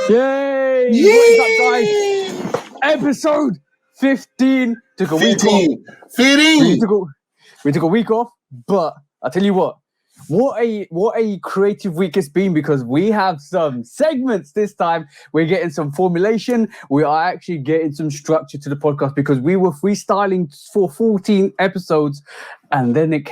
Yay! What is up, guys? Episode 15. Took a week off. 15. We took a week off, but I tell you what a creative week it's been, because we have some segments this time. We're getting some formulation. We are actually getting some structure to the podcast, because we were freestyling for 14 episodes, and then a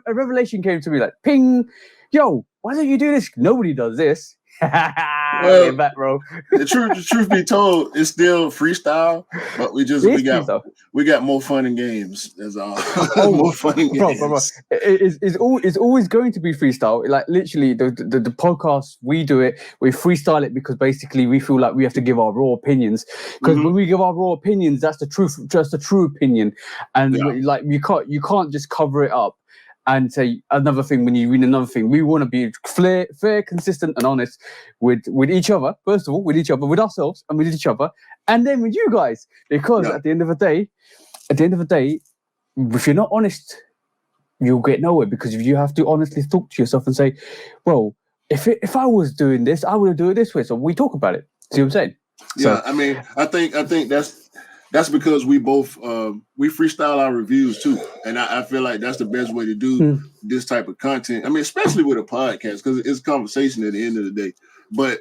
revelation came to me like, ping, yo, why don't you do this? Nobody does this. Well, back, bro. the truth be told, it's still freestyle, but we got more fun in games. That's all. More fun in games. Bro. It's always going to be freestyle. Like literally, the podcast, we do it, we freestyle it, because basically we feel like we have to give our raw opinions. Because when we give our raw opinions, that's the truth, just the true opinion, and you can't just cover it up and say another thing when you read another thing. We want to be fair, consistent, and honest with each other. First of all, with each other, with ourselves, and with each other, and then with you guys. Because at the end of the day, if you're not honest, you'll get nowhere. Because if you have to honestly talk to yourself and say, well, if I was doing this, I would do it this way. So we talk about it. See what I'm saying? Yeah, I mean, I think that's because we both we freestyle our reviews too, and I feel like that's the best way to do this type of content. I mean, especially with a podcast, because it's conversation at the end of the day. But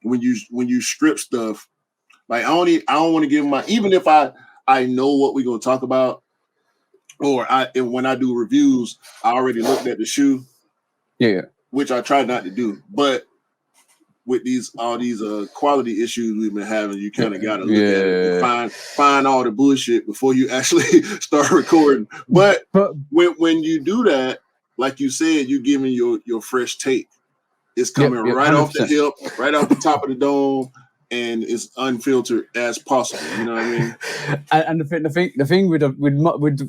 when you strip stuff, like I don't want to give my, even if I know what we're gonna talk about, or when I do reviews, I already looked at the shoe, which I try not to do, but with all these quality issues we've been having, you kind of got to look at it and find all the bullshit before you actually start recording. But when you do that, like you said, you're giving your fresh take. It's coming right 100%. Off the hip, right off the top of the dome, and it's unfiltered as possible. You know what I mean? And the thing with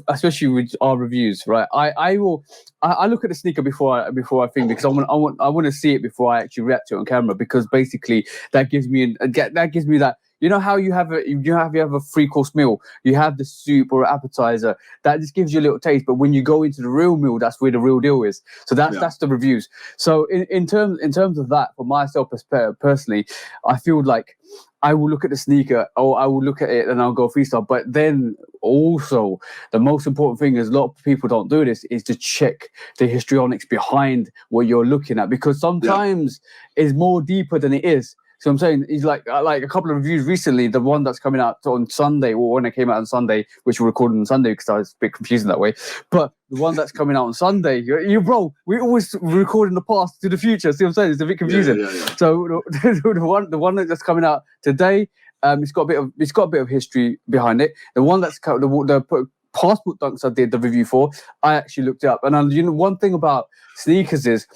especially with our reviews, right? I look at the sneaker before I think, because I want to see it before I actually react to it on camera, because basically that gives me that. You know how you have a 3-course meal, you have the soup or appetizer, that just gives you a little taste. But when you go into the real meal, that's where the real deal is. So that's the reviews. So in terms of that, for myself personally, I feel like I will look at the sneaker, or I will look at it and I'll go freestyle. But then also the most important thing is, a lot of people don't do this, is to check the histrionics behind what you're looking at, because sometimes it's more deeper than it is. So I'm saying, he's like a couple of reviews recently, the one that's coming out on Sunday, or when it came out on Sunday, which we're recording on Sunday because I was a bit confusing that way. But the one that's coming out on Sunday, bro, we always record in the past to the future. See what I'm saying? It's a bit confusing. Yeah. So the one that's coming out today, it's got a bit of history behind it. The one that's the passport dunks I did the review for, I actually looked it up. And one thing about sneakers is,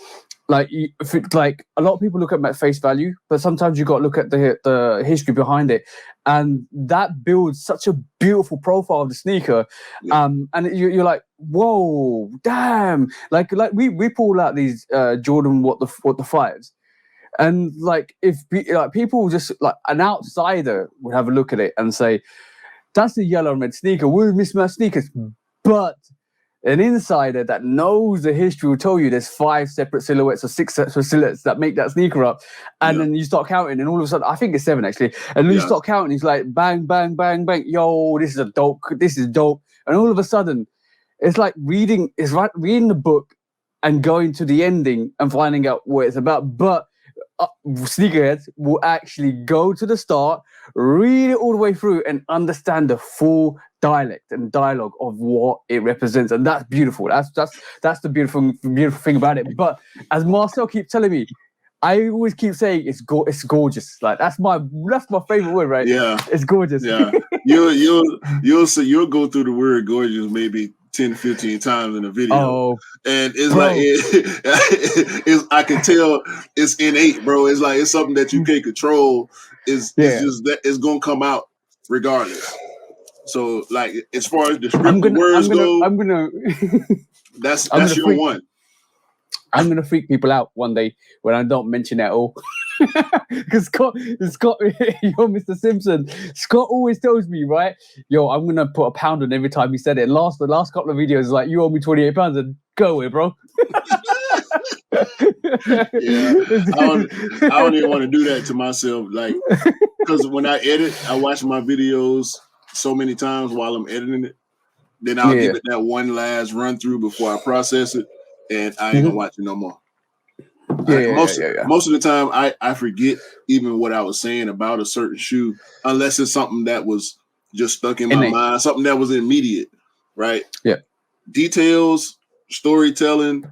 like a lot of people look at face value, but sometimes you got to look at the history behind it, and that builds such a beautiful profile of the sneaker. And you're like, whoa, damn! Like we pull out these Jordan what the fives, and like if people just like an outsider would have a look at it and say, that's the yellow and red sneaker, we're mismatched sneakers, but an insider that knows the history will tell you there's 5 separate silhouettes or 6 separate silhouettes that make that sneaker up. And then you start counting, and all of a sudden, I think it's 7 actually. And then you start counting, it's like bang, bang, bang, bang. Yo, this is dope. And all of a sudden, it's like reading the book and going to the ending and finding out what it's about. But sneakerheads will actually go to the start, read it all the way through, and understand the full dialect and dialogue of what it represents, and that's beautiful. That's the beautiful thing about it. But as Marcel keeps telling me, I always keep saying it's gorgeous. Like that's my favorite word, right? Yeah, it's gorgeous. Yeah, you'll go through the word gorgeous maybe 10, 15 times in a video. And it's like I can tell it's innate, bro. It's like it's something that you can't control. It's just that it's gonna come out regardless. So like as far as descriptive words go, that's your one. I'm gonna freak people out one day when I don't mention it at all. Because Scott, you're Mr. Simpson. Scott always tells me, right? Yo, I'm gonna put £1 on every time he said it. The last couple of videos is like, you owe me £28 and go away, bro. Yeah, I don't even want to do that to myself. Like, because when I edit, I watch my videos so many times while I'm editing it. Then I'll give it that one last run through before I process it, and I ain't gonna watch it no more. Most of the time, I forget even what I was saying about a certain shoe, unless it's something that was just stuck in my mind, something that was immediate, right? Yeah. Details, storytelling,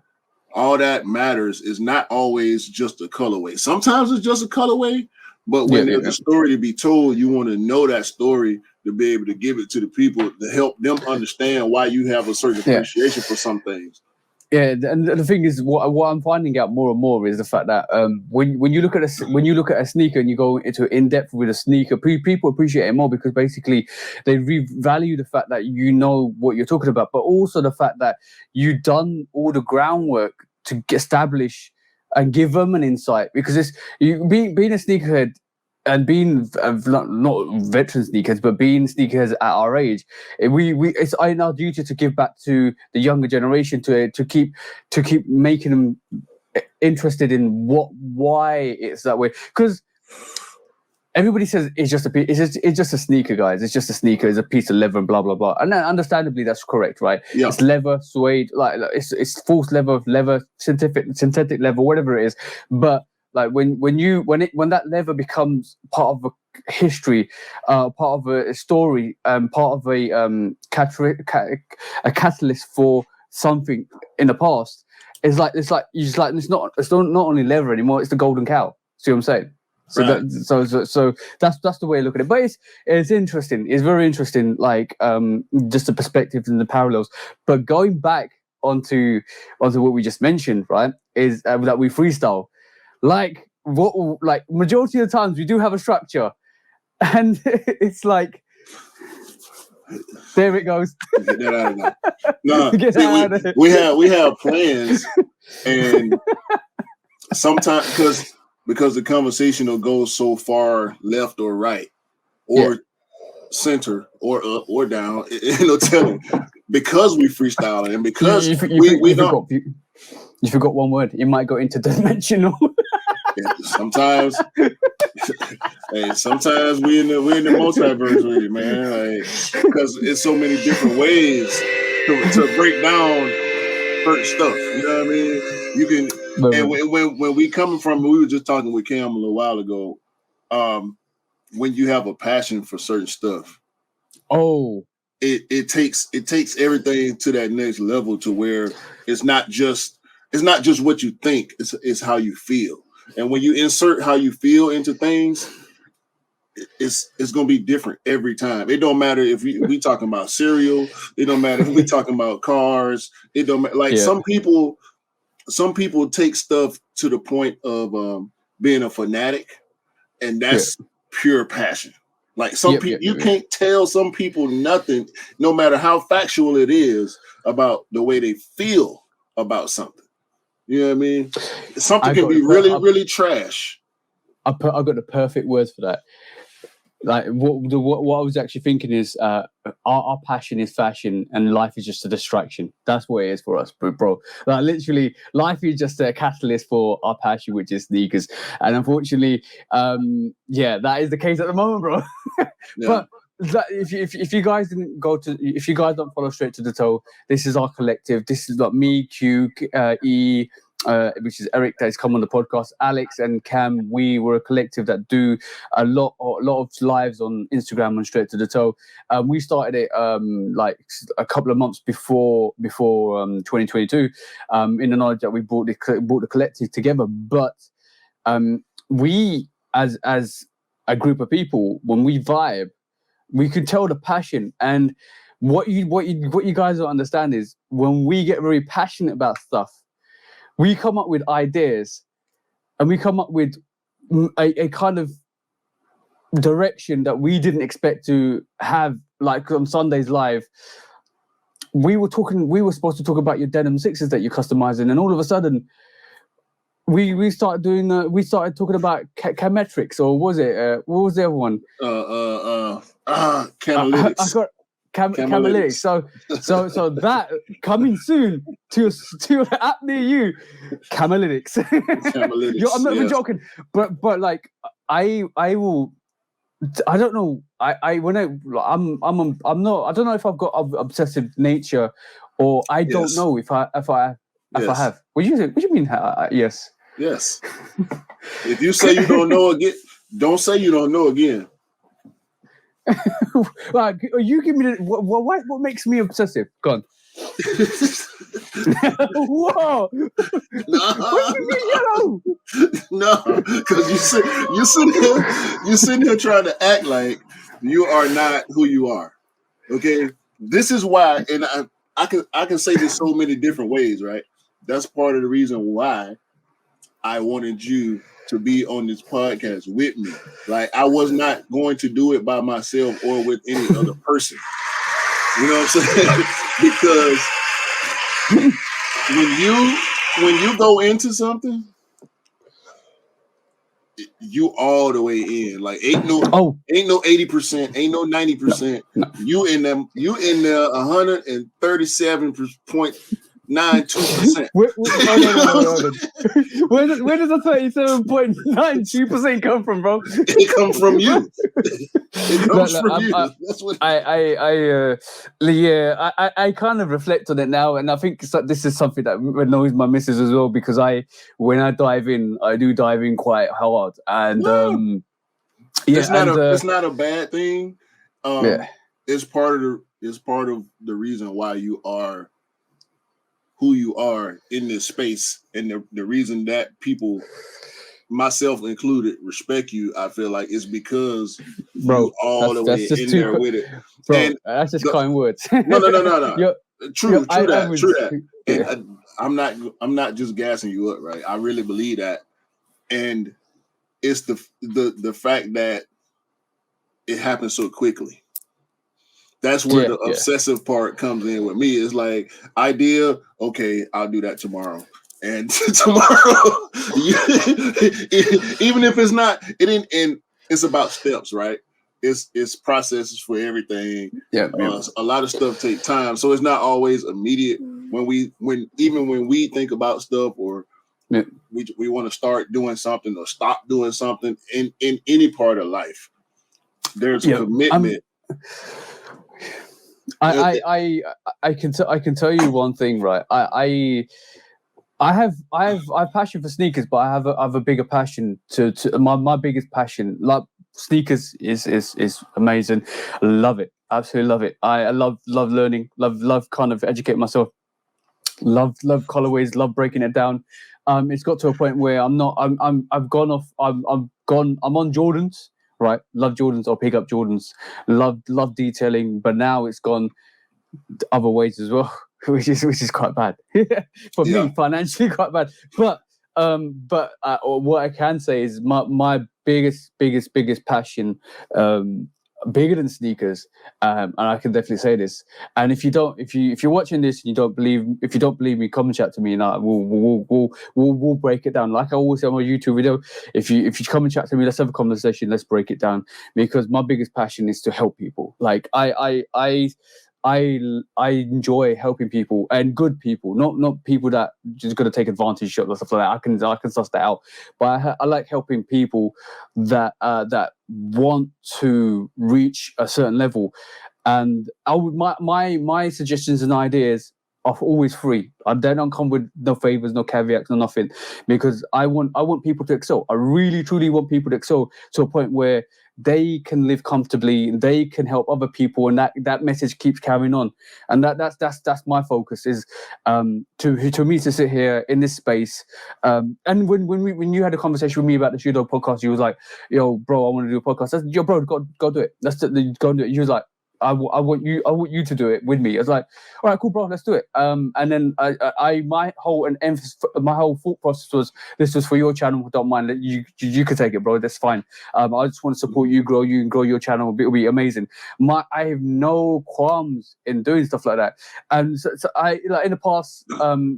all that matters is not always just a colorway. Sometimes it's just a colorway, but when there's a story to be told, you want to know that story to be able to give it to the people to help them understand why you have a certain appreciation for some things. Yeah, and the thing is, what I'm finding out more and more is the fact that when you look at a sneaker and you go into in depth with a sneaker, people appreciate it more because basically they value the fact that you know what you're talking about, but also the fact that you've done all the groundwork to establish and give them an insight. Because it's being a sneakerhead. And being not veteran sneakers, but being sneakers at our age, it's in our duty to give back to the younger generation to keep making them interested in why it's that way. Because everybody says it's just a sneaker, guys. It's just a sneaker. It's a piece of leather and blah blah blah. And understandably, that's correct, right? Yeah. It's leather, suede, like it's false leather, synthetic leather, whatever it is, but like when that leather becomes part of a history, part of a story, part of a catalyst for something in the past, it's not only leather anymore. It's the golden cow. See what I'm saying? So right. So that's the way I look at it. But it's interesting. It's very interesting. Like just the perspectives and the parallels. But going back onto what we just mentioned, right, is that we freestyle. Like majority of the times we do have a structure, and it's like there it goes. Get that out of there. No, we have plans, and sometimes because the conversation will go so far left or right, or center or up or down, no telling. Because we freestyling and because you forgot one word. You might go interdimensional. Yeah, sometimes we in the multiverse with it, man. Like, because it's so many different ways to break down certain stuff. You know what I mean? You can, and when we coming from, we were just talking with Cam a little while ago. When you have a passion for certain stuff, it takes everything to that next level to where it's not just what you think, it's how you feel. And when you insert how you feel into things, it's going to be different every time. It don't matter if we talking about cereal. It don't matter if we talking about cars. It don't matter. Like some people take stuff to the point of being a fanatic, and that's pure passion. Like some people, you can't tell some people nothing, no matter how factual it is, about the way they feel about something. You know what I mean? Something can be really trash. I've got the perfect words for that. Like what I was actually thinking is our passion is fashion and life is just a distraction. That's what it is for us, bro. Like literally, life is just a catalyst for our passion, which is sneakers. And unfortunately, that is the case at the moment, bro. But if you guys don't follow Straight to the Toe, this is our collective. This is like me, Q, E, which is Eric that has come on the podcast, Alex and Cam. We were a collective that do a lot of lives on Instagram on Straight to the Toe. We started it like a couple of months before 2022, in the knowledge that we brought the collective together. But we as a group of people, when we vibe, we could tell the passion. And what you guys don't understand is when we get very passionate about stuff, we come up with ideas and we come up with a kind of direction that we didn't expect to have. Like on Sundays Live, we were supposed to talk about your denim sixes that you're customizing, and all of a sudden we started talking about chemetrics, or was it what was the other one? Catalytics. Camalytics. So that coming soon to an app near you, Camalytics. I'm not even joking, but like I will. I don't know. I'm not. I don't know if I've got obsessive nature, or I don't know if I have. What do you mean? Yes. Yes. If you say you don't know again, don't say you don't know again. Like, you give me what makes me obsessive? Go on. Whoa! What do you mean yellow? No, because you sitting here trying to act like you are not who you are. Okay, this is why, and I can say this so many different ways, right? That's part of the reason why I wanted you to be on this podcast with me. Like, I was not going to do it by myself or with any other person. You know what I'm saying? Because when you go into something, you all the way in. Like, ain't no 80%, ain't no 90%. No. You in there 137.92%. Where does the 37.92% come from, bro? It comes from you. It comes from you. That's what I kind of reflect on it now, and I think this is something that annoys my missus as well, because when I dive in, I do dive in quite hard, and it's not a bad thing. It's part of the reason why you are who you are in this space, and the reason that people, myself included, respect you, I feel like, is because you all the way in there with it. Bro, and that's just kind words. No. True that. And I'm not just gassing you up, right? I really believe that, and it's the fact that it happens so quickly. That's where the obsessive part comes in with me. It's like, idea, okay, I'll do that tomorrow. And tomorrow, even if it's not, it's about steps, right? It's processes for everything. A lot of stuff takes time, so it's not always immediate. When we think about stuff, or we want to start doing something or stop doing something in any part of life, there's a commitment. I can tell you one thing, right? I have passion for sneakers, but I have a bigger passion to my biggest passion. Like, sneakers is amazing. Love it, absolutely love it. I love learning, love kind of educate myself. Love colorways, love breaking it down. It's got to a point where I'm on Jordans. Right, love Jordans or pick up Jordans. Love detailing, but now it's gone other ways as well, which is quite bad for me, financially quite bad. But what I can say is my biggest passion, bigger than sneakers, and I can definitely say this. And if you're watching this and you don't believe me, come and chat to me, and we'll break it down. Like I always say on my YouTube video, if you come and chat to me, let's have a conversation, let's break it down, because my biggest passion is to help people. Like I enjoy helping people, and good people, not people that just gonna take advantage of stuff like that. I can suss that out, but I like helping people that want to reach a certain level, and my suggestions and ideas are always free. They don't come with no favors, no caveats, no nothing, because I want people to excel. I really truly want people to excel to a point where they can live comfortably, they can help other people, and that message keeps carrying on. And that's my focus, is to me to sit here in this space. And when you had a conversation with me about the Shoe Dog podcast, you was like, "Yo, bro, I want to do a podcast." I said, "Yo, bro, go do it. Go and do it." You was like, I want you to do it with me. I was like, all right, cool, bro, let's do it. And then my whole thought process was, this was for your channel. Don't mind that you could take it, bro. That's fine. I just want to support you, grow your channel. It'll be amazing. I have no qualms in doing stuff like that. And so I, like, in the past,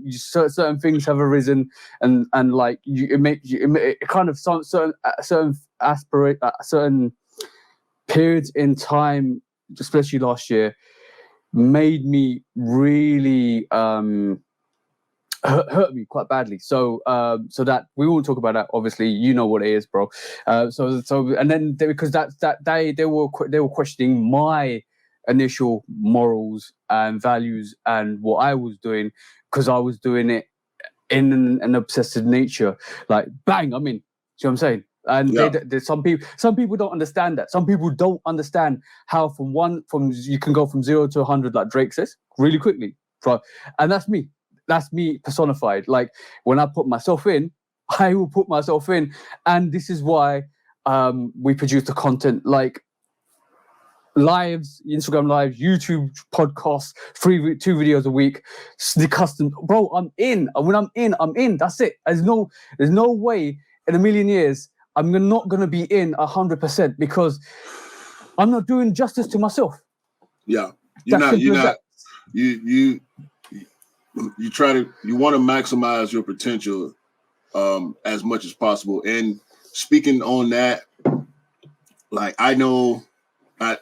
certain things have arisen, and like it kind of certain periods in time, especially last year, made me really hurt me quite badly. So that we won't talk about that. Obviously, you know what it is, bro. So and then because they were questioning my initial morals and values and what I was doing, because I was doing it in an obsessive nature. Like, bang, I'm in. See what I'm saying? And some people don't understand that. Some people don't understand how you can go from 0 to 100, like Drake says, really quickly. And that's me. That's me personified. Like, when I put myself in, I will put myself in. And this is why we produce the content, like lives, Instagram lives, YouTube podcasts, 2 videos a week, the custom. Bro, I'm in. And when I'm in. That's it. There's no way in a million years I'm not going to be in 100%, because I'm not doing justice to myself. Yeah. You want to maximize your potential as much as possible. And speaking on that, like, I know,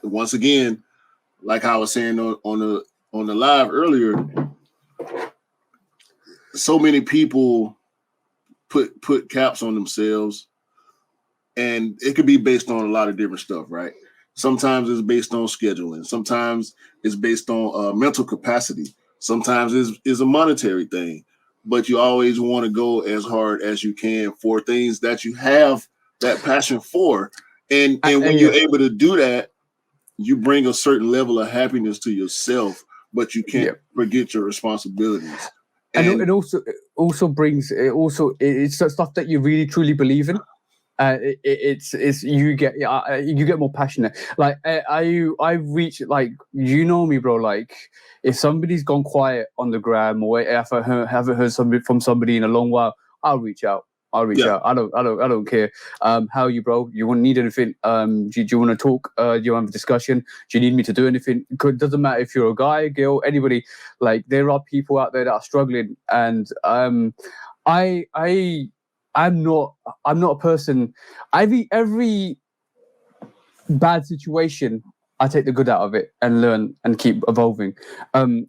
once again, like how I was saying on the live earlier, so many people put caps on themselves, and it could be based on a lot of different stuff, right? Sometimes it's based on scheduling. Sometimes it's based on mental capacity. Sometimes it's a monetary thing, but you always want to go as hard as you can for things that you have that passion for. And when you're able to do that, you bring a certain level of happiness to yourself, but you can't forget your responsibilities. And it also brings it's stuff that you really truly believe in. You get more passionate. Like, I've reached, like, you know me, bro. Like, if somebody's gone quiet on the gram, or if I haven't heard something from somebody in a long while, I'll reach out. I don't care. How are you, bro? You won't need anything? Do you want to talk? Do you want to have a discussion? Do you need me to do anything? It doesn't matter if you're a guy, girl, anybody. Like, there are people out there that are struggling, and I'm not a person. Every bad situation, I take the good out of it and learn and keep evolving. I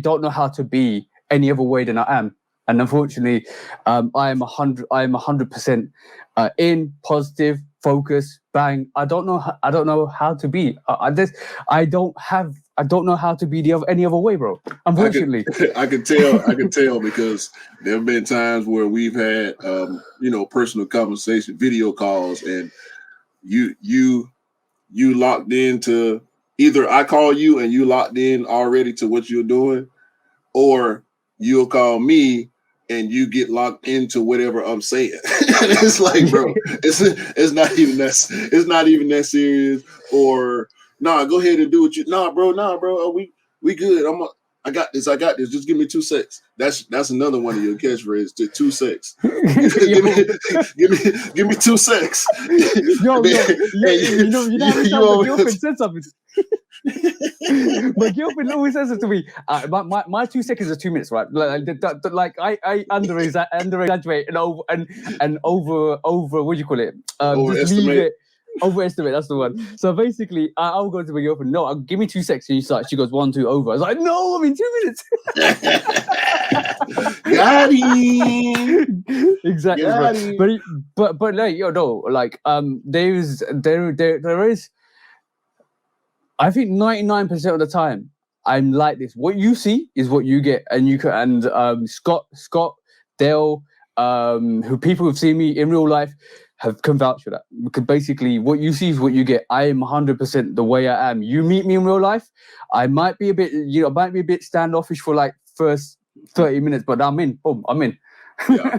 don't know how to be any other way than I am. And unfortunately, I am 100% in, positive, focus, bang. I don't know how to be. I don't know how to be any other way, bro. Unfortunately, I can tell because there have been times where we've had personal conversation, video calls, and you locked into, either I call you and you locked in already to what you're doing, or you'll call me and you get locked into whatever I'm saying. It's like, bro, it's not even that serious. Or, nah, go ahead and do what you. Nah, bro, we good. I got this. Just give me 2 seconds. That's another one of your catchphrases. 2 seconds. give me 2 seconds. You said something. My girlfriend always says it to me. My 2 seconds are 2 minutes, right? Like I under exaggerate and over what do you call it? Just leave it. Overestimate, that's the one. So basically, I'll go to my girlfriend. No, give me 2 seconds. And she goes 1, 2, over. I was like, no, I'm in 2 minutes. Got him. Exactly, Got him. But like, there is. I think 99% of the time, I'm like this. What you see is what you get, and Scott, Dale, who people who've seen me in real life can vouch for that. Because basically, what you see is what you get. I am 100% the way I am. You meet me in real life, I might be a bit standoffish for like first 30 minutes, but I'm in. Boom, I'm in. Yeah.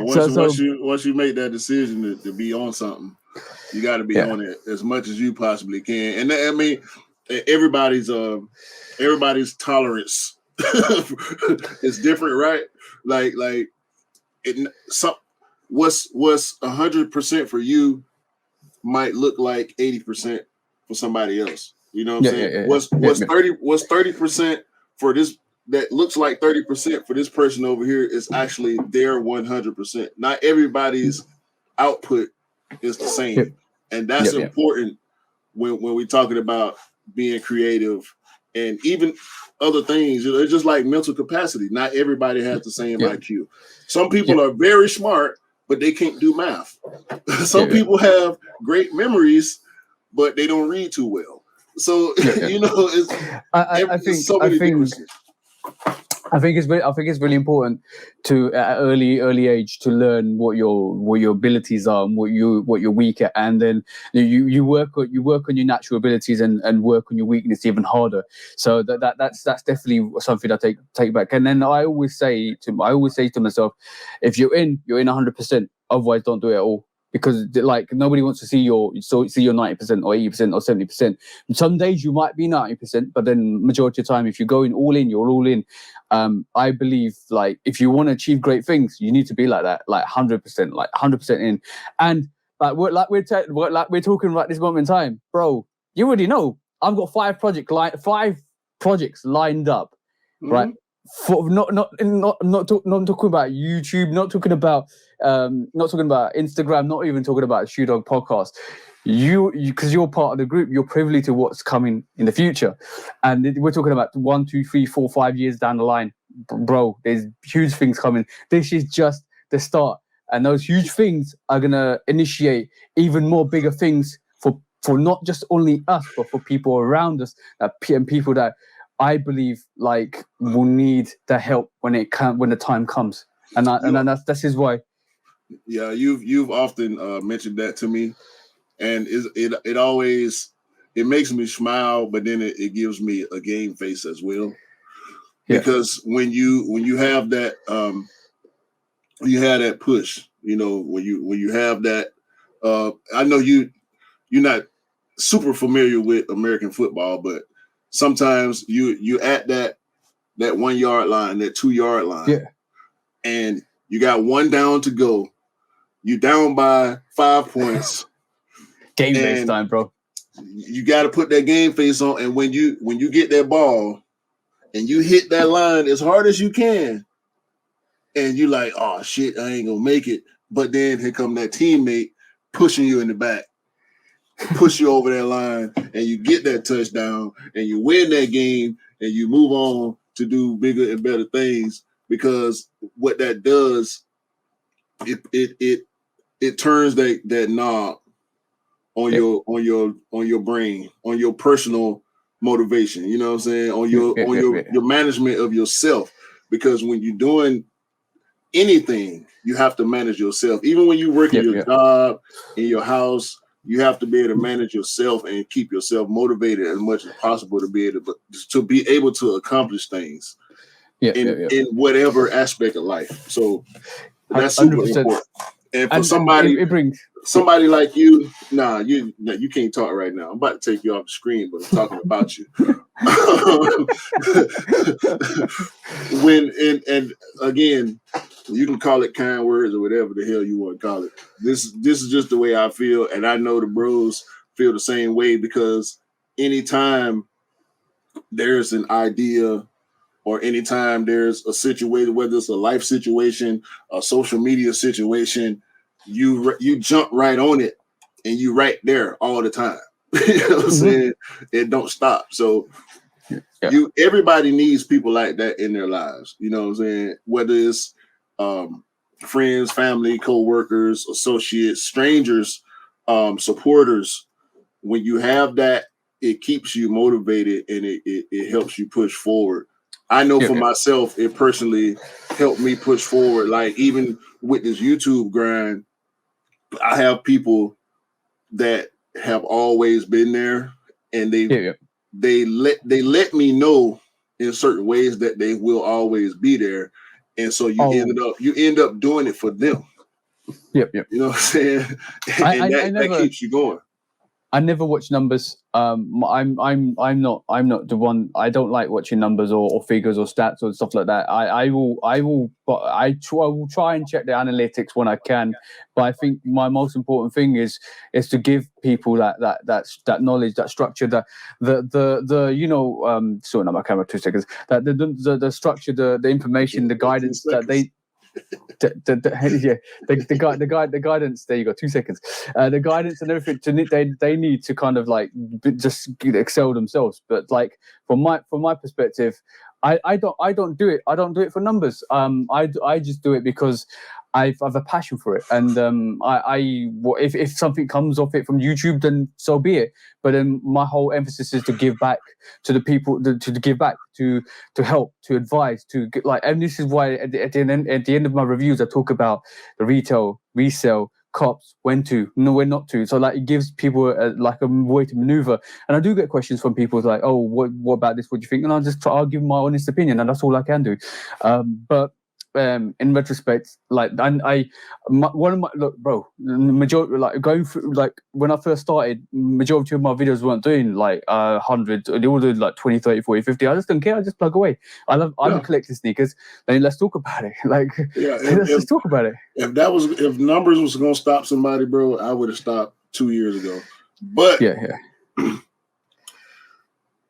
Once you make that decision to be on something, you got to be on it as much as you possibly can. And I mean, everybody's tolerance is different, right? What's 100% for you might look like 80% for somebody else. You know what I'm saying? What's 30% for this that looks like 30% for this person over here is actually their 100%. Not everybody's output is the same. And that's important when we're talking about being creative and even other things. It's just like mental capacity. Not everybody has the same IQ. Some people are very smart, but they can't do math. Some people have great memories, but they don't read too well. So it's I think so many differences. I think it's really important to at an early age to learn what your abilities are and what you're weak at, and then you work on your natural abilities and work on your weakness even harder. So that's definitely something I take back. And then I always say to myself, if you're in 100%. Otherwise, don't do it at all. Because like nobody wants to see your 90% or 80% or 70%. Some days you might be 90%, but then majority of the time, if you're going all in, you're all in. I believe like if you want to achieve great things, you need to be like that, like 100% in. And we're talking right this moment in time, bro. You already know I've got 5 projects lined up, right? For not talking about YouTube, not talking about Instagram, not even talking about Shoe Dog podcast. You because you're part of the group, you're privy to what's coming in the future, and we're talking about 1, 2, 3, 4, 5 years down the line, bro. There's huge things coming. This is just the start, and those huge things are gonna initiate even more bigger things for not just only us, but for people around us, and people that I believe like will need the help when the time comes, and that's is why. Yeah, you've often mentioned that to me, and it always makes me smile, but then it gives me a game face as well, because when you have that that push, when you have that, I know you're not super familiar with American football, but sometimes you at that 1 yard line, that 2 yard line, and you got 1 down to go. You down by 5 points. Game face time, bro. You got to put that game face on, and when you get that ball and you hit that line as hard as you can, and you like, oh shit, I ain't gonna make it. But then here come that teammate pushing you in the back, push you over that line, and you get that touchdown, and you win that game, and you move on to do bigger and better things. Because what that does, it turns that knob on your brain, on your personal motivation. You know what I'm saying? On your management of yourself. Because when you're doing anything, you have to manage yourself. Even when you work in your job, in your house, you have to be able to manage yourself and keep yourself motivated as much as possible to be able to accomplish things in whatever aspect of life. So that's super 100%. Important. And for somebody like you, you can't talk right now. I'm about to take you off the screen, but I'm talking about you. And again, you can call it kind words or whatever the hell you want to call it. This is just the way I feel, and I know the bros feel the same way, because anytime there's an idea or anytime there's a situation, whether it's a life situation, a social media situation, you jump right on it and you right there all the time. You know what I'm saying? It don't stop. So everybody needs people like that in their lives. You know what I'm saying? Whether it's friends, family, co-workers, associates, strangers, supporters. When you have that, it keeps you motivated and it helps you push forward. I know for myself, it personally helped me push forward. Like even with this YouTube grind, I have people that have always been there, and they let me know in certain ways that they will always be there, and so you end up doing it for them. You know what I'm saying? And that keeps you going. I never watch numbers. I'm not the one. I don't like watching numbers or figures or stats or stuff like that. I will try and check the analytics when I can. But I think my most important thing is to give people that knowledge, that structure, sorry, not my camera. 2 seconds. That the structure, the information, the guidance that they. The guidance. There you go. 2 seconds. The guidance and everything. They need to kind of like just excel themselves. But like from my perspective, I don't do it. I don't do it for numbers. I just do it because I've a passion for it, and if something comes off it from YouTube, then so be it. But then my whole emphasis is to give back to the people, to give back, to help, to advise, to get like. And this is why at the end of my reviews, I talk about the retail, resale, cops, when to, no, when not to. So like it gives people a way to maneuver. And I do get questions from people like, oh, what about this? What do you think? And I'll give my honest opinion, and that's all I can do. But in retrospect, like look, bro, the majority, like going through, like when I first started, majority of my videos weren't doing like 100, they were doing like 20, 30, 40, 50. I just don't care. I just plug away. I love collecting sneakers. Then let's talk about it. Like, let's just talk about it. If numbers was gonna stop somebody, bro, I would have stopped 2 years ago. But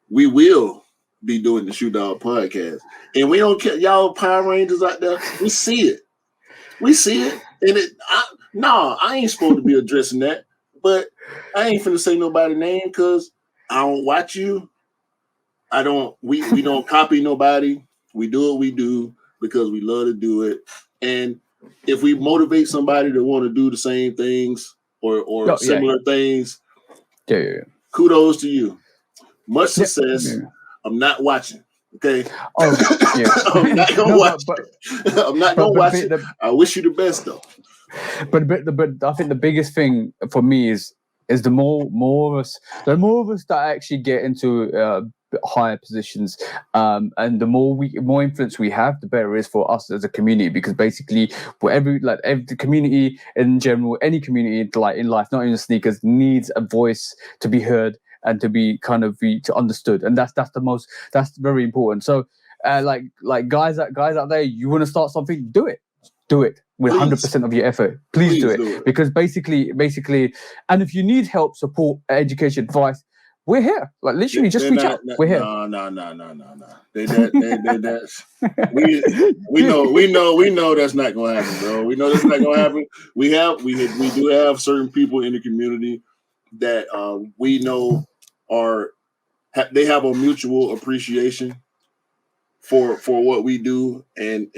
we will be doing the Shoe Dog podcast, and we don't care, y'all Power Rangers out there. We see it, and I ain't supposed to be addressing that, but I ain't finna say nobody's name because I don't watch you. I don't. We don't copy nobody. We do what we do because we love to do it, and if we motivate somebody to want to do the same things or similar things, kudos to you. Much success. I'm not watching. Okay. Oh, yeah. I'm not gonna watch. I'm not gonna watch it. I wish you the best though. But I think the biggest thing for me is the more of us that actually get into higher positions, and the more influence we have, the better it is for us as a community. Because basically, every community in general, any community like in life, not even sneakers, needs a voice to be heard and to be understood, and that's very important. So, like guys out there, you want to start something, do it with 100% of your effort. Please do it, because basically, and if you need help, support, education, advice, we're here. Like literally, just reach out. We're here. No. We know that's not going to happen, bro. We know that's not going to happen. We do have certain people in the community that we know they have a mutual appreciation for what we do, and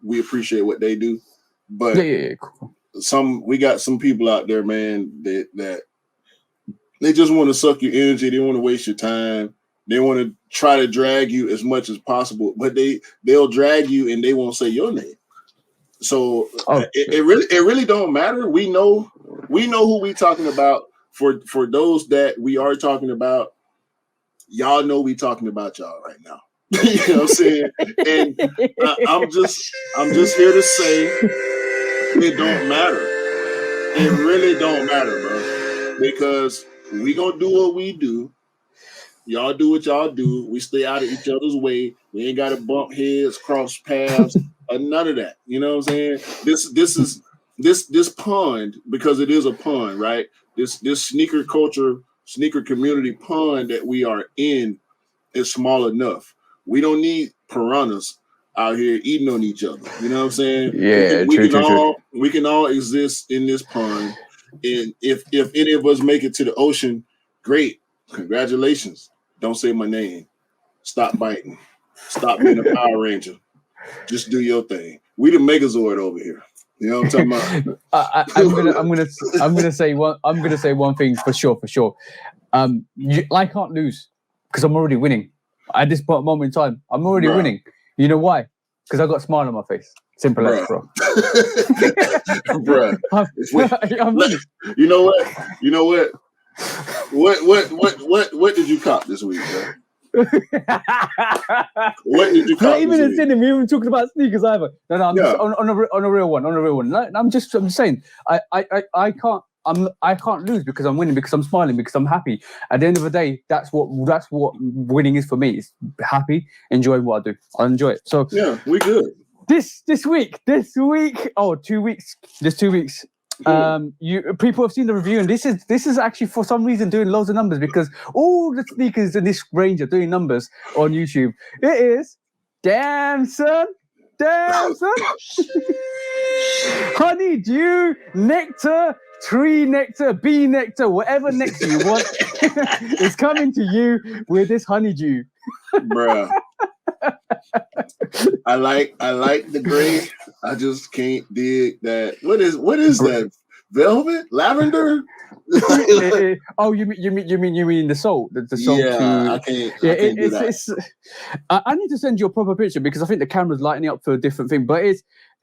we appreciate what they do. But cool. We got some people out there, man, that they just want to suck your energy. They want to waste your time. They want to try to drag you as much as possible, but they'll drag you and they won't say your name. So it really don't matter. We know who we talking about. For those that we are talking about, y'all know we talking about y'all right now. You know what I'm saying? And I'm just here to say it don't matter. It really don't matter, bro. Because we gonna do what we do. Y'all do what y'all do. We stay out of each other's way. We ain't gotta bump heads, cross paths, or none of that. You know what I'm saying? This pond, because it is a pond, right? This sneaker culture, sneaker community pond that we are in is small enough. We don't need piranhas out here eating on each other. You know what I'm saying? Yeah, we can all exist in this pond. And if any of us make it to the ocean, great. Congratulations. Don't say my name. Stop biting. Stop being a Power Ranger. Just do your thing. We the Megazord over here. You know what I'm talking about? I'm gonna say one thing for sure. I can't lose because I'm already winning. At this moment in time, I'm already winning. You know why? Because I got a smile on my face. Simple as, bro. Bro. You know what? What did you cop this week, bro? What did you cop? Not even in we even talking about sneakers either. No, I'm just on a real one. No, I'm just saying I can't lose because I'm winning, because I'm smiling, because I'm happy. At the end of the day, that's what winning is for me. It's happy, enjoying what I do. I enjoy it. So yeah, we good. This week. 2 weeks. There's 2 weeks. People have seen the review, and this is actually for some reason doing loads of numbers, because all the sneakers in this range are doing numbers on YouTube. It is, damn son, Damn, son. Honeydew, nectar, tree nectar, bee nectar, whatever nectar you want is coming to you with this honeydew. Bruh. I like the gray. I just can't dig that. What is that? Velvet? Lavender? Oh, you mean the salt? The salt. Yeah, I can't do that. I need to send you a proper picture because I think the camera's lighting up for a different thing. But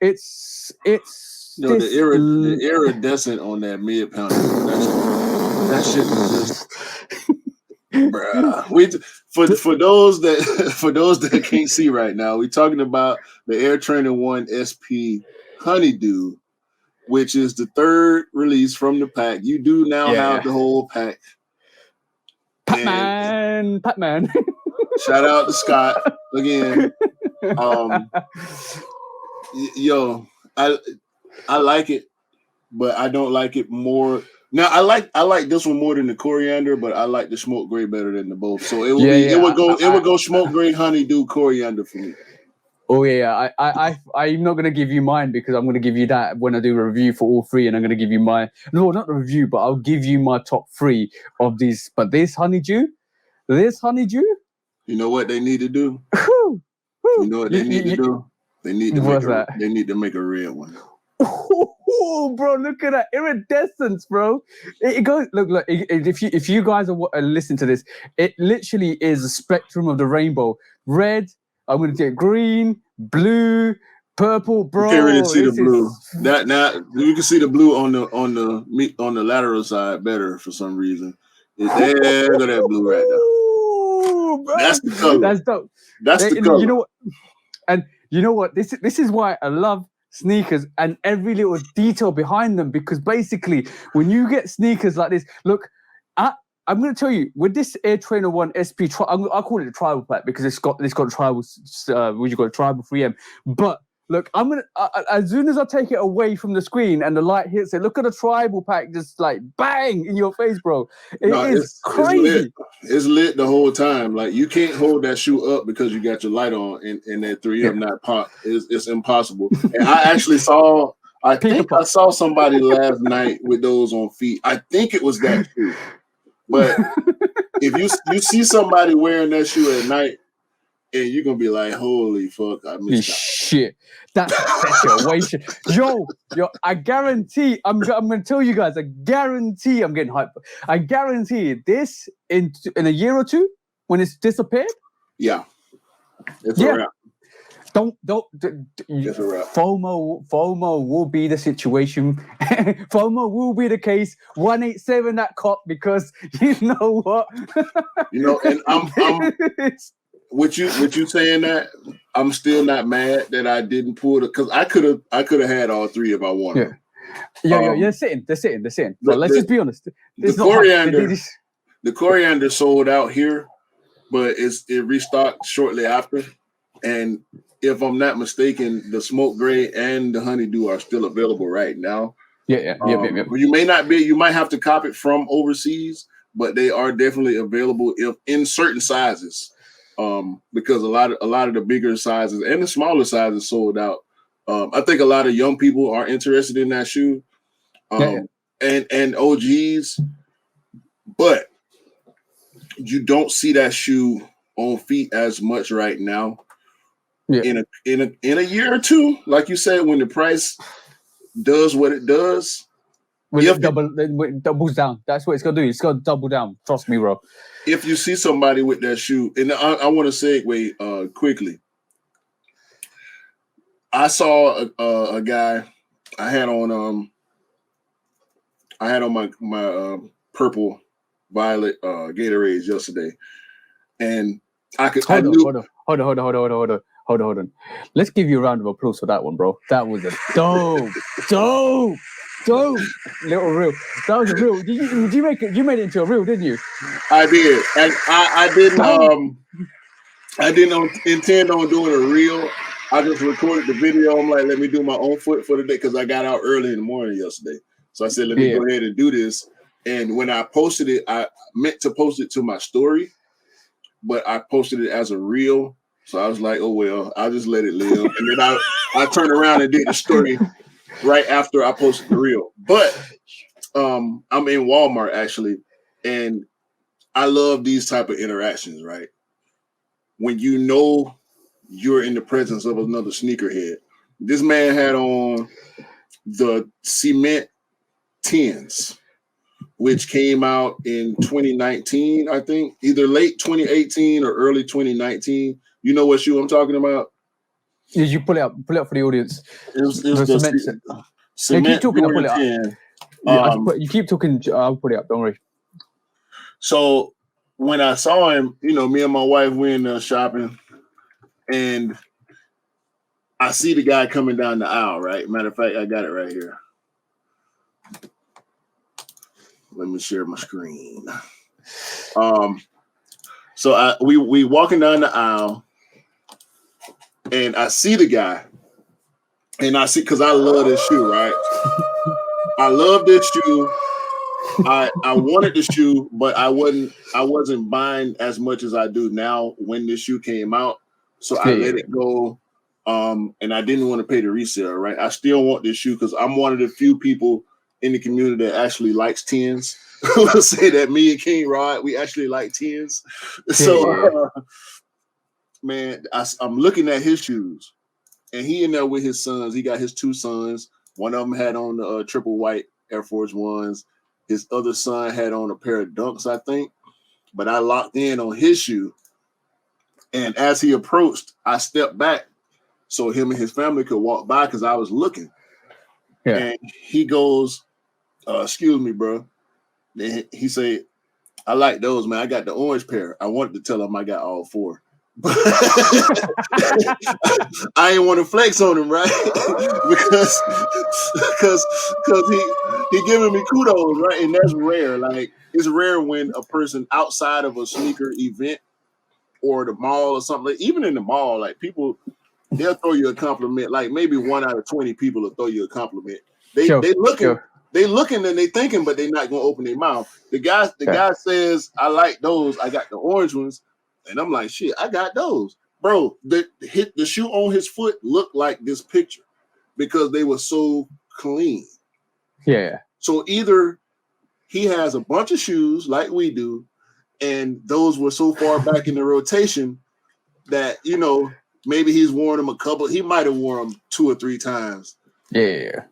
it's the iridescent on that mid pounder. That shit is just. Bruh. For those that can't see right now, we're talking about the Air Trainer 1 SP Honeydew, which is the third release from the pack. You do now have the whole pack. Pac-Man. Shout out to Scott again. Yo, I like it, but I don't like it more. Now I like this one more than the coriander, but I like the smoke gray better than the both. So it would go smoke gray, honeydew, coriander for me. Oh yeah, I'm not gonna give you mine because I'm gonna give you that when I do a review for all three, and I'm gonna give you not the review, but I'll give you my top three of these. But this honeydew. You know what they need to do? You know what they need to do? They need to make a red one. Oh, bro, look at that iridescence, bro. It goes. Look. If you guys are listening to this, it literally is a spectrum of the rainbow. Red. I'm gonna get green, blue, purple, bro. You can't really see the blue. Now you can see the blue on the lateral side better for some reason. There go that blue right now. Bro. That's the color. That's dope. That's the color. You know what? And you know what? This is why I love sneakers and every little detail behind them, because basically when you get sneakers like this, look, I'm going to tell you, with this Air Trainer 1 SP, I call it a tribal pack because it's got tribal, tribal 3M. But look, I'm going to, as soon as I take it away from the screen and the light hits it, look at the tribal pack just like bang in your face, bro. It's crazy. It's lit the whole time. Like you can't hold that shoe up because you got your light on and that 3M not pop. It's impossible. And I actually saw somebody last night with those on feet. I think it was that shoe. But if you see somebody wearing that shoe at night, and you're gonna be like, "Holy fuck, I missed out." Shit, that's situation. Yo, I guarantee. I'm gonna tell you guys. I guarantee. I'm getting hyped. I guarantee this in a year or two when it's disappeared. Yeah, it's a wrap. Don't. It's a wrap. FOMO will be the situation. FOMO will be the case. 187 that cop, because you know what? And I'm with you saying that, I'm still not mad that I didn't pull it, because I could have had all three if I wanted. Yeah. They're sitting. But let's just be honest. The coriander sold out here, but it restocked shortly after. And if I'm not mistaken, the smoke gray and the honeydew are still available right now. Yeah. You may not be. You might have to cop it from overseas, but they are definitely available in certain sizes. Because a lot of the bigger sizes and the smaller sizes sold out. I think a lot of young people are interested in that shoe, and OGs, but you don't see that shoe on feet as much right now. Yeah. In a year or two, like you said, when the price does what it does, it doubles down. That's what it's gonna do. It's gonna double down. Trust me, bro. If you see somebody with that shoe, and I want to segue quickly. I saw a guy. I had on my purple violet Gatorades yesterday, and Hold on. Let's give you a round of applause for that one, bro. That was a dope little reel. That was a reel. Did you make it? You made it into a reel, didn't you? I did, and I didn't intend on doing a reel. I just recorded the video. I'm like, let me do my own foot for the day, because I got out early in the morning yesterday. So I said, let me go ahead and do this. And when I posted it, I meant to post it to my story, but I posted it as a reel. So I was like, oh well, I'll just let it live. And then I turned around and did the story right after I posted the reel. But I'm in Walmart actually, and I love these type of interactions, right? When you know you're in the presence of another sneakerhead. This man had on the Cement 10s, which came out in 2019, I think, either late 2018 or early 2019. You know what shoe I'm talking about? Did you pull it up for the audience? It was the Cement keep talking, Jordan 10. You keep talking, I'll put it up, don't worry. So when I saw him, me and my wife went shopping, and I see the guy coming down the aisle, right? Matter of fact, I got it right here. Let me share my screen. So we walking down the aisle, and I see the guy, and I see, because I love this shoe, right? I love this shoe. I wanted the shoe, but I wasn't buying as much as I do now when this shoe came out. So I let it go. And I didn't want to pay the resale, right? I still want this shoe because I'm one of the few people in the community that actually likes 10s. We'll say that me and King Rod, we actually like 10s. So, man, I'm looking at his shoes, and he in there with his sons. He got his 2 sons. One of them had on the triple white Air Force Ones. His other son had on a pair of Dunks, I think. But I locked in on his shoe. And as he approached, I stepped back so him and his family could walk by because I was looking. Yeah. And he goes, excuse me, bro. And he said, I like those, man. I got the orange pair. I wanted to tell him I got all 4. I ain't want to flex on him, right? because he giving me kudos, right? And that's rare. Like, it's rare when a person outside of a sneaker event or the mall or something, like, even in the mall, like, people, they'll throw you a compliment. Like, maybe 1 out of 20 people will throw you a compliment. They looking and they thinking, but they're not gonna open their mouth. The guy says, I like those. I got the orange ones. And I'm like, shit, I got those. Bro, the shoe on his foot looked like this picture because they were so clean. Yeah. So either he has a bunch of shoes like we do, and those were so far back in the rotation that, maybe he's worn them he might have worn them 2 or 3 times. Yeah.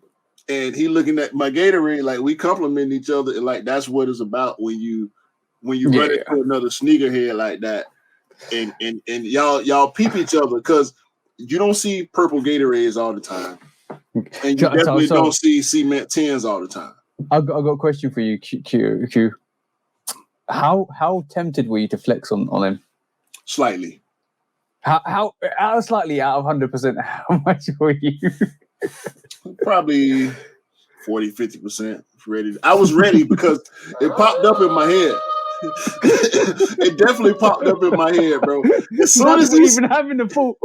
And he looking at my Gatorade, like, we compliment each other, and like, that's what it's about when you run into another sneakerhead like that. And y'all peep each other, because you don't see purple Gatorades all the time, and you definitely don't see Cement 10s all the time. I've got a question for you, Q. How tempted were you to flex on him? Slightly. How slightly out of 100%? How much were you? Probably 40-50% ready. I was ready because it popped up in my head. It definitely popped up in my head, bro. As soon as he's even having the fault,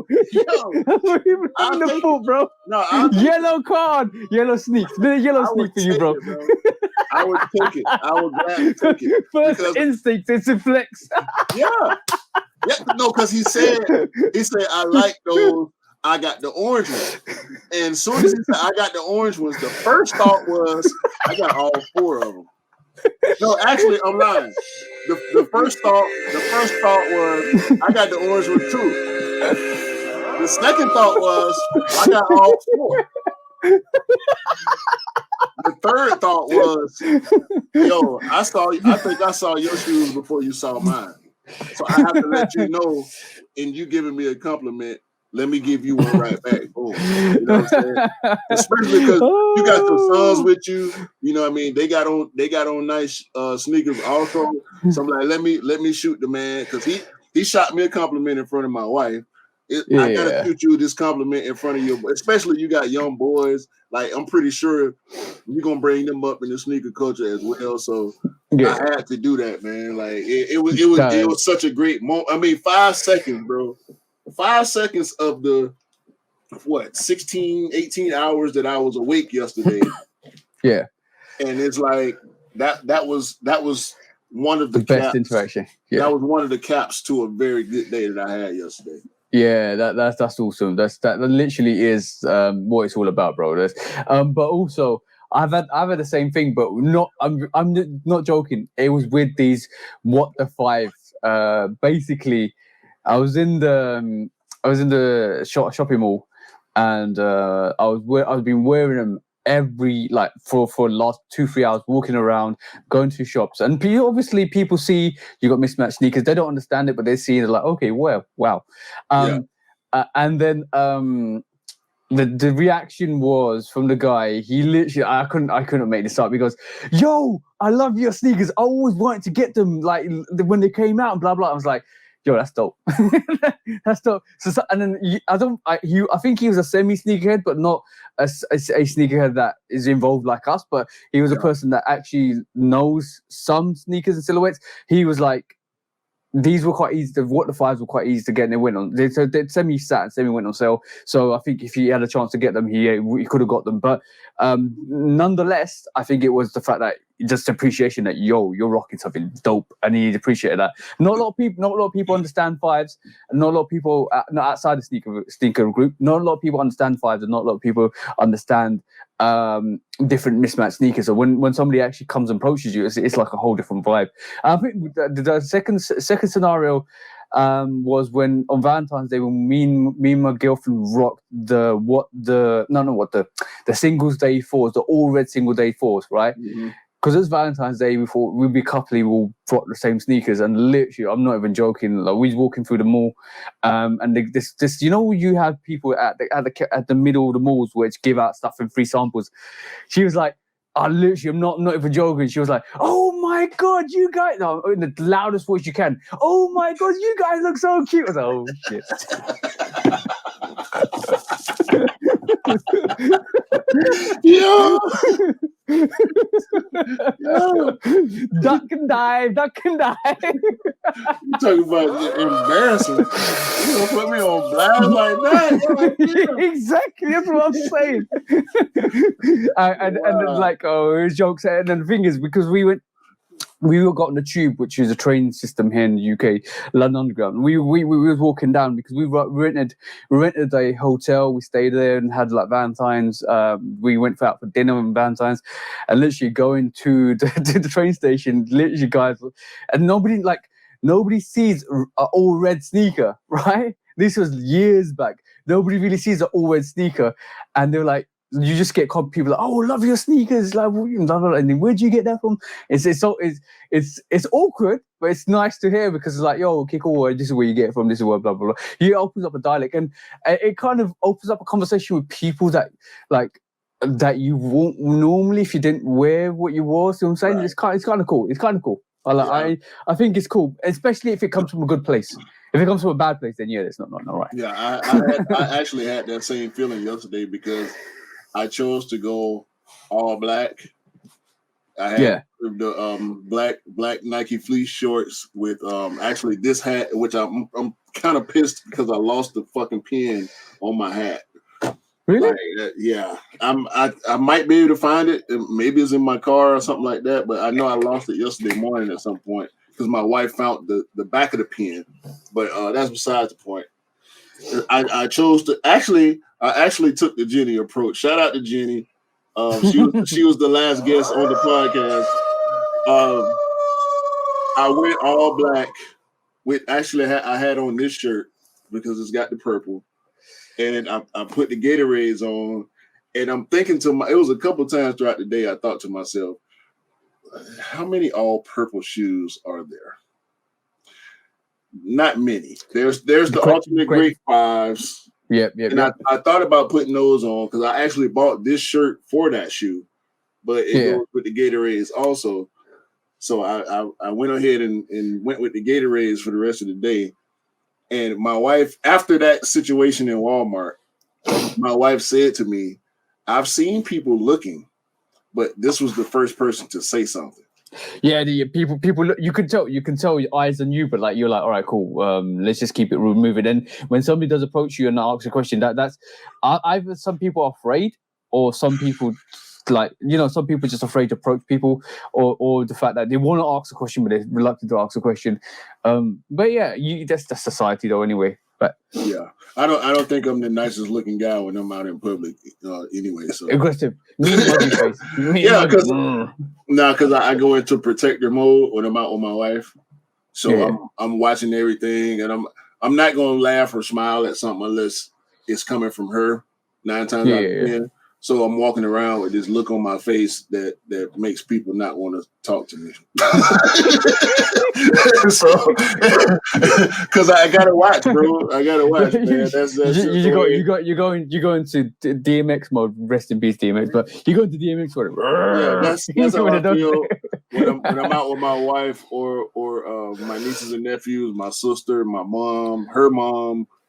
bro. No, yellow card, yellow sneak. The yellow sneak for you, bro. I would take it. I would gladly take it. First instinct is to flex. Yeah, no, because he said, I like those. I got the orange ones. And as soon as he said, I got the orange ones, the first thought was, I got all 4 of them. No, actually, I'm lying. The first thought was, I got the orange one too. The second thought was, I got all 4. The third thought was, yo, I think I saw your shoes before you saw mine. So I have to let you know, and you giving me a compliment, let me give you one right back. Boom. You know what I'm saying? Especially because you got some sons with you. You know what I mean? They got on nice sneakers also. So I'm like, let me shoot the man, because he shot me a compliment in front of my wife. I gotta shoot you this compliment in front of you, especially you got young boys. Like, I'm pretty sure you're gonna bring them up in the sneaker culture as well. So I had to do that, man. Like, it was such a great moment. I mean, 5 seconds, bro. 5 seconds of the 16, 18 hours that I was awake yesterday. Yeah. And it's like that was one of the best interaction. Yeah. That was one of the caps to a very good day that I had yesterday. Yeah, that's awesome. That literally is what it's all about, bro. But also I've had the same thing, but I'm not joking. It was with these what the five. Basically, I was in the shopping mall, and I've been wearing them every like for the last 2-3 hours, walking around, going to shops, and obviously people see you got mismatched sneakers. They don't understand it, but they see it like, okay, well, wow. And then the reaction was from the guy. He literally, I couldn't make this up. He goes, "Yo, I love your sneakers. I always wanted to get them like when they came out and blah blah." I was like, "Yo, that's dope. That's dope." And then I think he was a semi sneakerhead, but not a sneakerhead that is involved like us. But he was a person that actually knows some sneakers and silhouettes. He was like, these were quite easy. The fives were quite easy to get, and they went on. Semi sat and semi went on sale. So I think if he had a chance to get them, he could have got them. But nonetheless, I think it was the fact that just appreciation that you're rocking something dope, and he appreciated that. Not a lot of people understand fives, and not a lot of people not outside the sneaker group. Not a lot of people understand fives, and not a lot of people understand different mismatched sneakers. So when somebody actually comes and approaches you, it's like a whole different vibe. I think the second scenario was when on Valentine's Day, when me and my girlfriend rocked the Singles Day 4s, the all red Single Day 4s, right? Because it's Valentine's Day, we thought we'd be coupley, we'll rock the same sneakers, and literally, I'm not even joking. Like, we was walking through the mall, and this, you have people at the middle of the malls which give out stuff in free samples. She was like, literally, I'm not even joking. She was like, "Oh my god, you guys!" No, in the loudest voice you can. "Oh my god, you guys look so cute." I was like, "Oh shit." Yo. Duck and dive. You talking about embarrassing? You gonna put me on blast like that? Exactly, that's what I'm saying. And then like, it was jokes. And then the thing is, because we got on the tube, which is a train system here in the UK, London Underground. We were walking down because we rented a hotel. We stayed there and had like Valentine's. We went out for dinner on Valentine's, and literally going to the train station. Literally, guys, and nobody sees an all red sneaker, right? This was years back. Nobody really sees an all red sneaker, and they're like, you just get people like, "Oh, love your sneakers," like, and then where'd you get that from? It's awkward, but it's nice to hear because it's like, "Yo, okay, cool. This is where you get it from. This is where blah blah blah." It opens up a dialect, and it kind of opens up a conversation with people that you won't normally if you didn't wear what you wore. See what I'm saying? Right. It's kind of cool. It's kind of cool. I think it's cool, especially if it comes from a good place. If it comes from a bad place, then it's not right. Yeah, I actually had that same feeling yesterday because I chose to go all black. I had the black Nike fleece shorts with actually this hat, which I'm kind of pissed because I lost the fucking pin on my hat. Really? Yeah. I might be able to find it. Maybe it's in my car or something like that, but I know I lost it yesterday morning at some point because my wife found the back of the pin. But that's besides the point. I chose to I actually took the Jenny approach. Shout out to Jenny. She was the last guest on the podcast. I went all black with I had on this shirt because it's got the purple, and I put the Gatorades on, and I'm thinking it was a couple times throughout the day I thought to myself, how many all purple shoes are there? Not many. There's the alternate great fives. Yep. I thought about putting those on because I actually bought this shirt for that shoe, but it goes with the Gatorades also. So I went ahead and went with the Gatorades for the rest of the day. And my wife, after that situation in Walmart, my wife said to me, "I've seen people looking, but this was the first person to say something." Yeah, people. You can tell your eyes on you, but like you're like, all right, cool. Let's just keep it moving. And when somebody does approach you and asks a question, that's either some people are afraid, or some people some people just afraid to approach people, or the fact that they want to ask a question but they're reluctant to ask a question. But yeah, that's society though. Anyway, But yeah, I don't think I'm the nicest looking guy when I'm out in public. Anyway, so aggressive, mean muggy face. Yeah, because I go into protector mode when I'm out with my wife. So I'm watching everything, and I'm not gonna laugh or smile at something unless it's coming from her. 9 times out of 10. So I'm walking around with this look on my face that makes people not want to talk to me. So, because I gotta watch, bro. I gotta watch, man. You're going to DMX mode. Rest in peace, DMX. But you go into DMX mode. Yeah, that's how I feel when I'm out with my wife or my nieces and nephews, my sister, my mom,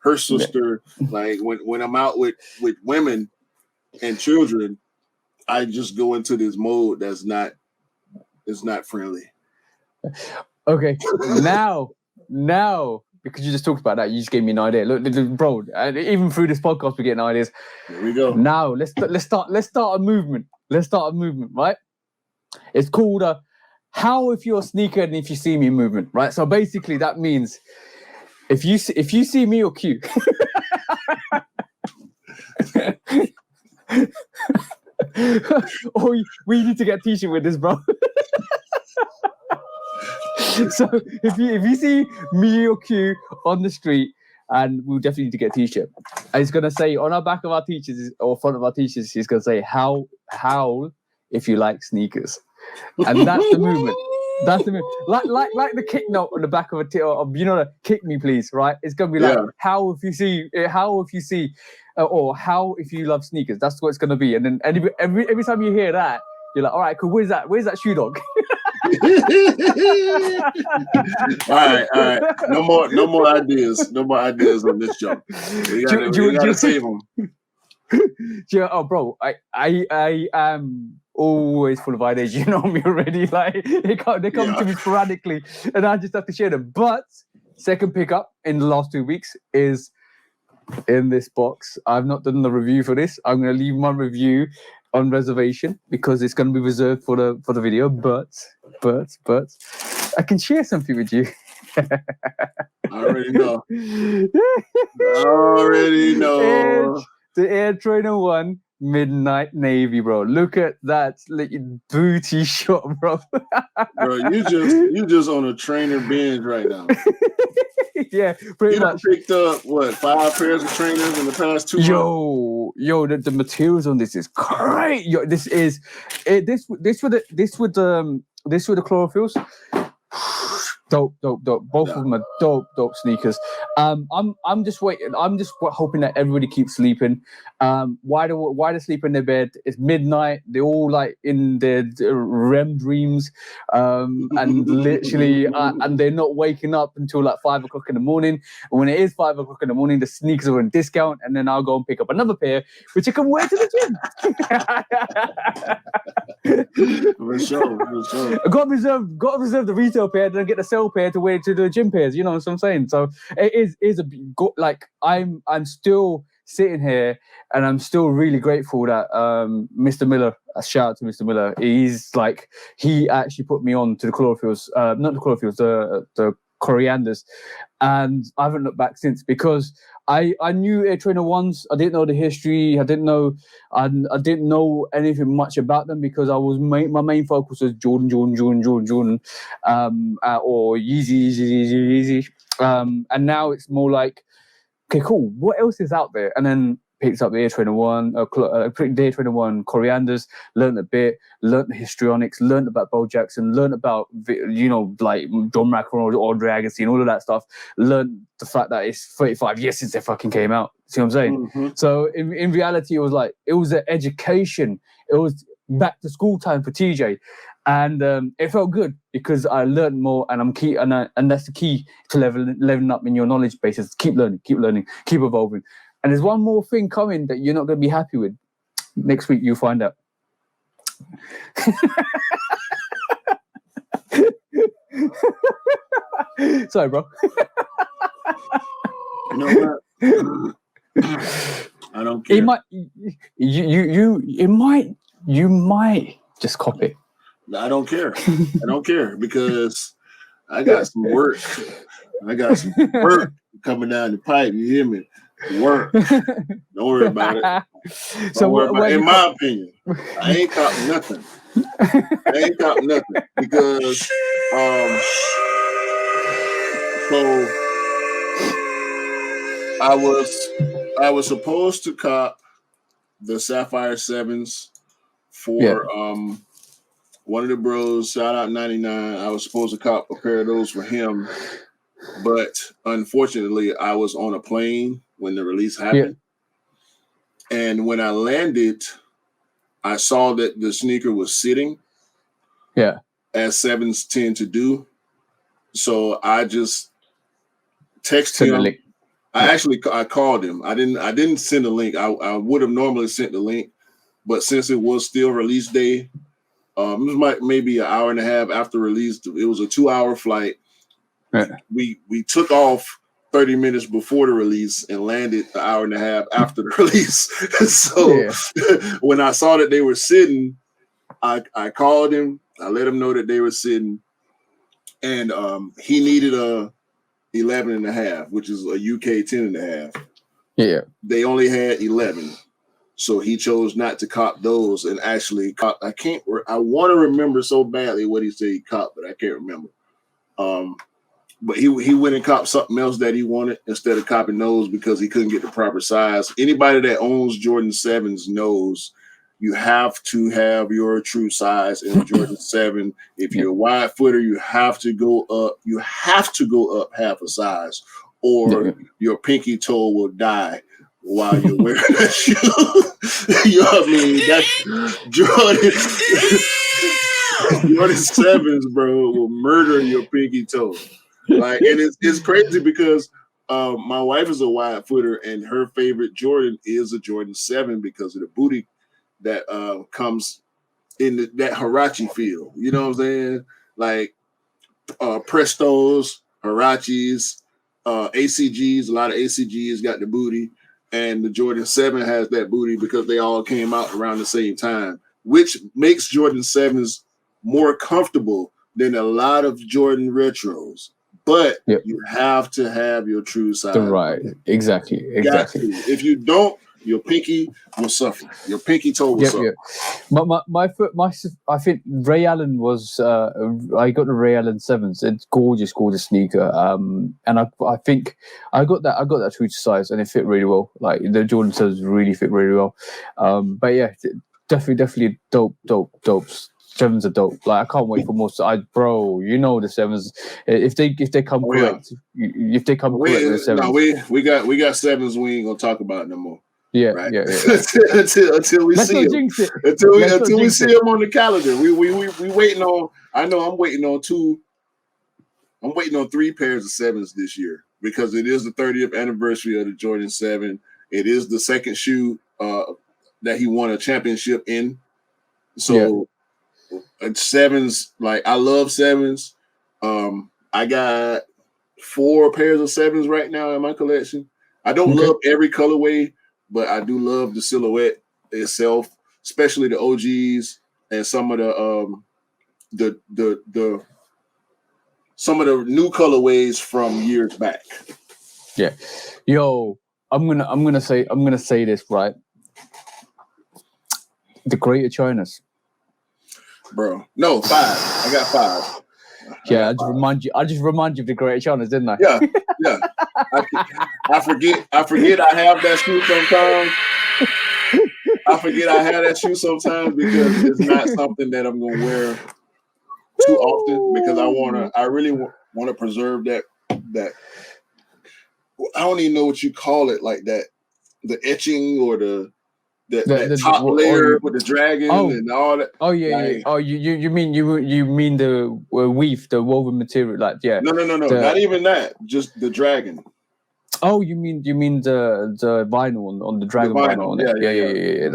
her sister. Like when I'm out with women and children, I just go into this mode that's not friendly. Okay, now, because you just talked about that, you just gave me an idea. Look, bro, even through this podcast, we're getting ideas. Here we go. Now, let's start a movement. Let's start a movement, right? It's called "How if you're a sneaker and if you see me" movement, right? So basically, that means if you see me or Q. Or we need to get a t-shirt with this, bro. So if you see me or Q on the street, and we'll definitely need to get a t-shirt. And it's gonna say on our back of our t-shirts or front of our t-shirts, he's gonna say how if you like sneakers, and that's the movement. That's the movement. Like the kick note on the back of a you know, the kick me please, right? It's gonna be like how if you see, or how if you love sneakers. That's what it's gonna be. And then every time you hear that, you're like, all right, cool. Where's that shoe dog? All right. No more ideas. No more ideas on this joke. We gotta save them. Oh, bro, I am always full of ideas. You know me already. Like they come to me sporadically, and I just have to share them. But second pickup in the last 2 weeks is in this box. I've not done the review for this. I'm going to leave my review on reservation because it's going to be reserved for the video. But I can share something with you. I already know. The Air Trainer 1 Midnight Navy, bro. Look at that booty shot, bro. Bro, you just on a trainer binge right now. Yeah, pretty much. You picked up what 5 pairs of trainers in the past 2 months. Yo, the materials on this is great. Yo, this with the chlorophylls. Dope. Both of them are dope sneakers. I'm just waiting. I'm just hoping that everybody keeps sleeping. Why they sleep in their bed? It's midnight. They're all like in their REM dreams, and literally, and they're not waking up until like 5 o'clock in the morning. And when it is 5 o'clock in the morning, the sneakers are on discount, and then I'll go and pick up another pair, which I can wear to the gym. For sure. I got to reserve the retail pair, then get the sale pair to wear to the gym pairs. You know what I'm saying? So it is like I'm still sitting here, and I'm still really grateful that Mr. Miller. A shout out to Mr. Miller. He actually put me on to the chlorophylls, not the chlorophylls, the corianders, and I haven't looked back since because I knew Air Trainer 1s. I didn't know the history. I didn't know anything much about them because my main focus was Jordan, or Yeezy. And now it's more like, okay, cool. What else is out there? And then picked up the Air Trainer 1, the Air Trainer 1 corianders, learned a bit, learned the histrionics, learned about Bo Jackson, learned about, like John McEnroe or Agassi and all of that stuff, learned the fact that it's 35 years since they fucking came out. See what I'm saying? Mm-hmm. So in reality, it was an education. It was back to school time for TJ. And it felt good because I learned more, and and that's the key to leveling up in your knowledge bases. Keep learning, keep evolving. And there's one more thing coming that you're not going to be happy with. Next week, you'll find out. Sorry, bro. You know what? I don't care. It might. You might just cop it. I don't care. I don't care because I got some work. coming down the pipe. You hear me? Work. Don't worry about it. In my opinion, I ain't caught nothing. Because so I was supposed to cop the Sapphire 7s for one of the bros. Shout out 99. I was supposed to cop a pair of those for him, but unfortunately, I was on a plane when the release happened. And when I landed, I saw that the sneaker was sitting. Yeah. As 7s tend to do. So I just texted him. I called him. I didn't send a link. I would have normally sent the link, but since it was still release day, it was maybe an hour and a half after release. It was a 2-hour flight. Yeah. We took off 30 minutes before the release and landed an hour and a half after the release. So when I saw that they were sitting, I called him. I let him know that they were sitting, and he needed a 11 and a half, which is a UK 10 and a half. Yeah. They only had 11. So he chose not to cop those and actually cop. I want to remember so badly what he said he copped, but I can't remember. But he went and copped something else that he wanted instead of copping those because he couldn't get the proper size. Anybody that owns Jordan 7s knows you have to have your true size in a Jordan 7. If you're a wide footer, you have to go up. You have to go up half a size, or your pinky toe will die while you're wearing that shoe. You know what I mean? That's Jordan 7s, bro, will murder your pinky toe. Like, and it's crazy because my wife is a wide footer, and her favorite Jordan is a Jordan 7 because of the booty that comes in that Huarache feel. You know what I'm saying? Like Prestos, Huaraches, ACGs. A lot of ACGs got the booty, and the Jordan 7 has that booty because they all came out around the same time, which makes Jordan 7s more comfortable than a lot of Jordan retros. But you have to have your true size. Right. Exactly. If you don't, your pinky will suffer. Your pinky toe will suffer. My foot. I think Ray Allen was. I got the Ray Allen 7s. It's gorgeous sneaker. And I think I got that true to size, and it fit really well. Like the Jordan 7s really fit really well. But yeah, definitely dope. 7s are dope. Like I can't wait for more. Bro, you know the 7s. If they come correct, if they come correct with the 7s. No, we got 7s. We ain't gonna talk about it no more. Yeah, right? yeah. until we see him. Until we see him on the calendar. We waiting on. I know I'm waiting on 2. I'm waiting on 3 pairs of 7s this year because it is the 30th anniversary of the Jordan 7. It is the second shoe that he won a championship in. So 7s, like I love 7s. I got 4 pairs of 7s right now in my collection. I don't love every colorway, but I do love the silhouette itself, especially the OGs and some of the some of the new colorways from years back. Yeah, yo, I'm gonna say this right. The Greater Chinas, bro. No, 5. I got 5. Yeah, I just remind you of the Greater Chinas, didn't I? Yeah. I forget I have that shoe sometimes. Because it's not something that I'm gonna wear too often because I really want to preserve that. I don't even know what you call it, like that, the etching or the top layer with the dragon and all that. Oh yeah, like, Oh, you mean the weave, the woven material, like No, not even that. Just the dragon. Oh, you mean the vinyl on the dragon vinyl on it? Yeah.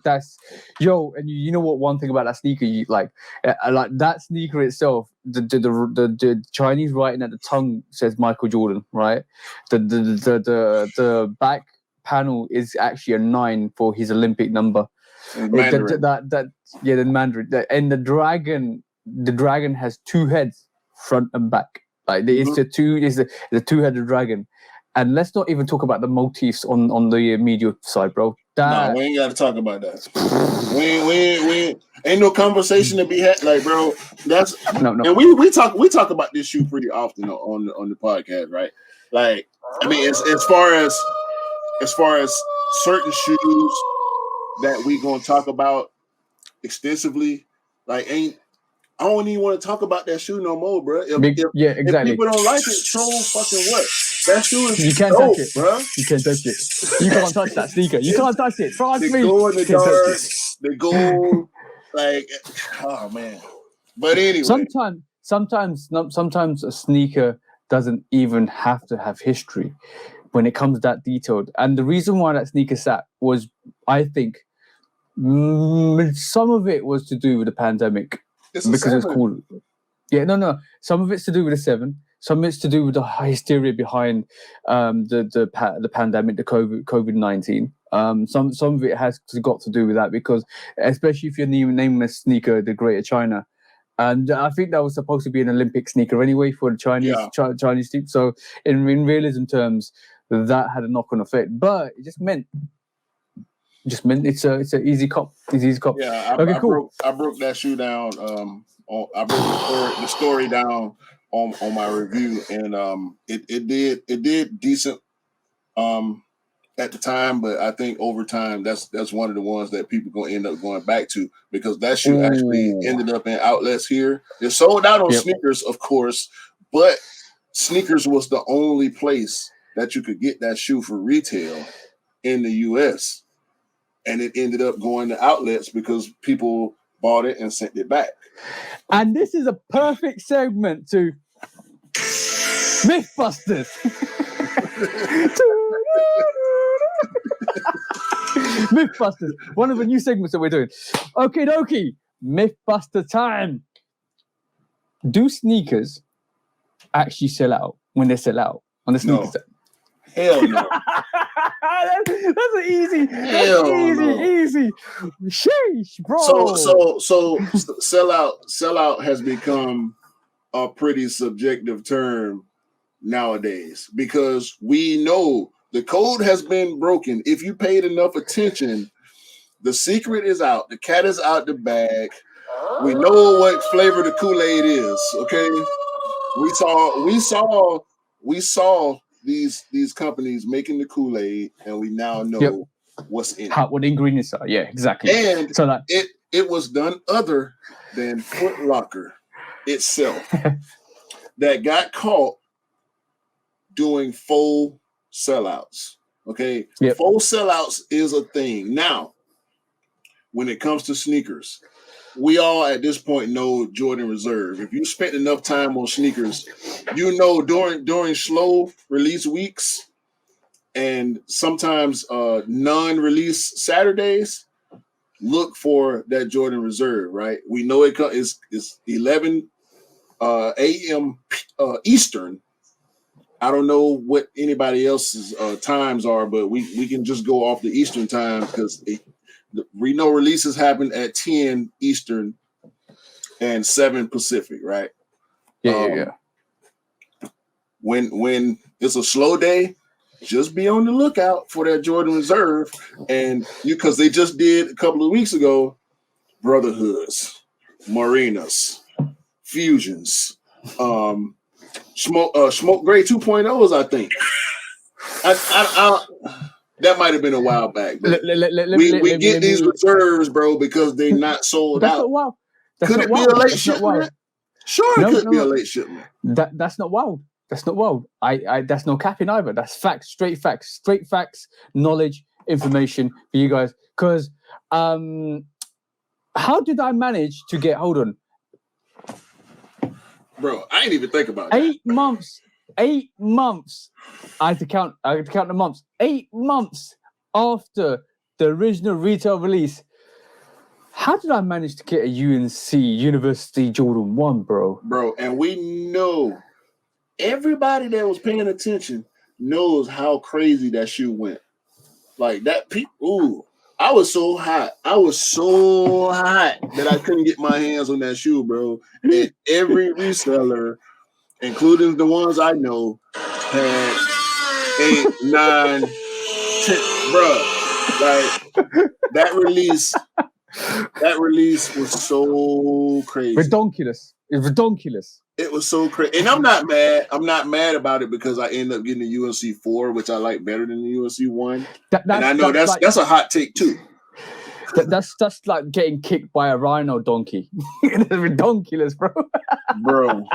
That's yo. And you know what? One thing about that sneaker, like that sneaker itself, the Chinese writing at the tongue says Michael Jordan, right? The back panel is actually a 9 for his Olympic number. The Mandarin. The Mandarin. And the dragon has 2 heads, front and back. Like it's the two-headed dragon. And let's not even talk about the motifs on the media side, bro. No, we ain't got to talk about that. we ain't no conversation to be had. Like, bro, that's no. And we talk about this shoe pretty often on the podcast, right? Like, I mean, as far as certain shoes that we gonna talk about extensively, like, I don't even want to talk about that shoe no more, bro. Exactly. If people don't like it, so fucking what? That shoe is you can't dope, touch it, bro. You can't touch it. You can't touch that sneaker. You can't touch it. Trust me. They go in the dark. They go like, oh man. But anyway, sometimes a sneaker doesn't even have to have history when it comes that detailed. And the reason why that sneaker sat was, I think, some of it was to do with the pandemic. Because it's cool. Yeah, no. Some of it's to do with the 7. Some of it's to do with the hysteria behind the pandemic, the COVID-19. Some of it has got to do with that, because especially if you're naming a sneaker the Greater China, and I think that was supposed to be an Olympic sneaker anyway for the Chinese team. So in realism terms, that had a knock-on effect, but it just meant it's an easy cop. It's easy cop. Yeah, I broke that shoe down. I broke the story down on my review, and it did decent at the time, but I think over time that's one of the ones that people gonna end up going back to, because that shoe actually ended up in outlets here. It sold out on Sneakers, of course, but Sneakers was the only place that you could get that shoe for retail in the US. And it ended up going to outlets because people bought it and sent it back. And this is a perfect segment to Mythbusters. Mythbusters, one of the new segments that we're doing. Okie dokie, Mythbuster time. Do sneakers actually sell out when they sell out on the sneakers? No. Hell no. That's an easy. Easy. Sheesh, bro. So sellout has become a pretty subjective term nowadays, because we know the code has been broken. If you paid enough attention, the secret is out. The cat is out the bag. We know what flavor the Kool-Aid is. Okay, we saw these companies making the Kool-Aid, and we now know what's in it. What the ingredients are. Yeah, exactly. And so that it was done other than Foot Locker itself that got caught doing full sellouts. Okay, full sellouts is a thing. Now, when it comes to sneakers, we all at this point know Jordan Reserve. If you spent enough time on sneakers, you know during slow release weeks and sometimes non-release Saturdays, look for that Jordan Reserve, right? We know it is 11 a.m. Eastern. I don't know what anybody else's times are, but we can just go off the Eastern time, because we know releases happen at 10 Eastern and 7 Pacific, right? Yeah. When it's a slow day, just be on the lookout for that Jordan Reserve, and because they just did a couple of weeks ago, Brotherhoods, Marinas, Fusions, Smoke Gray 2.0s, I think. I that might have been a while back. But we get these reserves, bro, because they're not sold out. Wild. Could it be a late shipment? Sure, it could be a late shipment. That's not wild. That's not wild. I that's no capping either. That's facts, straight facts, knowledge, information for you guys. Because how did I manage to get? Hold on, bro. I ain't even think about 8 months. 8 months. I had to count the months. 8 months after the original retail release. How did I manage to get a UNC University Jordan 1, bro? Bro, and we know everybody that was paying attention knows how crazy that shoe went. Like that, I was so hot. That I couldn't get my hands on that shoe, bro. And every reseller including the ones I know, had 8, 9, 10, bruh. Like that release was so crazy. Redonkulous. It's redonkulous. It was so crazy. And I'm not mad. I'm not mad about it because I ended up getting the UNC 4, which I like better than the UNC 1. And I know that's a hot take too. That's like getting kicked by a rhino donkey. It's redonkulous, bro. Bro.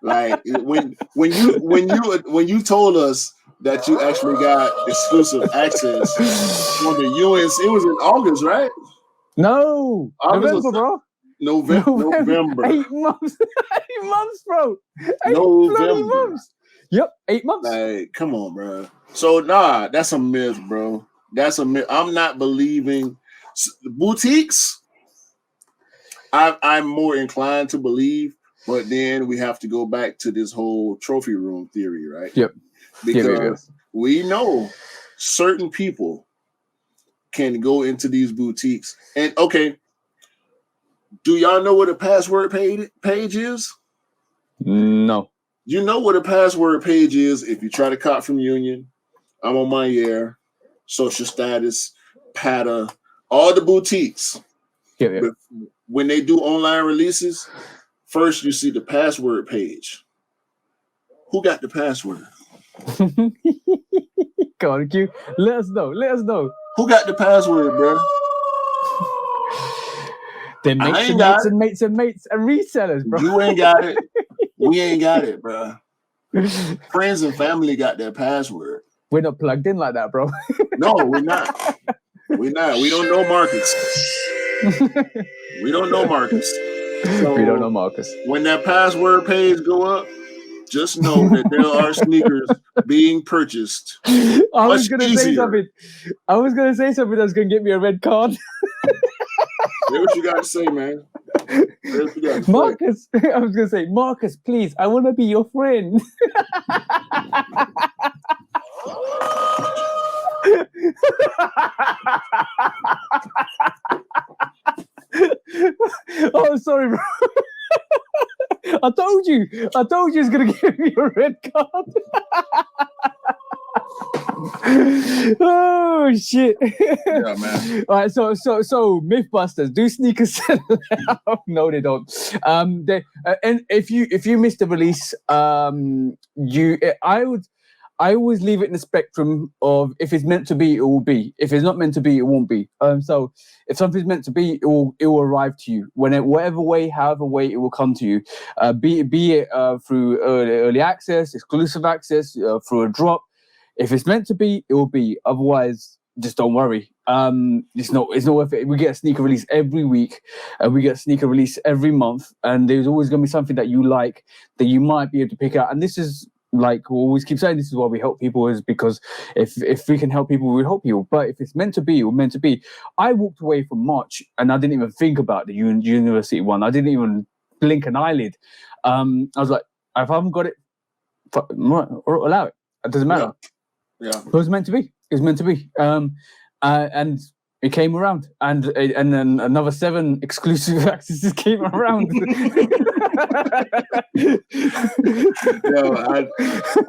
Like when you told us that you actually got exclusive access on the UNC, it was in August, right? No, November, bro. November. 8 months. 8 months, bro. 8 November. months. Yep, 8 months. Like, come on, bro. So that's a myth, bro. That's a myth. I'm not believing boutiques. I'm more inclined to believe, but then we have to go back to this whole trophy room theory, right? Yep. Because we know certain people can go into these boutiques. And okay, do y'all know what a password page is? No. You know what a password page is if you try to cop from Union, I'm on my air, Social Status, Pata, all the boutiques. Yeah. When they do online releases, first you see the password page. Who got the password? Come on, Q. Let us know. Who got the password, bro? They're mates and resellers, bro. You ain't got it. We ain't got it, bro. Friends and family got their password. We're not plugged in like that, bro. No, we're not. We don't know Marcus. We don't know Marcus. So we don't know Marcus. When that password page go up, just know that there are sneakers being purchased. I was gonna say something that's gonna get me a red card. Say what you got to say, man. Marcus, I was gonna say, Marcus, please, I want to be your friend. Oh, sorry, bro. I told you it's gonna give me a red card. Oh shit! Yeah, man. All right, so Mythbusters, do sneakers sell out? No, they don't. And if you missed the release, I always leave it in the spectrum of if it's meant to be, it will be. If it's not meant to be, it won't be. So if something's meant to be, it will arrive to you whatever way, however way it will come to you. Be it through early access, exclusive access, through a drop. If it's meant to be, it will be. Otherwise, just don't worry. It's not worth it. We get a sneaker release every week, and we get a sneaker release every month, and there's always going to be something that you like that you might be able to pick out. And this is, like we always keep saying, this is why we help people, is because if we can help people, we help you. But if it's meant to be, we're meant to be. I walked away from March and I didn't even think about the university one. I didn't even blink an eyelid. I was like, if I haven't got it, allow it. It doesn't matter. Yeah. It was meant to be. It was meant to be. And it came around, and then another 7 exclusive accesses came around. Yo, I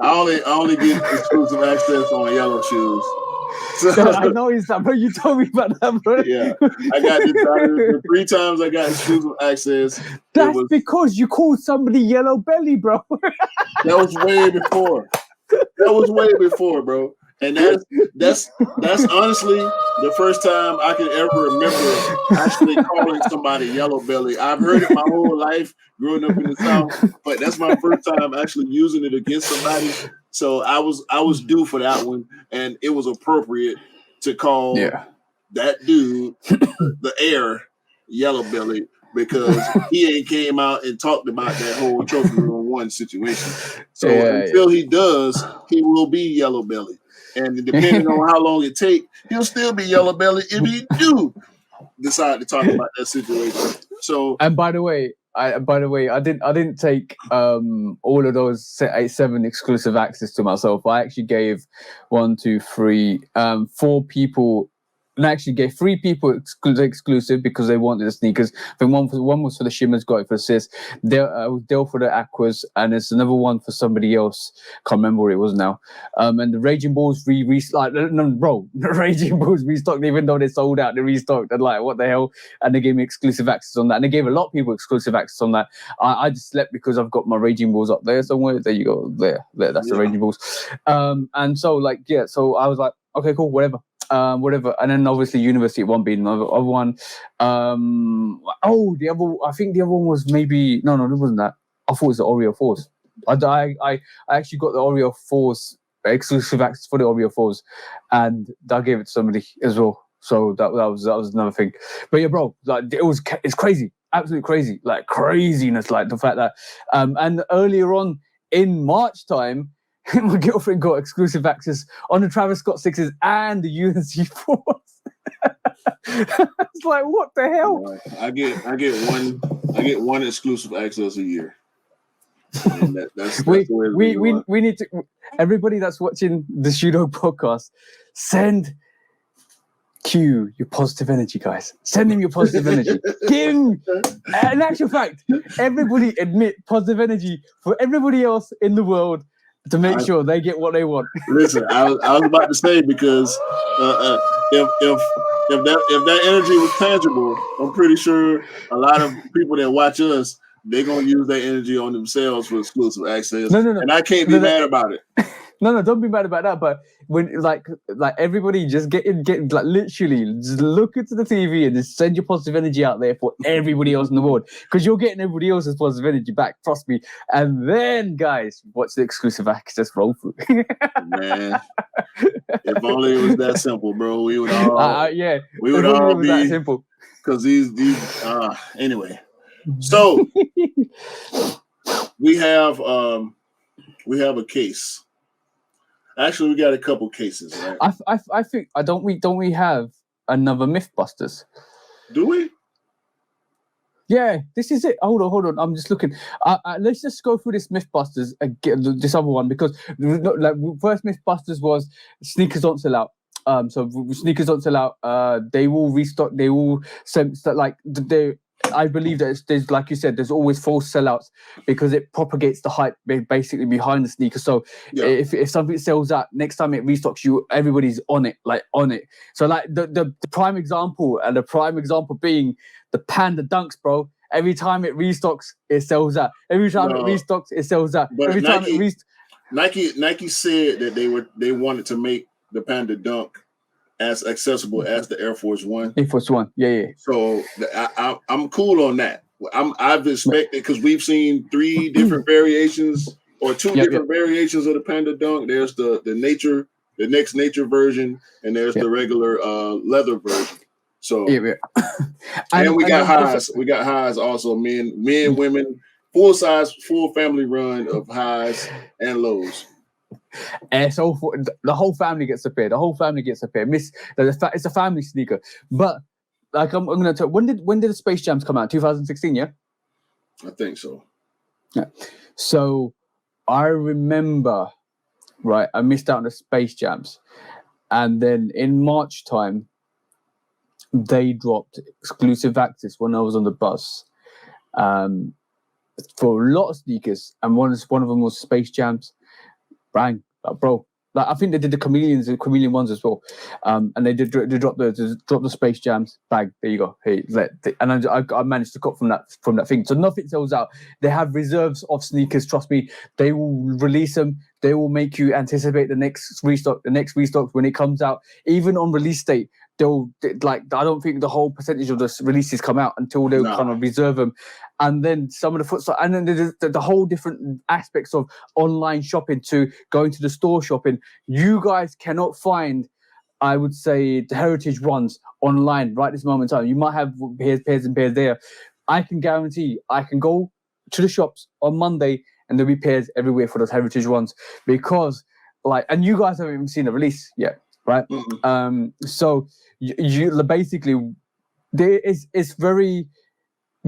only get exclusive access on yellow shoes. So, I noticed that, bro. You told me about that, bro. Yeah, I got the 3 times I got exclusive access. That's because you called somebody yellow belly, bro. That was way before, bro. And that's honestly the first time I can ever remember actually calling somebody yellow belly. I've heard it my whole life growing up in the South, but that's my first time actually using it against somebody. So I was due for that one, and it was appropriate to call that dude the air yellow belly, because he ain't came out and talked about that whole trophy room 1 situation. So until he does, he will be yellow belly. And depending on how long it takes, he'll still be yellow belly if he do decide to talk about that situation. So, and by the way, I didn't take all of those 7 exclusive access to myself. I actually gave 4 people and actually gave 3 people exclusive because they wanted the sneakers. I think one was for the Shimmers, got it for Sis. Dale for the Aquas, and there's another one for somebody else. Can't remember what it was now. And the Raging Bulls the Raging Bulls restocked, even though they sold out, they restocked. And like, what the hell? And they gave me exclusive access on that, and they gave a lot of people exclusive access on that. I just slept because I've got my Raging Bulls up there somewhere. There you go, there. That's the Raging Bulls. And so so I was like, okay, cool, whatever. And then obviously University at one being another one. I think the other one was maybe no, it wasn't that. I thought it was the Oreo 4s. I actually got the Oreo 4s exclusive access for the Oreo 4s, and I gave it to somebody as well. So that was another thing. But yeah, bro, like it's crazy, absolutely crazy, like craziness, like the fact that and earlier on in March time. My girlfriend got exclusive access on the Travis Scott 6s and the UNC 4s. It's like, what the hell? I get one exclusive access a year. And that's we need to, everybody that's watching the Shudo podcast, send Q your positive energy, guys. Send him your positive energy. Give him, in actual fact, everybody admit positive energy for everybody else in the world to make sure they get what they want. Listen, I was about to say, because if that energy was tangible, I'm pretty sure a lot of people that watch us, they're gonna use that energy on themselves for exclusive access. No. And I can't be mad about it. No, don't be mad about that. But when like everybody just get like literally just look into the TV and just send your positive energy out there for everybody else in the world, because you're getting everybody else's positive energy back. Trust me. And then, guys, watch the exclusive access roll through. Man, if only it was that simple, bro. We would all we would all be that simple. Because these anyway. So we have a case. Actually, we got a couple cases, right? I think don't we have another Mythbusters? Do we? Yeah, this is it. Hold on. I'm just looking. Let's just go through this Mythbusters again, this other one, because like first Mythbusters was sneakers don't sell out. So sneakers don't sell out. They will restock. They will send like they. I believe that there's, like you said, there's always false sellouts because it propagates the hype basically behind the sneaker. So if something sells out, next time it restocks, everybody's on it. So like the prime example, and the prime example being the Panda Dunks, bro. Every time it restocks, it sells out. Every time it restocks, it sells out. But every time Nike said that they wanted to make the Panda Dunk as accessible as the Air Force One. Air Force One, yeah. So I'm cool on that. I've expected, because we've seen 3 different variations or 2 different variations of the Panda Dunk. There's the next nature version, and there's the regular leather version. So and we got highs. We got highs also. Men, women, full size, full family run of highs and lows. And so the whole family gets a pair. It's a family sneaker. But like I'm gonna tell. When did the Space Jams come out? 2016, yeah. I think so. Yeah. So I remember, right? I missed out on the Space Jams, and then in March time, they dropped exclusive access when I was on the bus, for a lot of sneakers, and one of them was Space Jams. Bang, bro! Like, I think they did the chameleon ones as well, and they drop the Space Jams. Bang, there you go. Hey, and I managed to cut from that thing. So nothing sells out. They have reserves of sneakers. Trust me, they will release them. They will make you anticipate the next restock. The next restock when it comes out, even on release date. I don't think the whole percentage of the releases come out until they'll kind of reserve them. And then some of the footstock, and then there's the whole different aspects of online shopping to going to the store shopping. You guys cannot find, I would say, the heritage ones online right this moment in time. You might have pairs and pairs there. I can guarantee I can go to the shops on Monday and there'll be pairs everywhere for those heritage ones, because and you guys haven't even seen the release yet, right? Mm-hmm. So you basically, it's very,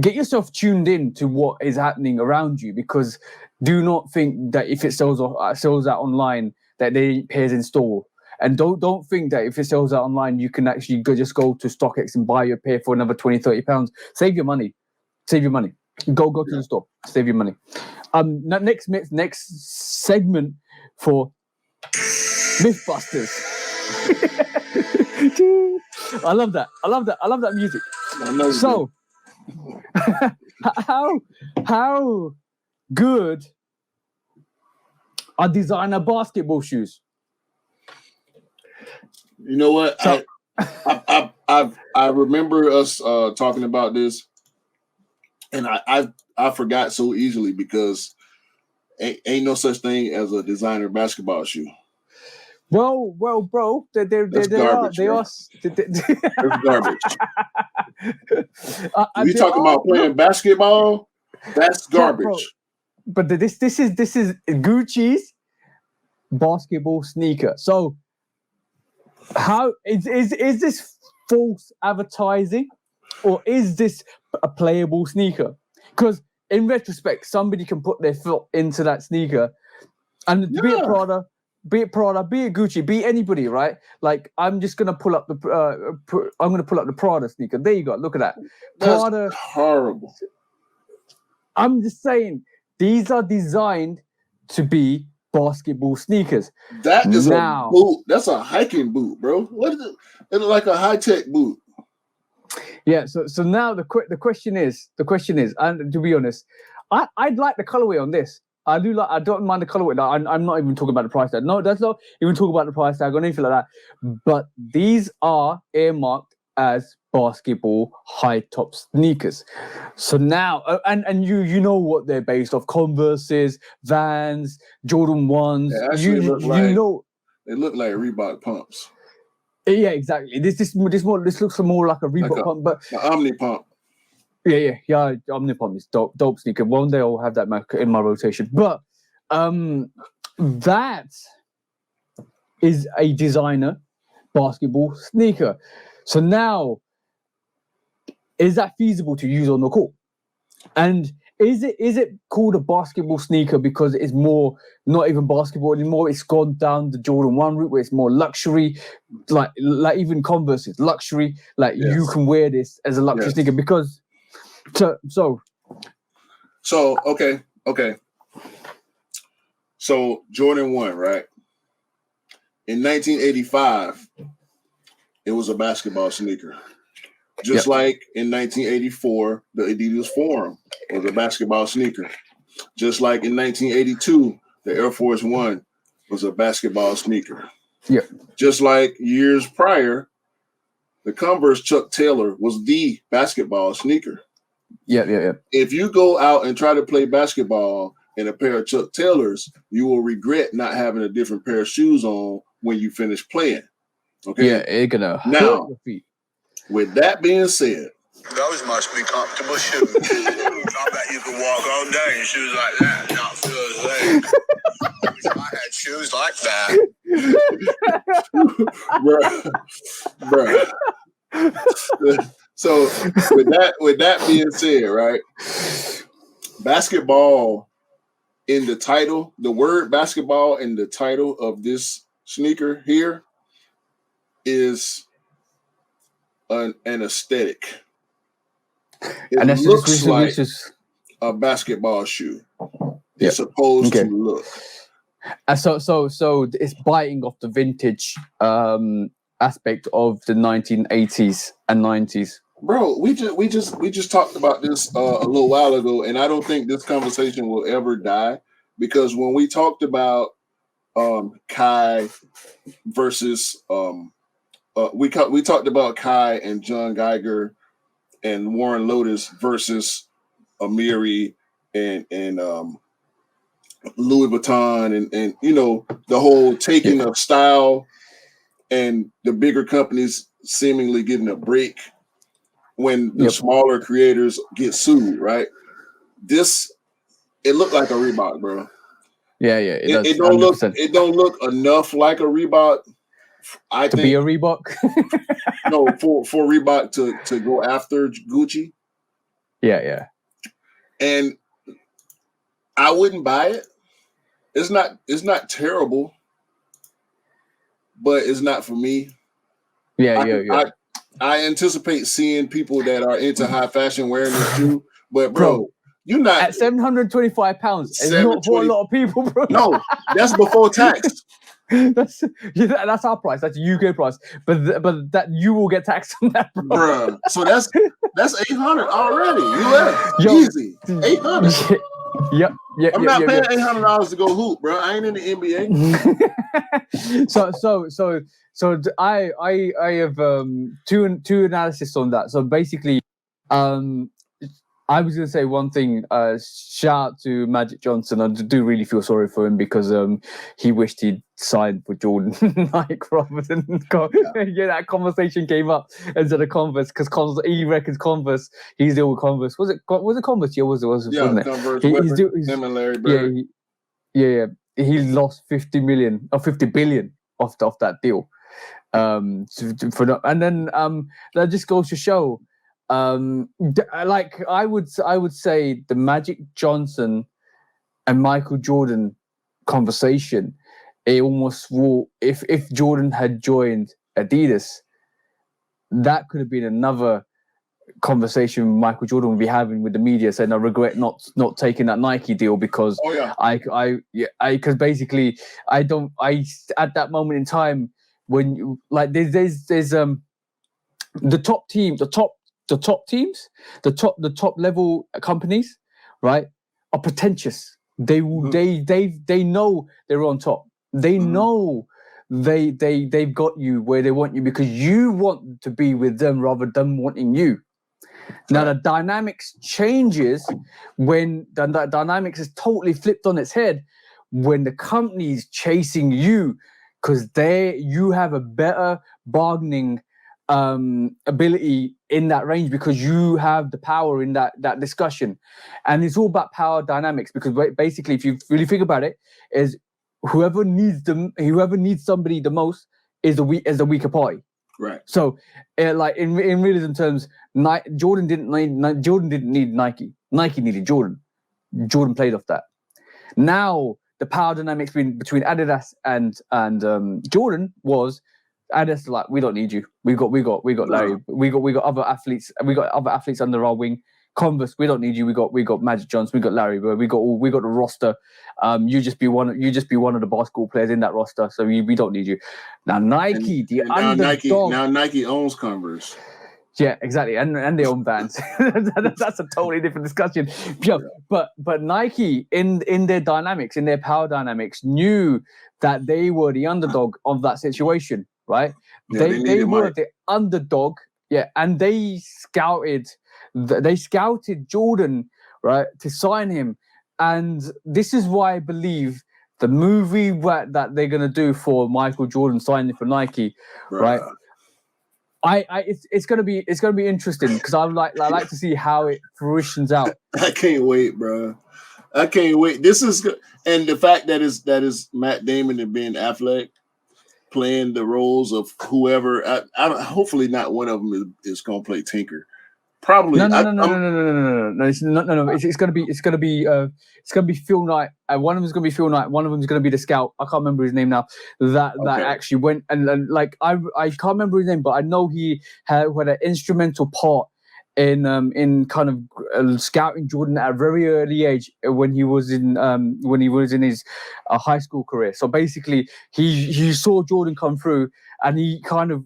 get yourself tuned in to what is happening around you, because do not think that if it sells out online that they ain't pairs in store. And don't think that if it sells out online, you can actually just go to StockX and buy your pair for another 20, 30 pounds. Save your money. Go to the store. Save your money. Next segment for Mythbusters. I love that music. So, how good are designer basketball shoes? You know what? So, I remember us talking about this, and I forgot so easily because ain't no such thing as a designer basketball shoe. Well, bro, they garbage, are. That's garbage. You They talking are, about playing basketball? That's garbage. bro. But this is Gucci's basketball sneaker. So, how is this false advertising, or is this a playable sneaker? Because in retrospect, somebody can put their foot into that sneaker, and be it Prada, be it Gucci, be it anybody, right? Like, I'm just gonna pull up the Prada sneaker. There you go. Look at that. That's Prada. horrible. I'm just saying, these are designed to be basketball sneakers. That is a boot. That's a hiking boot, bro. What is it? It's like a high-tech boot. Yeah. So now the question is, and to be honest, I'd like the colorway on this. I don't mind the colorway. I'm not even talking about the price tag. No, that's not even talking about the price tag or anything like that. But these are earmarked as basketball high top sneakers. So now, and you know what they're based off: Converses, Vans, Jordan 1s. Actually, they look like Reebok pumps. Yeah, exactly. This looks more like a Reebok pump, but an Omni pump. Yeah. Omni pump is dope sneaker. One day I'll have that in my rotation. But that is a designer basketball sneaker. So now, is that feasible to use on the court? And is it called a basketball sneaker because it's more not even basketball anymore? It's gone down the Jordan 1 route where it's more luxury, like even Converse is luxury. Like, you can wear this as a luxury sneaker because. So okay. So Jordan 1, right? In 1985, it was a basketball sneaker. Just like in 1984, the Adidas Forum was a basketball sneaker. Just like in 1982, the Air Force One was a basketball sneaker. Yeah. Just like years prior, the Converse Chuck Taylor was the basketball sneaker. Yeah. If you go out and try to play basketball in a pair of Chuck Taylors, you will regret not having a different pair of shoes on when you finish playing. Okay. Yeah, it's gonna hurt your feet. With that being said, those must be comfortable shoes. I bet you could walk all day in shoes like that and not feel a thing. I wish I had shoes like that. Bruh. So with that being said, right? Basketball in the title, the word basketball in the title of this sneaker here is an aesthetic. It and that's looks like a basketball shoe. It's supposed to look. So it's biting off the vintage aspect of the 1980s and 90s. Bro, we just talked about this a little while ago, and I don't think this conversation will ever die because when we talked about Kai versus we talked about Kai and John Geiger and Warren Lotus versus Amiri and Louis Vuitton and you know the whole taking of style and the bigger companies seemingly getting a break when the smaller creators get sued, right? It looked like a Reebok, bro. Yeah, it does. It don't look enough like a Reebok. I think be a Reebok. No, for Reebok to go after Gucci. Yeah. And I wouldn't buy it. It's not terrible, but it's not for me. I anticipate seeing people that are into high fashion wearing this shoe, but bro, you're not at £725. It's not for a lot of people, bro. No, that's before tax. That's our price. That's UK price. But that you will get taxed on that, bro. So that's 800 already. Easy 800. Yep. I'm not paying $800 to go hoop, bro. I ain't in the NBA. So I have two analysis on that. So basically, I was going to say one thing. Shout out to Magic Johnson. I do really feel sorry for him because he wished he'd signed with Jordan Nike rather than that conversation came up instead of Converse because he reckons Converse. He's deal with Converse. Was it Converse? Yeah, wasn't it? Converse. Him and Larry Bird. Yeah. He lost 50 billion off that deal. And then that just goes to show. Like I would say the Magic Johnson and Michael Jordan conversation, it almost will, if Jordan had joined Adidas, that could have been another conversation Michael Jordan would be having with the media, saying I regret not taking that Nike deal because because basically I at that moment in time when like there's the top teams, the top level companies, right, are pretentious. They will they know they're on top. They know they've got you where they want you because you want to be with them rather than wanting you. Now the dynamics changes when the dynamics is totally flipped on its head when the company's chasing you because you have a better bargaining ability in that range because you have the power in that discussion, and it's all about power dynamics because basically if you really think about it, is whoever needs somebody the most is the weaker party. Right. So, like in realism terms, Jordan didn't need Nike. Nike needed Jordan. Jordan played off that. Now the power dynamics between Adidas and Jordan was Adidas like we don't need you. We got Larry. We got other athletes. We got other athletes under our wing. Converse, we don't need you. We got Magic Johnson. We got Larry. We got the roster. You just be one of the basketball players in that roster. So we don't need you. Now Nike, underdog. Now Nike owns Converse. Yeah, exactly, and they own Vans. That's a totally different discussion. Yeah, but Nike in their dynamics, in their power dynamics, knew that they were the underdog of that situation, right? Yeah, they were the underdog. Yeah, and they scouted Jordan, right, to sign him. And this is why I believe the movie that they're gonna do for Michael Jordan signing for Nike, right? It's gonna be interesting because I like to see how it fruitions out. I can't wait, bro. I can't wait. This is and the fact that is Matt Damon and Ben Affleck playing the roles of whoever. I hopefully not one of them is gonna play Tinker. Probably no. It's gonna be Phil Knight. One of them's gonna be Phil Knight. One of them's gonna be the scout. I can't remember his name now. That actually went and like I can't remember his name, but I know he had an instrumental part in kind of scouting Jordan at a very early age when he was in his high school career. So basically, he saw Jordan come through, and he kind of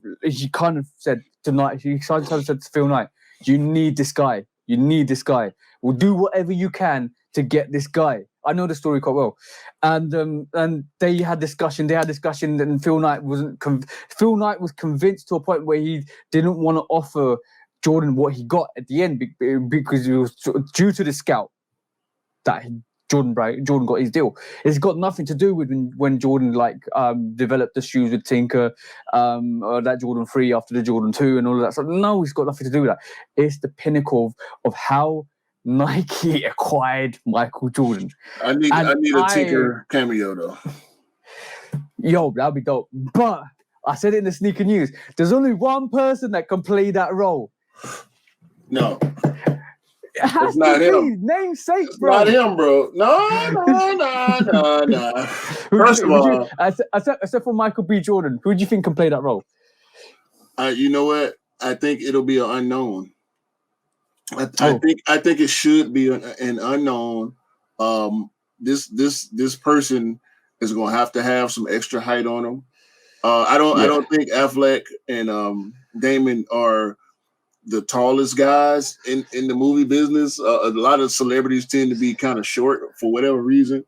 said tonight. He said to Phil Knight, "You need this guy. You need this guy. We'll do whatever you can to get this guy." I know the story quite well, and they had discussion. And Phil Knight Phil Knight was convinced to a point where he didn't want to offer Jordan what he got at the end because it was due to the scout that Jordan got his deal. It's got nothing to do with when Jordan developed the shoes with Tinker, or that Jordan 3 after the Jordan 2 and all of that stuff. No, it's got nothing to do with that. It's the pinnacle of how Nike acquired Michael Jordan. I need a Tinker cameo though. Yo, that'd be dope. But I said it in the sneaker news. There's only one person that can play that role. No. It has It's not to him. be. Namesake, It's bro. not him, bro. No. First of all, except for Michael B. Jordan, who do you think can play that role? you know what? I think it'll be an unknown. I Oh. think it should be an unknown. This person is gonna have to have some extra height on him. I don't think Affleck and Damon are the tallest guys in the movie business. A lot of celebrities tend to be kind of short for whatever reason.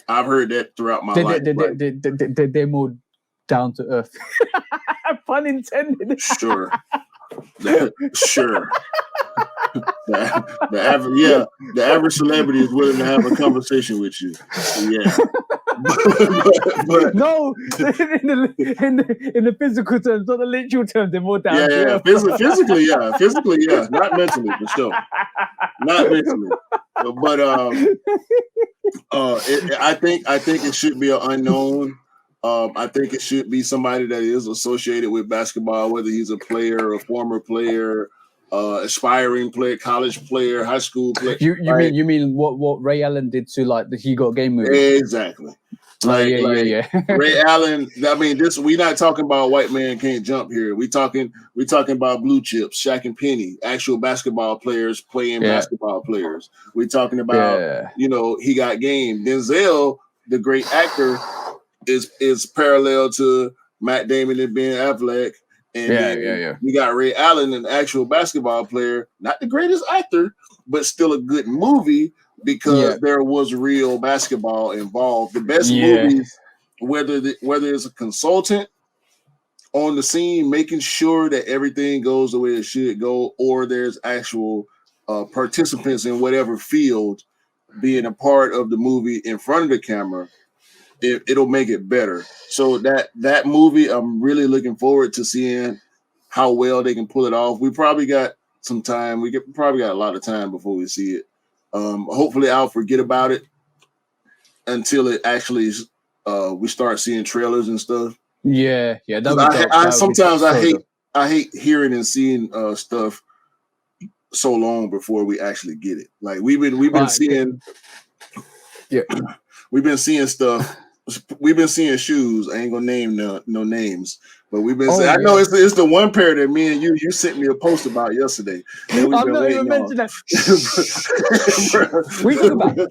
I've heard that throughout my life. They're more down to earth. Pun intended. Sure. Sure. The average celebrity is willing to have a conversation with you. Yeah. but no, in the physical terms, not the literal terms, they're more down to earth. Physically, yeah. Not mentally, for sure. Not mentally. But I think it should be an unknown. I think it should be somebody that is associated with basketball, whether he's a player, a former player, aspiring player, college player, high school player. You mean what Ray Allen did to like the He Got Game movie? Exactly. Yeah. Ray Allen. I mean, we're not talking about White Man Can't Jump here. We talking about blue chips, Shaq and Penny, actual basketball players playing basketball players. We're talking about He Got Game. Denzel, the great actor, is parallel to Matt Damon and Ben Affleck. And we got Ray Allen, an actual basketball player, not the greatest actor, but still a good movie because there was real basketball involved. The best movies, whether it's a consultant on the scene making sure that everything goes the way it should go, or there's actual participants in whatever field being a part of the movie in front of the camera, it'll make it better. So that movie, I'm really looking forward to seeing how well they can pull it off. We probably got some time. Probably got a lot of time before we see it. Hopefully I'll forget about it until it actually we start seeing trailers and stuff. Yeah. I hate hearing and seeing stuff so long before we actually get it. Like we've been seeing we've been seeing stuff. We've been seeing shoes. I ain't gonna name no names, but we've been. I know it's the one pair that me and you sent me a post about yesterday. I'm not even mentioning that. We talk about, bro.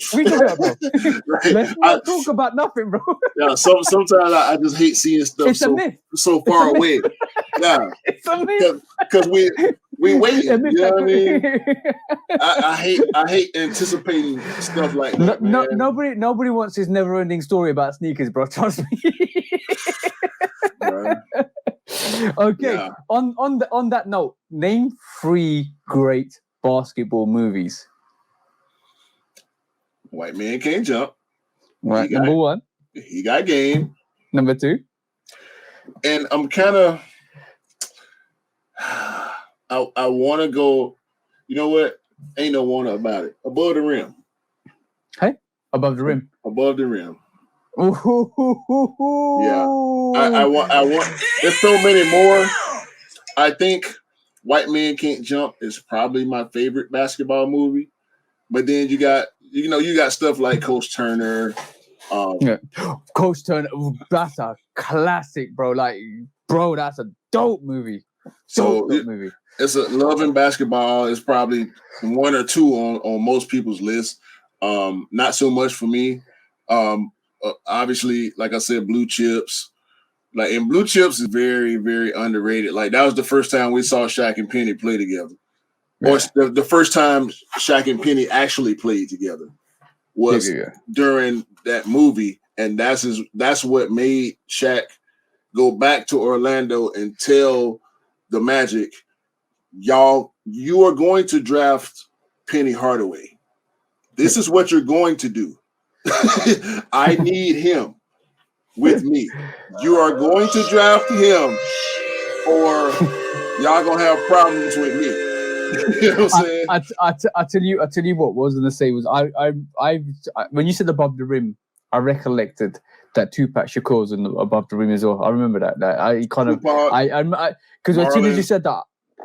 Right. Let's not talk about nothing, bro. Yeah. Sometimes I just hate seeing stuff so far away. Yeah. It's a myth. Because we wait. You know what I mean? I hate anticipating stuff like that. Nobody wants his never-ending story about sneakers, bro. Trust me. Right. Okay. Yeah. On that note, name 3 great basketball movies. White Man Can't Jump. Right. Number 1. He Got Game. Number 2. And I'm kind of. I want to go. You know what? Ain't no wanna about it. Above the Rim. Hey, Above the Rim. Above the Rim. Ooh. Yeah. I want. There's so many more. I think White Man Can't Jump is probably my favorite basketball movie. But then you got stuff like Coach Turner. Coach Turner. That's a classic, bro. That's a dope movie. Dope movie. It's a Love and Basketball is probably 1 or 2 on most people's list. Not so much for me. Obviously, like I said, Blue Chips. And Blue Chips is very, very underrated. That was the first time we saw Shaq and Penny play together. Yeah. Or the first time Shaq and Penny actually played together was during that movie. And that's what made Shaq go back to Orlando and tell the Magic, y'all, you are going to draft Penny Hardaway. This is what you're going to do. I need him with me. You are going to draft him, or y'all gonna have problems with me. You know what I'm saying? I tell you what I was gonna say was I when you said Above the Rim, I recollected that Tupac Shakur was in Above the Rim as well. I remember that. I kind of because as soon as you said that,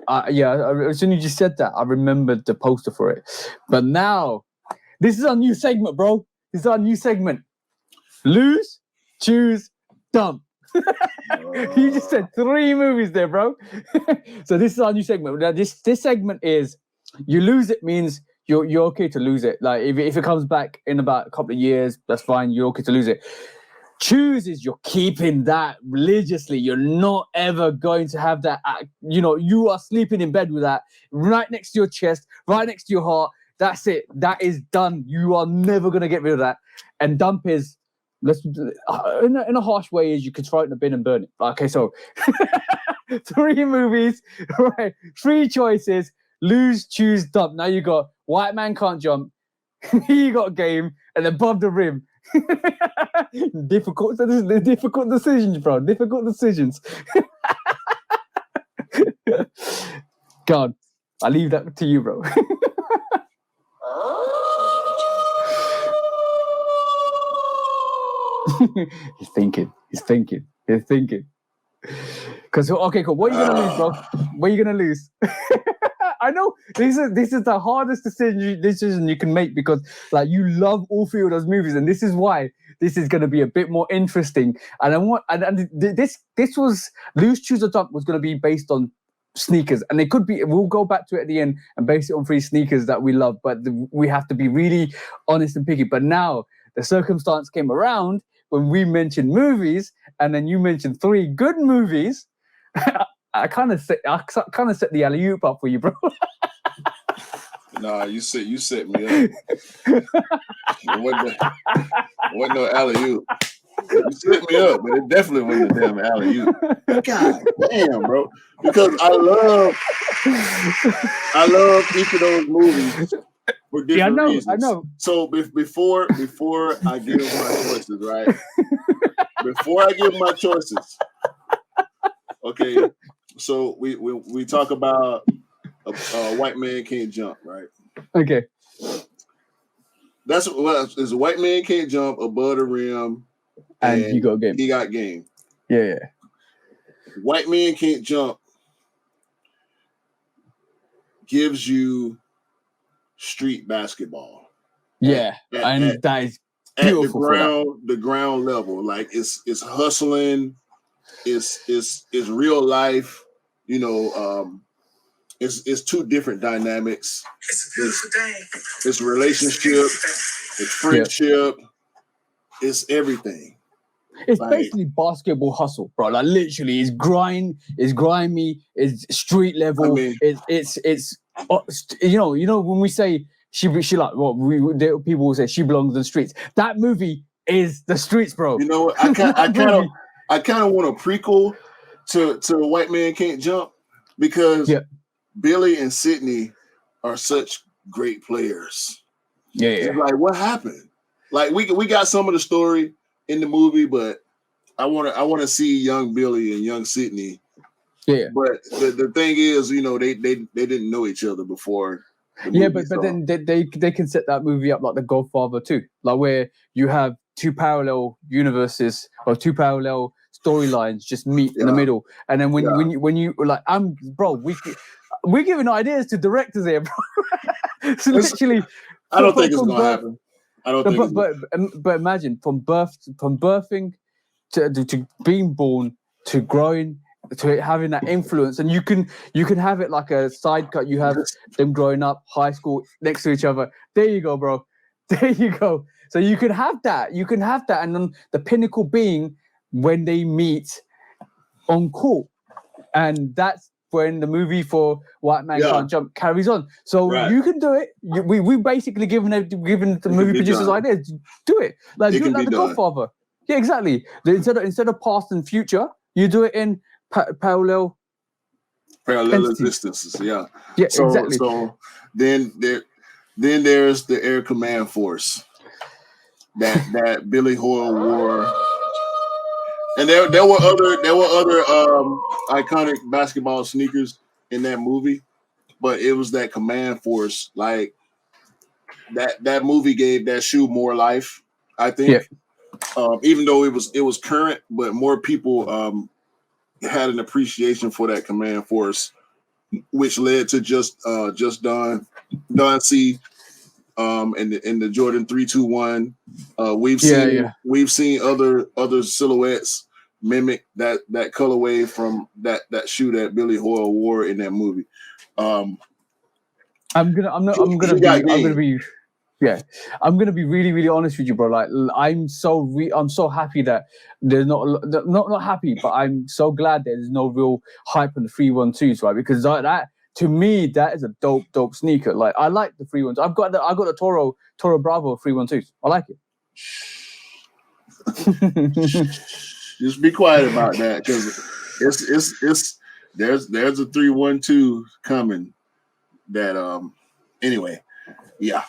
As soon as you just said that, I remembered the poster for it. But now, this is our new segment, bro. This is our new segment. Lose, choose, dump. You just said 3 movies there, bro. So this is our new segment. Now, this segment is you lose it means you're okay to lose it. Like if it comes back in about a couple of years, that's fine. You're okay to lose it. Choose is you're keeping that religiously. You're not ever going to have that. You are sleeping in bed with that right next to your chest, right next to your heart. That's it. That is done. You are never going to get rid of that. And dump is, in a harsh way, is you could throw it in the bin and burn it. Okay, so 3 movies, right? 3 choices. Lose, choose, dump. Now you got White Man Can't Jump. You got Game, and Above the Rim. Difficult decisions, bro. Difficult decisions. God, I leave that to you, bro. He's thinking. Because okay, cool. What are you gonna lose, bro? What are you gonna lose? I know this is the hardest decision you can make because like you love all 3 of those movies, and this is why this is going to be a bit more interesting. And this was Lose, Choose or Dump was going to be based on sneakers, and it could be. We'll go back to it at the end and base it on 3 sneakers that we love, but we have to be really honest and picky. But now the circumstance came around when we mentioned movies, and then you mentioned 3 good movies. I kind of set the alley-oop up for you, bro. Nah, you set me up. It wasn't no alley-oop. You set me up, but it definitely wasn't a damn alley-oop. God damn, bro. Because I love each of those movies for different reasons. I know. So before I give my choices, right? Before I give my choices, okay. So we talk about a White Man Can't Jump, right? Okay. That's what is a White Man Can't Jump, Above the Rim, and you got Game. He got Game. Yeah. White Man Can't Jump gives you street basketball. Yeah, that is beautiful at the ground level. Like it's hustling, it's real life. You know, it's 2 different dynamics. It's a beautiful day. It's relationship, it's friendship, it's everything. It's like, basically basketball hustle, bro. Like literally, it's grimy, it's street level. I mean, it's you know when we say she like people will say she belongs in the streets. That movie is the streets, bro. You know what? I kind of want a prequel to White Man Can't Jump because Billy and Sydney are such great players. Yeah. It's like what happened? Like we got some of the story in the movie, but I want to see young Billy and young Sydney. Yeah. But the thing is, you know, they didn't know each other before. But then they can set that movie up like The Godfather too, like where you have 2 parallel universes or 2 parallel storylines just meet in the middle, and then when you like, we're giving ideas to directors here, bro. So literally, I don't think it's gonna happen. I don't think. But imagine from birthing to being born to growing to having that influence, and you can have it like a side cut. You have them growing up, high school, next to each other. There you go, bro. There you go. So you can have that. And then the pinnacle being when they meet on court, and that's when the movie for White Man Can't Jump carries on. So you can do it. We basically given the movie producers ideas. Do it. Like do it like The Godfather. Yeah, exactly. Instead of past and future, you do it in parallel existences. Yeah, exactly. So then there's the Air Command Force that Billy Hoyle wore, and there were other iconic basketball sneakers in that movie, but it was that Command Force. Like that movie gave that shoe more life, I think. Yeah. Even though it was current, but more people had an appreciation for that Command Force which led to just Don C. In the Jordan 321. We've seen other silhouettes mimic that colorway from that shoe that Billy Hoyle wore in that movie. I'm gonna be really, really honest with you, bro. Like, I'm so happy that there's not happy, but I'm so glad that there's no real hype on the 312s, right? Because that to me, that is a dope sneaker. Like, I like the 312s. I got the Toro Bravo 312s. I like it. Just be quiet about that, because there's a 312 coming. That anyway, yeah.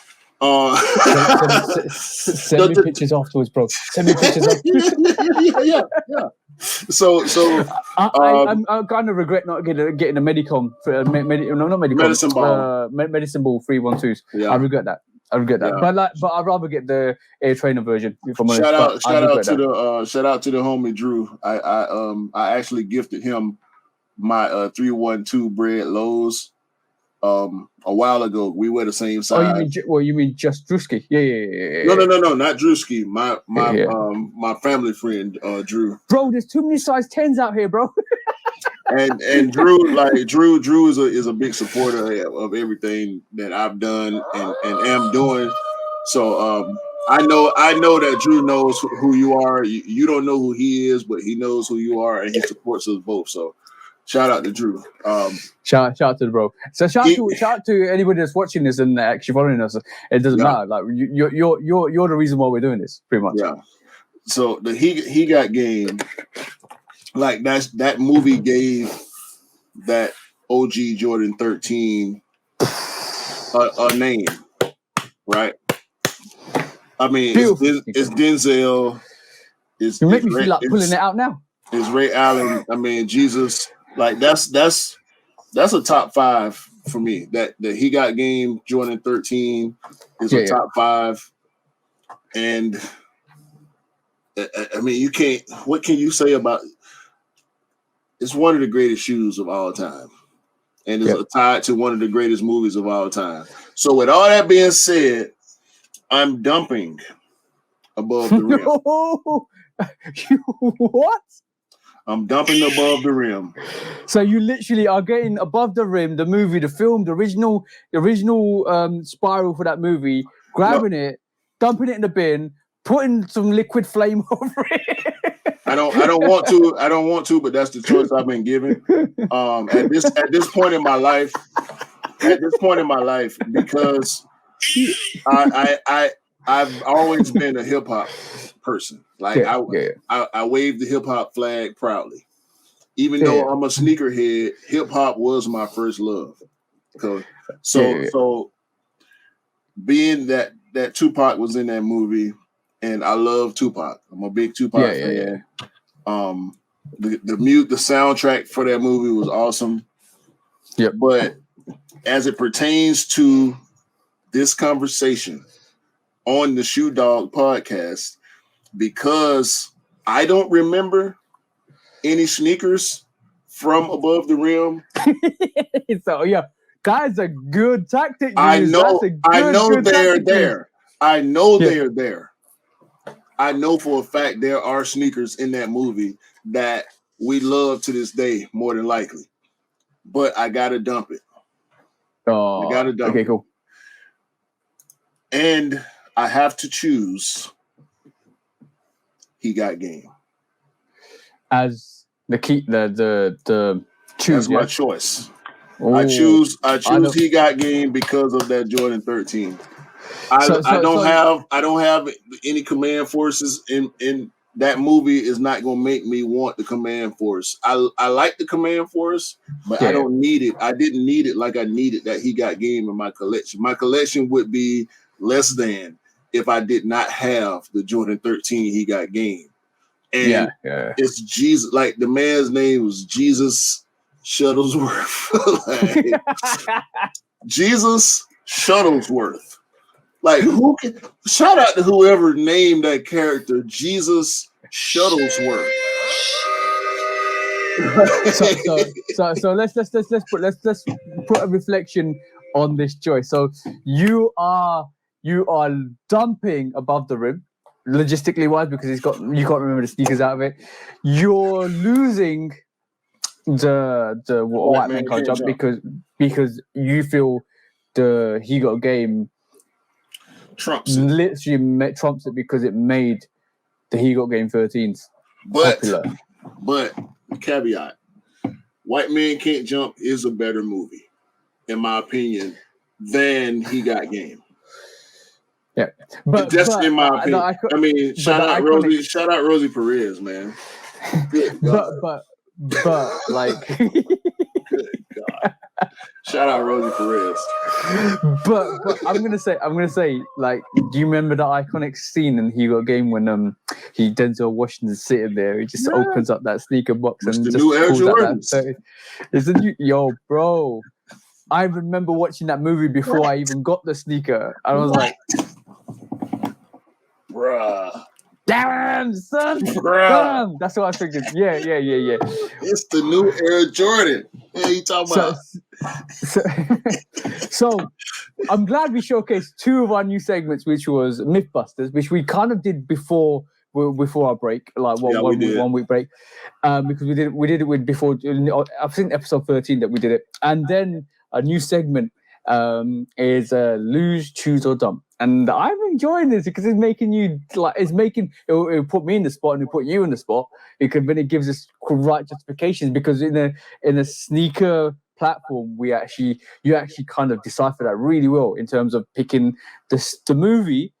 Send me pictures afterwards, bro. Send me pictures afterwards. yeah. So I'm kind of regret not getting a Medicom, medicine ball, medicine ball 312s. Yeah. I regret that. Yeah. But I'd rather get the Air Trainer version. If I'm honest. Shout out to the homie Drew. I actually gifted him my 312 Bread Lows a while ago. We wear the same size. You mean just Drewski? Yeah. No, not Drewski. My family friend Drew. Bro, there's too many size 10s out here, bro. and Drew is a big supporter of everything that I've done and am doing. So I know that Drew knows who you are. You don't know who he is, but he knows who you are, and he supports us both. So shout out to Drew. Shout out to the bro. So shout out to anybody that's watching this and actually following us. It doesn't matter. Like, you're the reason why we're doing this, pretty much. Yeah. So the he got game. Like, that movie gave that OG Jordan 13 a name, right? I mean, it's Denzel. You make me feel like pulling it out now. It's Ray Allen. I mean, Jesus. Like, that's a top 5 for me. That he got game Jordan 13 is a top 5, and I mean, you can't. What can you say about? It's one of the greatest shoes of all time, and it's tied to one of the greatest movies of all time. So, with all that being said, I'm dumping above the rim. What? I'm dumping above the rim. So you literally are getting above the rim, the movie, the film, the original spiral for that movie, grabbing it, dumping it in the bin, putting some liquid flame over it. I don't want to, but that's the choice I've been given. At this point in my life, because I've always been a hip hop person. Like, I wave the hip hop flag proudly. Even though I'm a sneakerhead, hip hop was my first love. So being that Tupac was in that movie, and I love Tupac. I'm a big Tupac fan. The soundtrack for that movie was awesome. Yep. But as it pertains to this conversation on the Shoe Dog podcast, because I don't remember any sneakers from above the rim. So that's a good tactic. I know they're there. I know they're there. I know for a fact there are sneakers in that movie that we love to this day, more than likely. But I gotta dump it. Oh, I gotta dump it. Okay, cool. And I have to choose He Got Game as the key, the choose. That's my choice. Ooh, I choose He Got Game because of that Jordan 13. I don't have any command forces in that movie. Is not gonna make me want the command force. I like the command force, but I don't need it. I didn't need it like I needed that He Got Game in my collection. My collection would be less than if I did not have the Jordan 13 He Got Game. And it's Jesus. Like, the man's name was Jesus Shuttlesworth. Like, Jesus Shuttlesworth. Like, shout out to whoever named that character Jesus Shuttlesworth. So let's put a reflection on this choice. So you are dumping above the rim, logistically wise, because you can't remember the sneakers out of it. You're losing the white man can't jump because you feel the He Got Game Trumps literally trumps it because it made the He Got Game 13s popular. But caveat: White Man Can't Jump is a better movie, in my opinion, than He Got Game. Yeah, but in my opinion. Shout out Rosie Perez, man. Good God. But like, good God. Shout out Rosie Perez. But I'm gonna say, like, do you remember the iconic scene in He Got Game when Denzel Washington's sitting there, he just opens up that sneaker box and just pulls out that 30. Yo, bro, I remember watching that movie before I even got the sneaker. I was like, bruh. Damn, son. Damn. That's what I figured. Yeah. It's the new Air Jordan. What are you talking about? So I'm glad we showcased two of our new segments, which was Mythbusters, which we kind of did before our break, like one week break, because we did it with before. I think episode 13 that we did it, and then a new segment is Lose, Choose or Dump. And I'm enjoying this because it's making it'll put me in the spot and it'll put you in the spot, because then it gives us right justifications, because in a sneaker platform you actually kind of decipher that really well in terms of picking the movie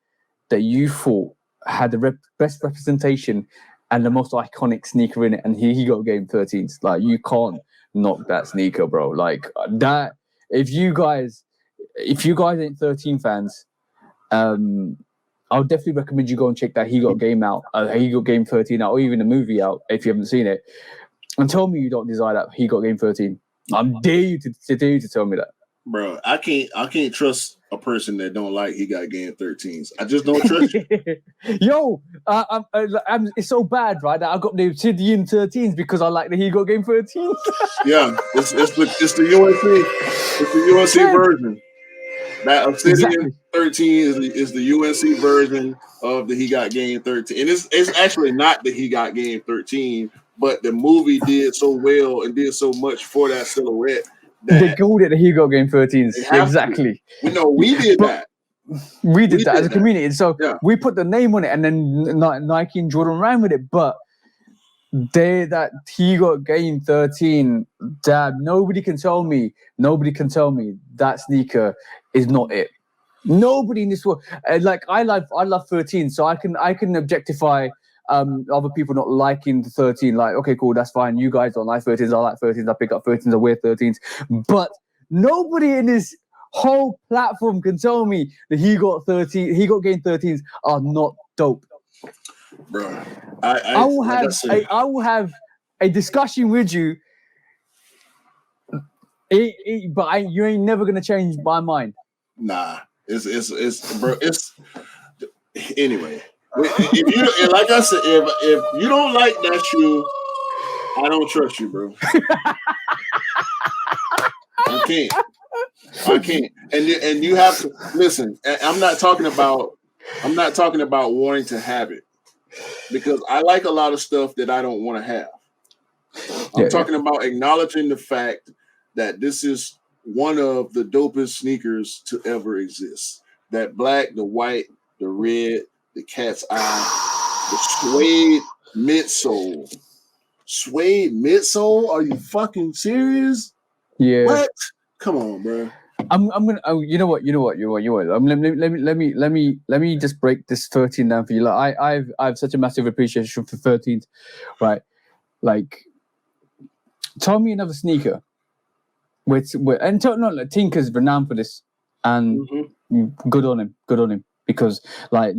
that you thought had the best representation and the most iconic sneaker in it, and he got Game 13s. Like, you can't knock that sneaker, bro. Like that. If you guys ain't 13 fans, I'll definitely recommend you go and check that He Got Game out, He Got Game 13 out, or even the movie out if you haven't seen it, and tell me you don't desire that He Got Game 13. I'm dare you to tell me that, bro. I can't trust a person that don't like He Got Game 13s. I just don't trust you. Yo, it's so bad, right, that I got the Obsidian 13s because I like the He Got Game 13s. Yeah, it's the UNC. It's the UNC version. That Obsidian 13 is the UNC version of the He Got Game 13. And it's actually not the He Got Game 13, but the movie did so well and did so much for that silhouette that they called it the He Got Game 13s. Exactly. We did that. We did that as a community. And so we put the name on it, and then Nike and Jordan ran with it. But that He Got Game 13, damn, nobody can tell me that sneaker is not it. Nobody in this world. Like, I love 13, so I can objectify other people not liking the 13. Like, okay, cool, that's fine. You guys don't like 13s. I like 13s. I pick up 13s. I wear 13s. But nobody in this whole platform can tell me that He Got Game 13s are not dope. Bro, I will have a discussion with you, but you ain't never gonna change my mind. Nah, it's bro. It's anyway. If you, like I said, if you don't like that shoe, I don't trust you, bro. I can't. And you have to listen. I'm not talking about wanting to have it, because I like a lot of stuff that I don't want to have. I'm talking about acknowledging the fact that this is one of the dopest sneakers to ever exist. That black, the white, the red, the cat's eye, the suede midsole. Suede midsole? Are you fucking serious? Yeah. What? Come on, bro. I'm gonna. Oh, you know what? Let me just break this 13 down for you. Like, I have such a massive appreciation for 13s, right? Like, tell me another sneaker. Tinker's renowned for this, and good on him, because like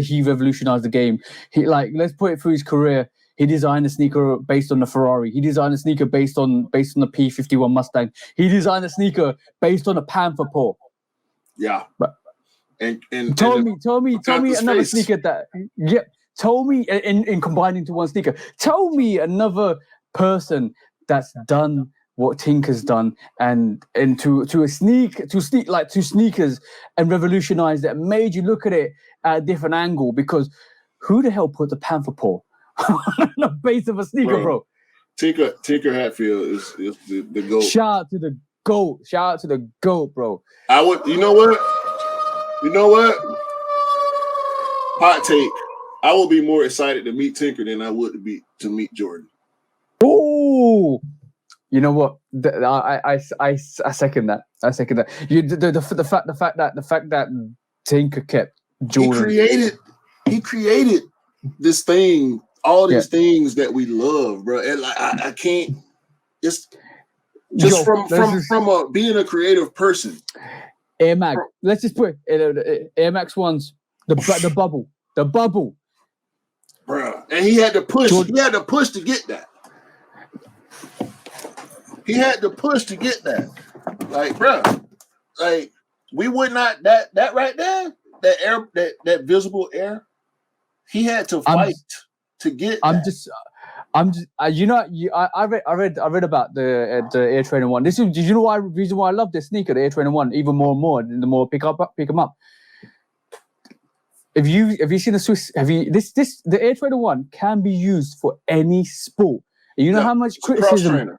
he revolutionized the game. Let's put it through his career. He designed a sneaker based on the Ferrari. He designed a sneaker based on the P51 Mustang. He designed a sneaker based on a Panther paw. Yeah. But and tell me another sneaker that. Yeah. Tell me in combining to one sneaker. Tell me another person that's done what Tinker's done, and to sneakers and revolutionize it, and made you look at it at a different angle. Because who the hell put the panther paw on the base of a sneaker, bro? Tinker Hatfield is the GOAT. Shout out to the GOAT, bro. I would, you know what? Hot take. I will be more excited to meet Tinker than I would to meet Jordan. Oh, you know what? I second that. I second that. The fact that Tinker kept Jordan. He created this thing, all these things that we love, bro. And like I can't. It's just from being a creative person. Air Mag. Let's just put it, Air Max ones. The bubble, bro. And he had to push. Jordan. He had to push to get that. Like, bro, like we would not that right there, that air, that visible air. He had to fight to get. I read about the Air Trainer 1. Did you know reason why I love this sneaker, the Air Trainer 1, even more and more the more I pick them up. Have you seen the Swiss? The Air Trainer 1 can be used for any sport. You know how much criticism.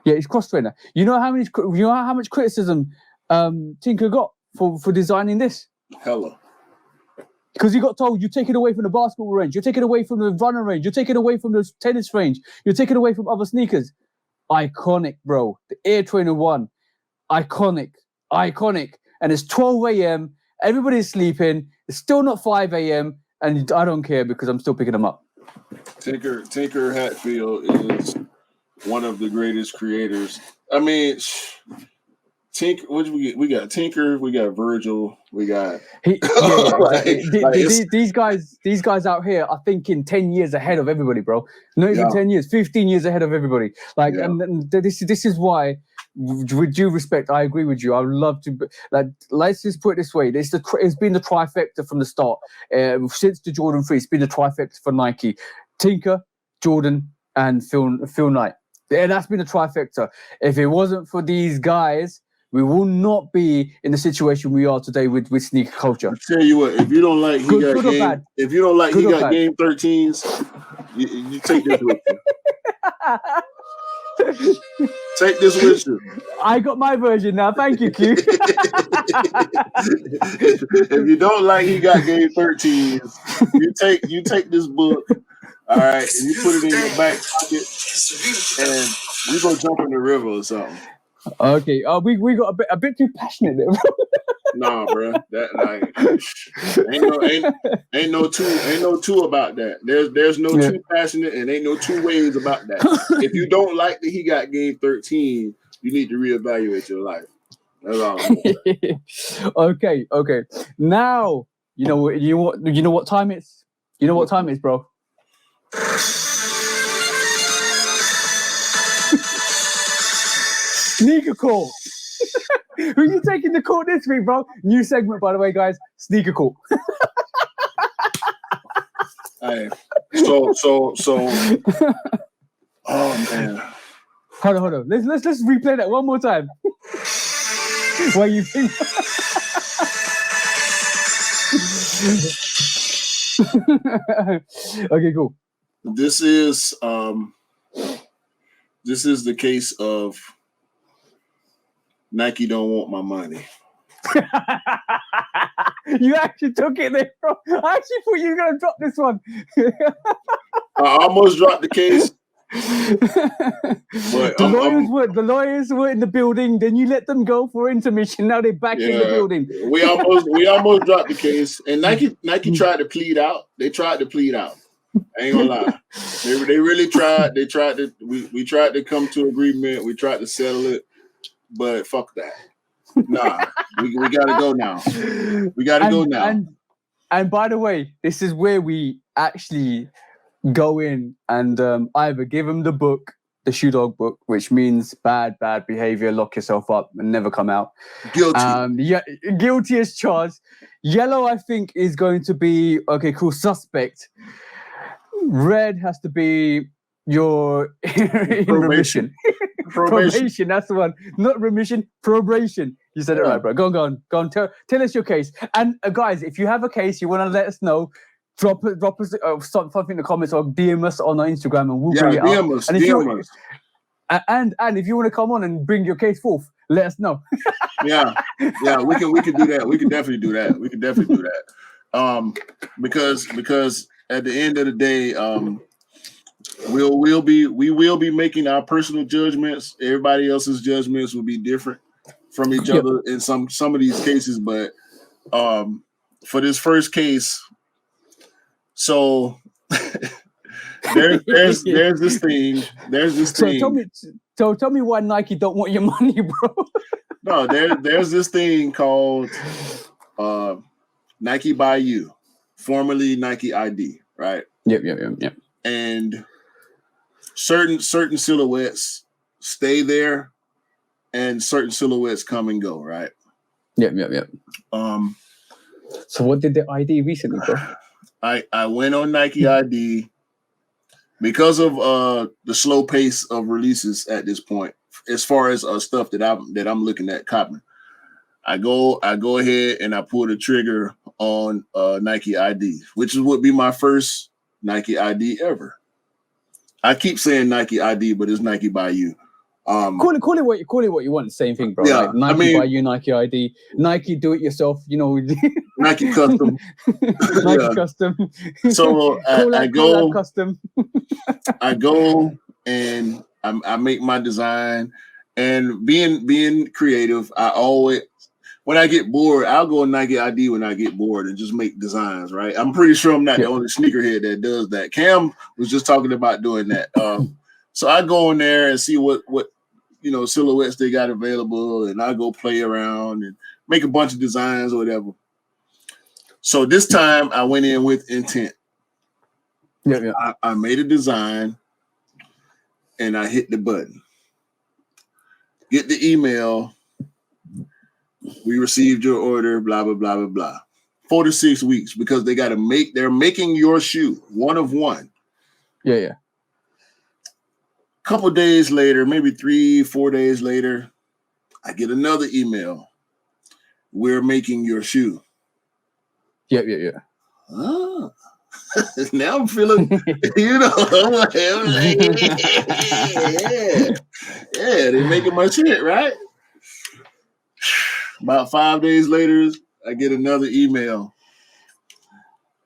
Yeah, it's cross trainer. You know how much criticism Tinker got for designing this? Hella. Because he got told, you take it away from the basketball range, you take it away from the running range, you take it away from the tennis range, you take it away from other sneakers. Iconic, bro. The Air Trainer 1. Iconic. And it's 12 a.m. Everybody's sleeping. It's still not 5 a.m. And I don't care because I'm still picking them up. Tinker Hatfield is one of the greatest creators. I mean, Tinker. What do we get? We got Tinker. We got Virgil. We got these guys out here are thinking 10 years ahead of everybody, bro. Not even 10 years, 15 years ahead of everybody. Like, and this is why, with due respect, I agree with you. I would love to. Like, let's just put it this way: it's been the trifecta from the start. Since the Jordan 3, it's been the trifecta for Nike: Tinker, Jordan, and Phil Knight. Yeah, that's been a trifecta. If it wasn't for these guys, we will not be in the situation we are today with sneaker culture. I'll tell you what, if you don't like he got game 13s, you take this with you. Take this with you. I got my version now. Thank you, Q. If you don't like he got game 13s, you take this book. All right, and you put it in your back pocket, and we gonna jump in the river or something. Okay. We got a bit too passionate there, bro. Nah, bro. That like ain't no two about that. There's no too passionate, and ain't no two ways about that. If you don't like that he got game 13, you need to reevaluate your life. That's all. Okay. Now you know what time it's. You know what time it is, bro. Sneaker call. Who are you taking the call this week, bro? New segment, by the way, guys. Sneaker call. Hey, so. Oh man. Hold on. Let's replay that one more time. Why you think? Okay, cool. This is the case of Nike don't want my money. You actually took it there, bro. I actually thought you were going to drop this one. I almost dropped the case. But the lawyers were in the building. Then you let them go for intermission. Now they're back in the building. We almost dropped the case. And Nike tried to plead out. They tried to plead out. I ain't gonna lie. They really tried. They tried to. We tried to come to agreement. We tried to settle it. But fuck that. Nah, we gotta go now. We gotta go now. And by the way, this is where we actually go in and either give them the book, the Shoe Dog book, which means bad behavior, lock yourself up and never come out. Guilty. Guilty as charged. Yellow, I think, is going to be okay. Cool. Suspect. Red has to be you're in remission. Probation, that's the one. Not remission, probation. You said it right, bro. Go on. Tell us your case. And guys, if you have a case, you want to let us know, drop us something in the comments or DM us on our Instagram, and we'll bring it DM up. us, and if DM us. And if you want to come on and bring your case forth, let us know. yeah, we can do that. We can definitely do that. Because at the end of the day, we will be making our personal judgments. Everybody else's judgments will be different from each other in some of these cases. But for this first case, so there's this thing. So tell me why Nike don't want your money, bro. No, there's this thing called Nike by You, formerly Nike ID, right? Yep. And certain silhouettes stay there, and certain silhouettes come and go, right? Yep. So what did the ID recently, bro? I went on Nike ID because of the slow pace of releases at this point, as far as stuff that I'm looking at copying. I go ahead and I pull the trigger on Nike ID, which would be my first Nike ID ever. I keep saying Nike ID, but it's Nike by You. Call it what you want. Same thing, bro. Yeah, like Nike by You, Nike ID, Nike do it yourself. You know, Nike custom, Nike custom. So I go custom. I go and I make my design, and being creative. I always, when I get bored, I'll go on Nike ID when I get bored and just make designs. Right? I'm pretty sure I'm not the only sneakerhead that does that. Cam was just talking about doing that. So I go in there and see what silhouettes they got available, and I go play around and make a bunch of designs or whatever. So this time I went in with intent. Yeah. I made a design and I hit the button. Get the email. We received your order, blah, blah, blah, blah, blah. 4 to 6 weeks, because they're making your shoe, one of one. Yeah. Couple days later, maybe 3-4 days later, I get another email. We're making your shoe. Yeah. Oh. Now I'm feeling, I'm like, yeah, they're making my shit, right? About 5 days later, I get another email.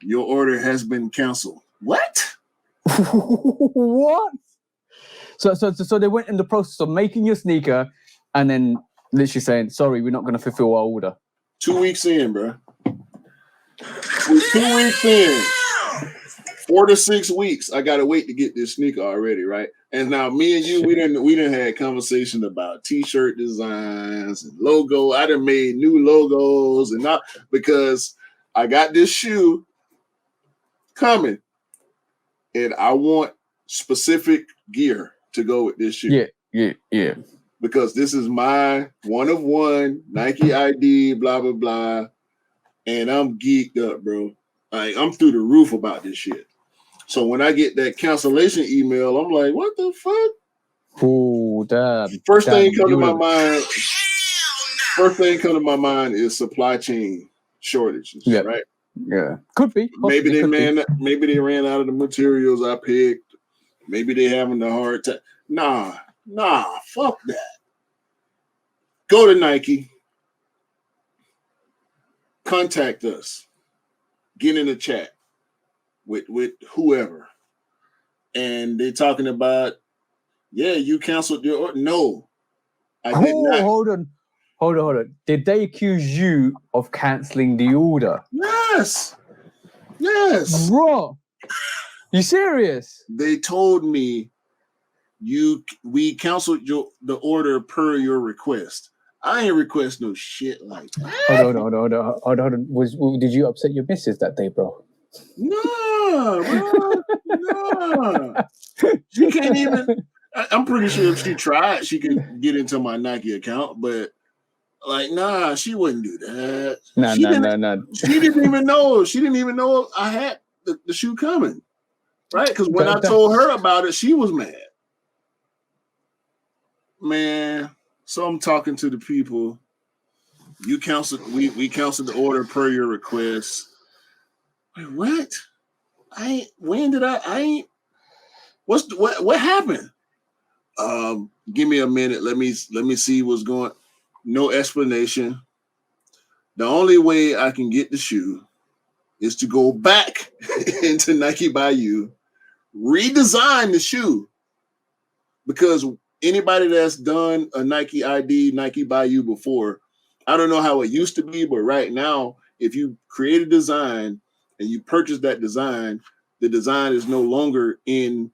Your order has been canceled. What? What? So they went in the process of making your sneaker and then literally saying, sorry, we're not going to fulfill our order. 2 weeks in, bro. 2 weeks in. 4 to 6 weeks. I gotta wait to get this sneaker already, right? And now me and you, we didn't had conversation about t-shirt designs and logo. I done made new logos and not because I got this shoe coming and I want specific gear to go with this shoe. Yeah. Because this is my one of one Nike ID, blah, blah, blah. And I'm geeked up, bro. Like, I'm through the roof about this shit. So when I get that cancellation email, I'm like, what the fuck? Oh, damn. First thing come to my mind is supply chain shortages, right? Yeah. Could be. Maybe they ran out of the materials I picked. Maybe they having a hard time. Nah, fuck that. Go to Nike. Contact us. Get in the chat with whoever. And they're talking about, you canceled your order. No, I did not. Hold on. Did they accuse you of canceling the order? Yes. Bro, you serious? They told me we canceled the order per your request. I ain't request no shit like that. Hold on. Did you upset your missus that day, bro? No, bro. No. She can't even. I'm pretty sure if she tried, she could get into my Nike account, but she wouldn't do that. No. She didn't even know. She didn't even know I had the shoe coming. right? Because when I told her about it, she was mad. Man, so I'm talking to the people. You canceled. We canceled the order per your request. Wait, what? What happened? Give me a minute. Let me see what's going. No explanation. The only way I can get the shoe is to go back into Nike by You, redesign the shoe, because anybody that's done a Nike ID, Nike by You before, I don't know how it used to be, but right now, if you create a design and you purchase that design, the design is no longer in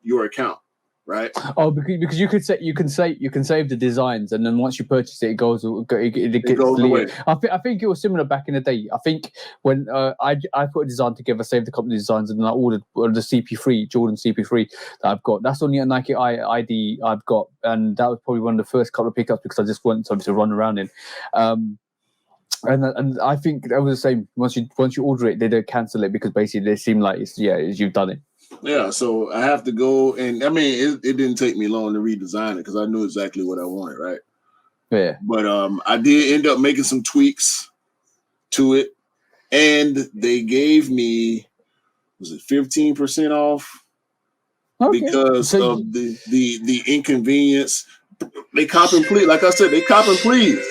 your account, right? Oh, because you can save the designs, and then once you purchase it, it goes It goes away. I think it was similar back in the day. I think when I put a design together, saved the company designs, and then I ordered the CP3 Jordan CP3 that I've got. That's only a Nike ID I've got, and that was probably one of the first couple of pickups because I just wanted something to run around in. And I think that was the same. Once you order it, they don't cancel it because basically they seem like you've done it. Yeah, so I have to go, and I mean it didn't take me long to redesign it because I knew exactly what I wanted, right? Yeah. But I did end up making some tweaks to it, and they gave me 15% off because of the inconvenience. They cop and please, like I said, they cop and please.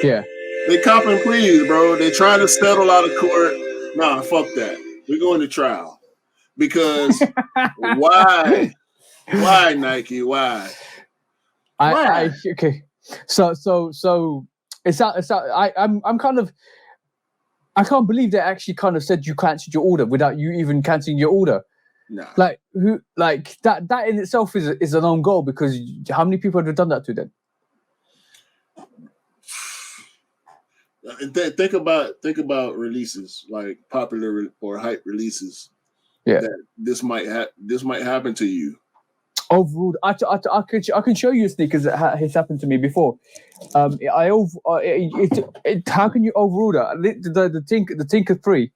Yeah. They cop and please, bro. They're trying to settle out of court. Nah, fuck that. We're going to trial. Because why Nike? Why? Okay. So it's out. I'm kind of. I can't believe they actually kind of said you cancelled your order without you even cancelling your order. Nah. Like that in itself is an own goal, because how many people have done that to them? Think about releases, like popular or hype releases. Yeah, that this might happen to you. Overruled. I can show you sneakers that has happened to me before. How can you overrule that? The Tinker 3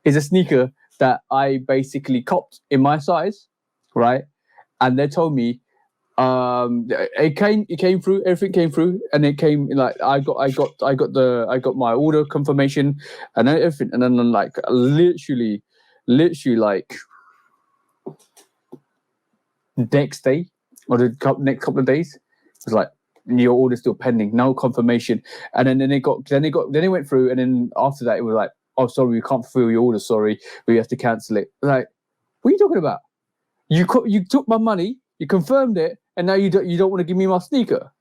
is a sneaker that I basically copped in my size, right? And they told me it came through, everything came through, and it came like I got my order confirmation and everything, and then like literally like next day or the next couple of days, it was like your order's still pending, no confirmation. And then it went through, and then after that it was like, oh sorry, we can't fulfill your order, sorry, we have to cancel it. Like, what are you talking about? You took my money, you confirmed it, and now you don't want to give me my sneaker.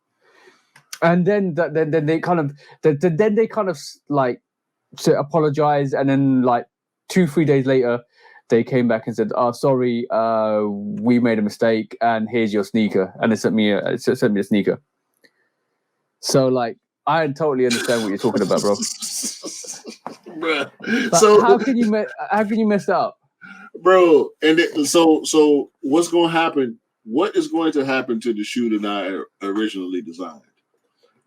And then they kind of like to apologize, and then like 2-3 days later they came back and said, oh sorry, we made a mistake and here's your sneaker, and they sent me a sneaker. So like, I totally understand what you're talking about, bro. Bruh. So how can you mess that up, bro? And so what's going to happen? What is going to happen to the shoe that I originally designed?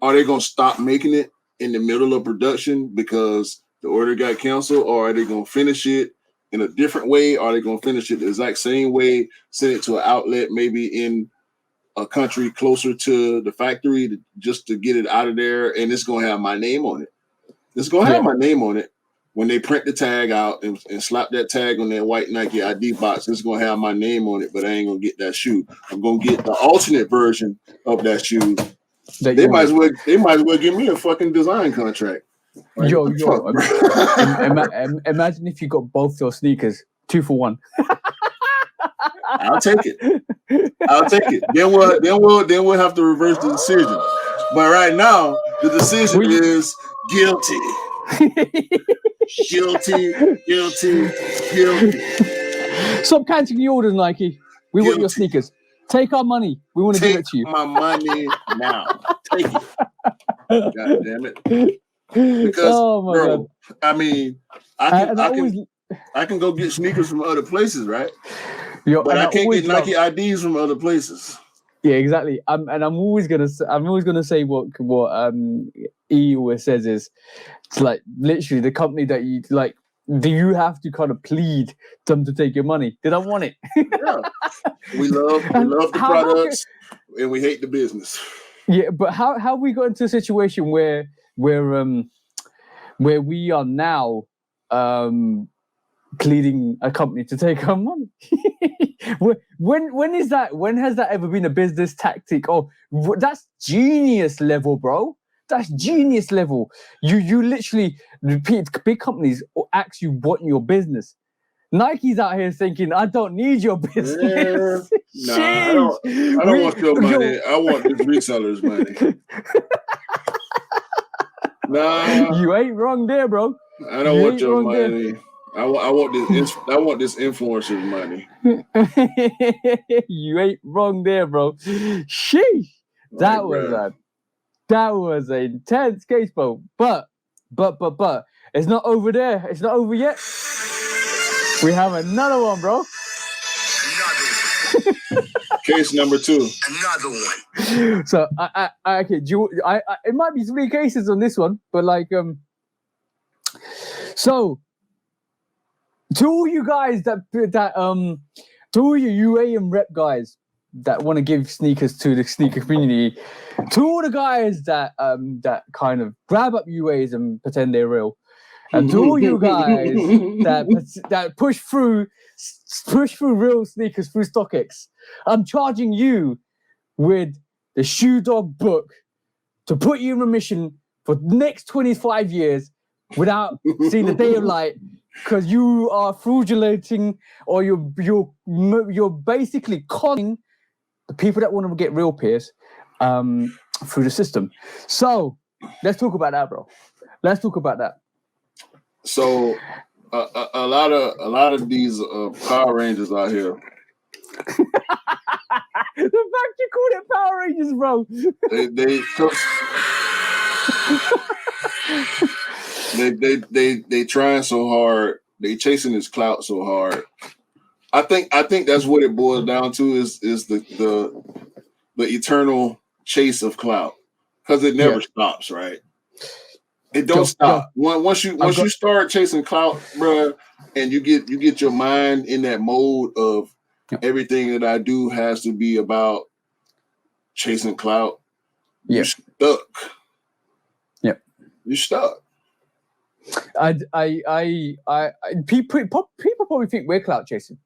Are they going to stop making it in the middle of production because the order got canceled, or are they going to finish it in a different way? Are they going to finish it the exact same way, send it to an outlet maybe in a country closer to the factory just to get it out of there, and it's going to have my name on it? It's going to have my name on it. When they print the tag out and slap that tag on that white Nike ID box, it's going to have my name on it, but I ain't going to get that shoe. I'm going to get the alternate version of that shoe. They might as well give me a fucking design contract. Like, imagine if you got both your sneakers 2 for 1. I'll take it. Then we'll have to reverse the decision. But right now, the decision is guilty. Guilty. Stop cancelling the orders, Nike. We want your sneakers. Take our money. We want to give it to you. My money now. Take it. God damn it. Because, God. I mean, I can go get sneakers from other places, right? But I can't get Nike IDs from other places. Yeah, exactly. I'm always gonna say what E always says is, it's like literally the company that you like. do you have to kind of plead them to take your money? They don't want it. Yeah. We love the products and we hate the business. Yeah, but how we got into a situation where we are now pleading a company to take our money? when is that? When has that ever been a business tactic? Oh, that's genius level, bro. That's genius level. You literally repeat. Big companies ask you what in your business. Nike's out here thinking, I don't need your business. Nah, I don't want your money. I want the reseller's money. Nah, you ain't wrong there, bro. I don't want your money. I want this influencer's money. You ain't wrong there, bro. Sheesh. That was an intense case, bro. But it's not over there. It's not over yet. We have another one, bro. Another one. Case number 2. Another one. So okay. It might be 3 cases on this one, but like so to all you guys to all you UA and rep guys that want to give sneakers to the sneaker community, to all the guys that kind of grab up UAs and pretend they're real, and to all you guys that push through real sneakers through StockX, I'm charging you with the Shoe Dog book to put you in remission for the next 25 years without seeing the day of light, because you are fraudulating, or you're basically conning the people that want to get real pairs through the system. So let's talk about that, bro. Let's talk about that. So a lot of these Power Rangers out here. The fact you called it Power Rangers, bro. They trying so hard. They chasing this clout so hard. I think that's what it boils down to is the eternal chase of clout, because it never stops, right? It don't stop. Once you start chasing clout, bro, and you get your mind in that mode of everything that I do has to be about chasing clout. You're stuck. Yep. You're stuck. People probably think we're clout chasing,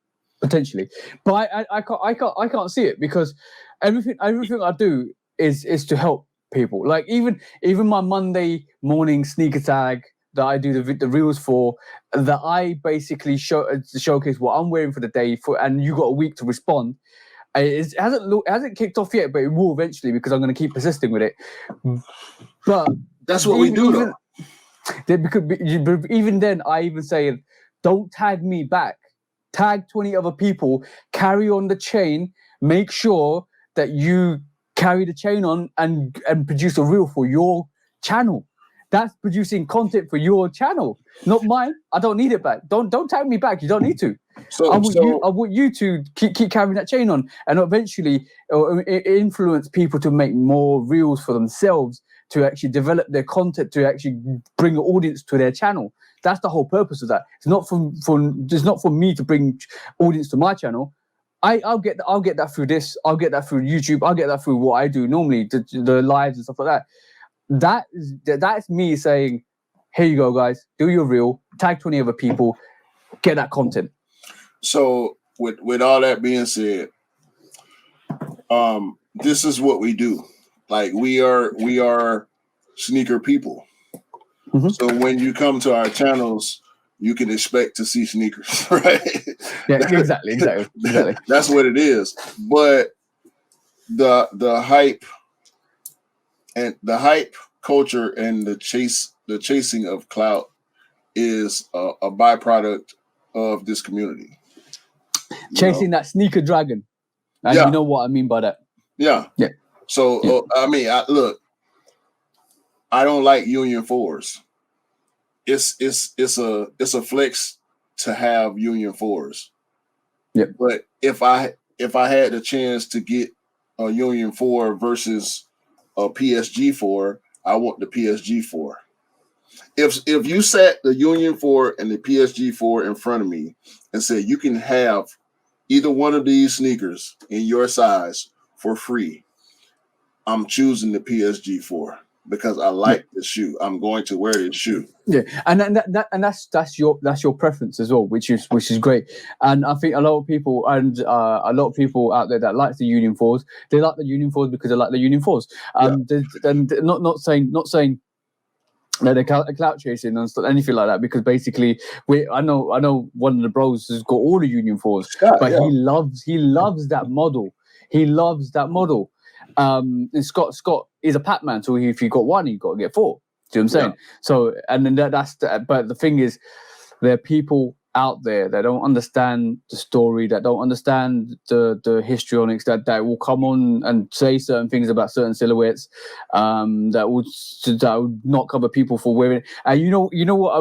potentially, but I can't see it, because everything I do is to help people. Like even my Monday morning sneaker tag that I do the reels for, that I basically showcase what I'm wearing for the day and you got a week to respond. It hasn't kicked off yet, but it will eventually, because I'm going to keep persisting with it. But that's what we do, though. Even then, I even say, don't tag me back. Tag 20 other people. Carry on the chain. Make sure that you carry the chain on and produce a reel for your channel. That's producing content for your channel, not mine. I don't need it back. Don't tag me back. You don't need to. I want you to keep carrying that chain on, and eventually influence people to make more reels for themselves, to actually develop their content, to actually bring an audience to their channel. That's the whole purpose of that. It's not for me to bring audience to my channel. I'll get that through this. I'll get that through YouTube. I'll get that through what I do normally, the lives and stuff like that. That's me saying, here you go, guys. Do your reel. Tag 20 other people. Get that content. So with all that being said, this is what we do. Like we are sneaker people. Mm-hmm. So when you come to our channels, you can expect to see sneakers, right? Yeah, exactly. That's what it is. But the hype culture and the chasing of clout is a byproduct of this community. Chasing that sneaker dragon. And you know what I mean by that. Yeah. So I mean, look, I don't like Union 4s. It's a flex to have Union 4s. Yep. But if I had the chance to get a Union 4 versus a PSG 4, I want the PSG 4. If you sat the Union 4 and the PSG 4 in front of me and said you can have either one of these sneakers in your size for free, I'm choosing the PSG 4 because I like the shoe. I'm going to wear this shoe. Yeah, and that's your preference as well, which is great. And I think a lot of people out there that like the Union 4s, they like the Union 4s because they like the Union 4s. And not saying that they're clout chasing and stuff, anything like that, because basically I know one of the bros has got all the Union 4s, but he loves that model. He loves that model. And Scott is a Pac-Man, so if you got one, you got to get four. Do you know what I'm saying? So, and then but the thing is, there are people out there that don't understand the story, that don't understand the histrionics, that will come on and say certain things about certain silhouettes, that would not cover people for wearing it. And you know what,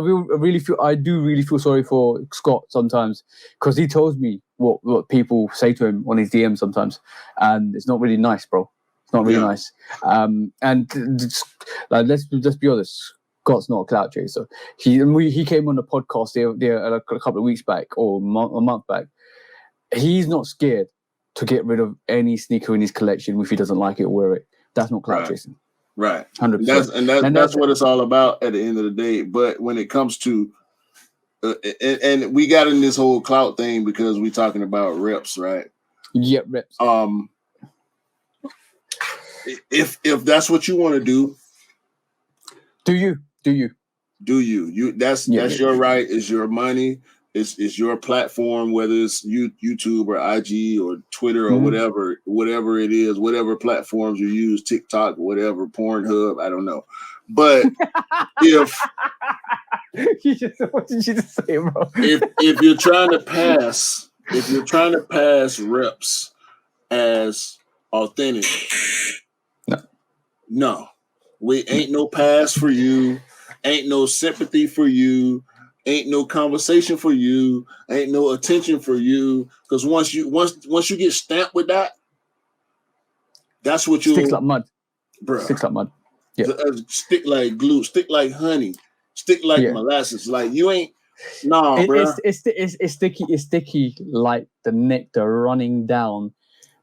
I do really feel sorry for Scott sometimes, because he tells me what people say to him on his DM sometimes, and it's not really nice, bro. It's not really nice. And like, let's be honest, Scott's not a clout chaser. He came on the podcast there a couple of weeks back or a month back. He's not scared to get rid of any sneaker in his collection if he doesn't like it or wear it. That's not clout chasing. Right. 100%. That's what it's all about at the end of the day. But when it comes to and we got in this whole clout thing because we're talking about reps, right? Yeah, reps. If that's what you want to do, do you? That's your right. It's your money. It's your platform, whether it's YouTube or IG or Twitter or whatever it is, whatever platforms you use, TikTok, whatever, Pornhub, I don't know. But what did you just say, bro? if you're trying to pass reps as authentic, no, we ain't no pass for you, ain't no sympathy for you, ain't no conversation for you, ain't no attention for you. Because once you get stamped with that, that's what you sticks like mud, bro. Sticks like mud. Yeah, stick like glue, stick like honey, stick like molasses. Like you ain't, bro. It's sticky. It's sticky like the nectar running down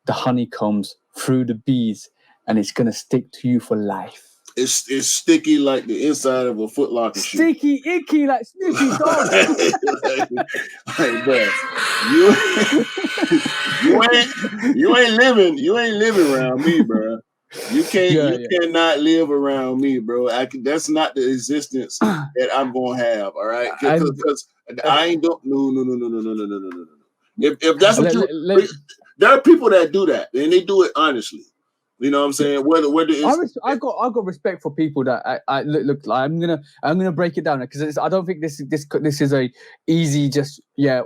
the honeycombs through the bees, and it's gonna stick to you for life. It's sticky like the inside of a Foot Locker shoe. Sticky, icky like Snoopy dog. like, bro, you ain't living around me, bro. You cannot live around me, bro. That's not the existence that I'm gonna have. All right, because I ain't no. If that's what there are people that do that, and they do it honestly. You know what I'm saying? Whether it's, I got respect for people that I look. I'm gonna break it down because I don't think this is a easy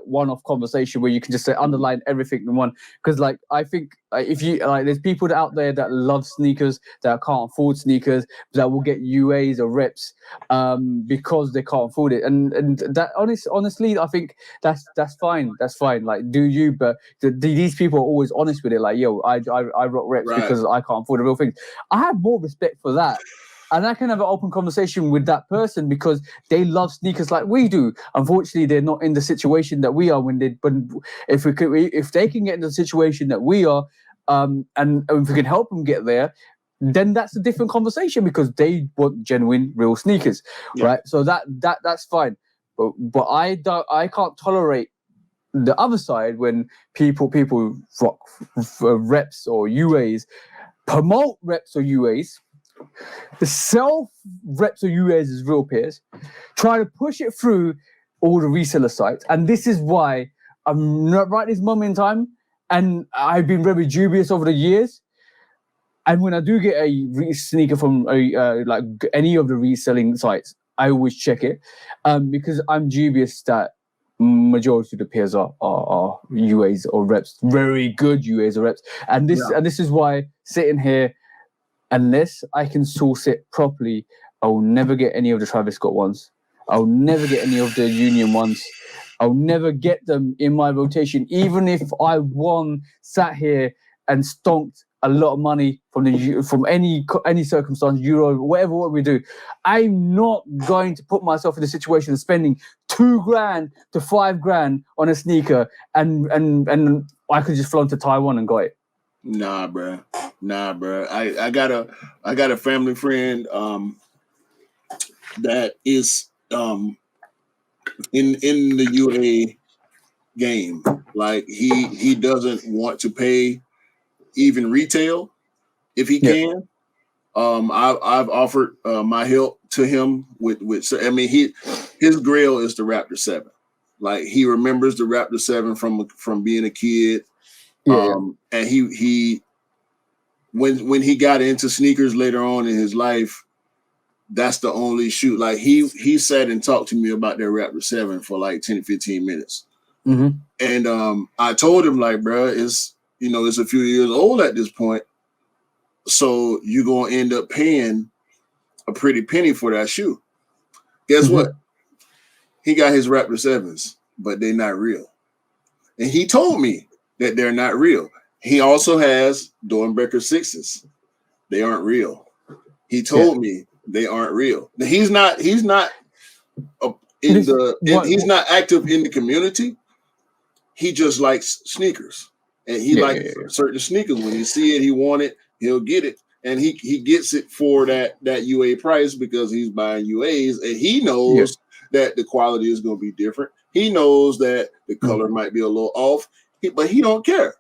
one-off conversation where you can just say underline everything in one. Because like I think if you there's people out there that love sneakers that can't afford sneakers that will get UAs or reps because they can't afford it, and that honestly I think that's fine. That's fine. Like do you? But these people are always honest with it. Like yo, I rock reps because I can't afford the real things. I have more respect for that. And I can have an open conversation with that person because they love sneakers like we do. Unfortunately, they're not in the situation that we are if they can get into the situation that we are, and if we can help them get there, then that's a different conversation because they want genuine, real sneakers, right? So that's fine. But I can't tolerate the other side when people rock reps or UAs, promote reps or UAs, the sell reps or UAs as real pairs, try to push it through all the reseller sites. And this is why I'm not right this moment in time, and I've been very dubious over the years. And when I do get a sneaker from like any of the reselling sites, I always check it because I'm dubious that majority of the pairs are UAs or reps, very good UAs or reps. And this is why sitting here, unless I can source it properly, I will never get any of the Travis Scott ones. I'll never get any of the Union ones. I'll never get them in my rotation, even if I sat here and stonked a lot of money from any circumstance, euro, whatever what we do. I'm not going to put myself in the situation of spending $2,000 to $5,000 on a sneaker, and I could just flown to Taiwan and got it. Nah, bro. I got a family friend that is in the UA game. Like he doesn't want to pay even retail if he can. I've offered my help to him with I mean his grail is the Raptor 7. Like he remembers the Raptor 7 from being a kid. And he when he got into sneakers later on in his life, that's the only shoe. Like he sat and talked to me about their Raptor 7 for like 10 to 15 minutes. Mm-hmm. And I told him, like, bro, it's a few years old at this point. So you're gonna end up paying a pretty penny for that shoe. Guess what? He got his Raptor 7s, but they're not real. And he told me that they're not real. He also has Dornbecker 6s. They aren't real. He told me they aren't real. Now, he's not he's not active in the community. He just likes sneakers, and he likes certain sneakers. When he see it, he want it, he'll get it, and he gets it for that UA price because he's buying UAs, and he knows that the quality is going to be different. He knows that the color might be a little off, but he don't care.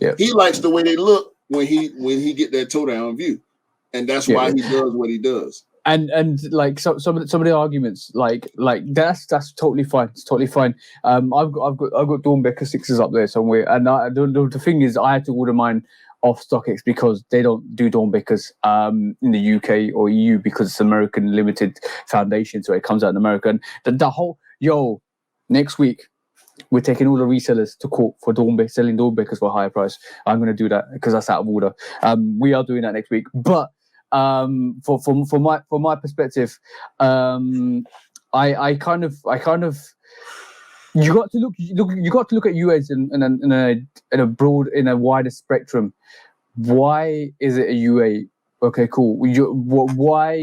Yeah, he likes the way they look when he get that toe down view, and that's why he does what he does. And like some of the arguments, like that's totally fine. It's totally fine. I've got Dornbecker 6s up there somewhere, and the thing is, I had to order mine off StockX because they don't do Dornbeckers in the UK or EU because it's American limited foundation, so it comes out in America. And the whole next week we're taking all the resellers to court for selling Dornbeckers for a higher price. I'm going to do that because that's out of order. We are doing that next week, but. From my perspective, I kind of you got to look at UAs in a wider spectrum. Why is it a UA? Okay, cool. Why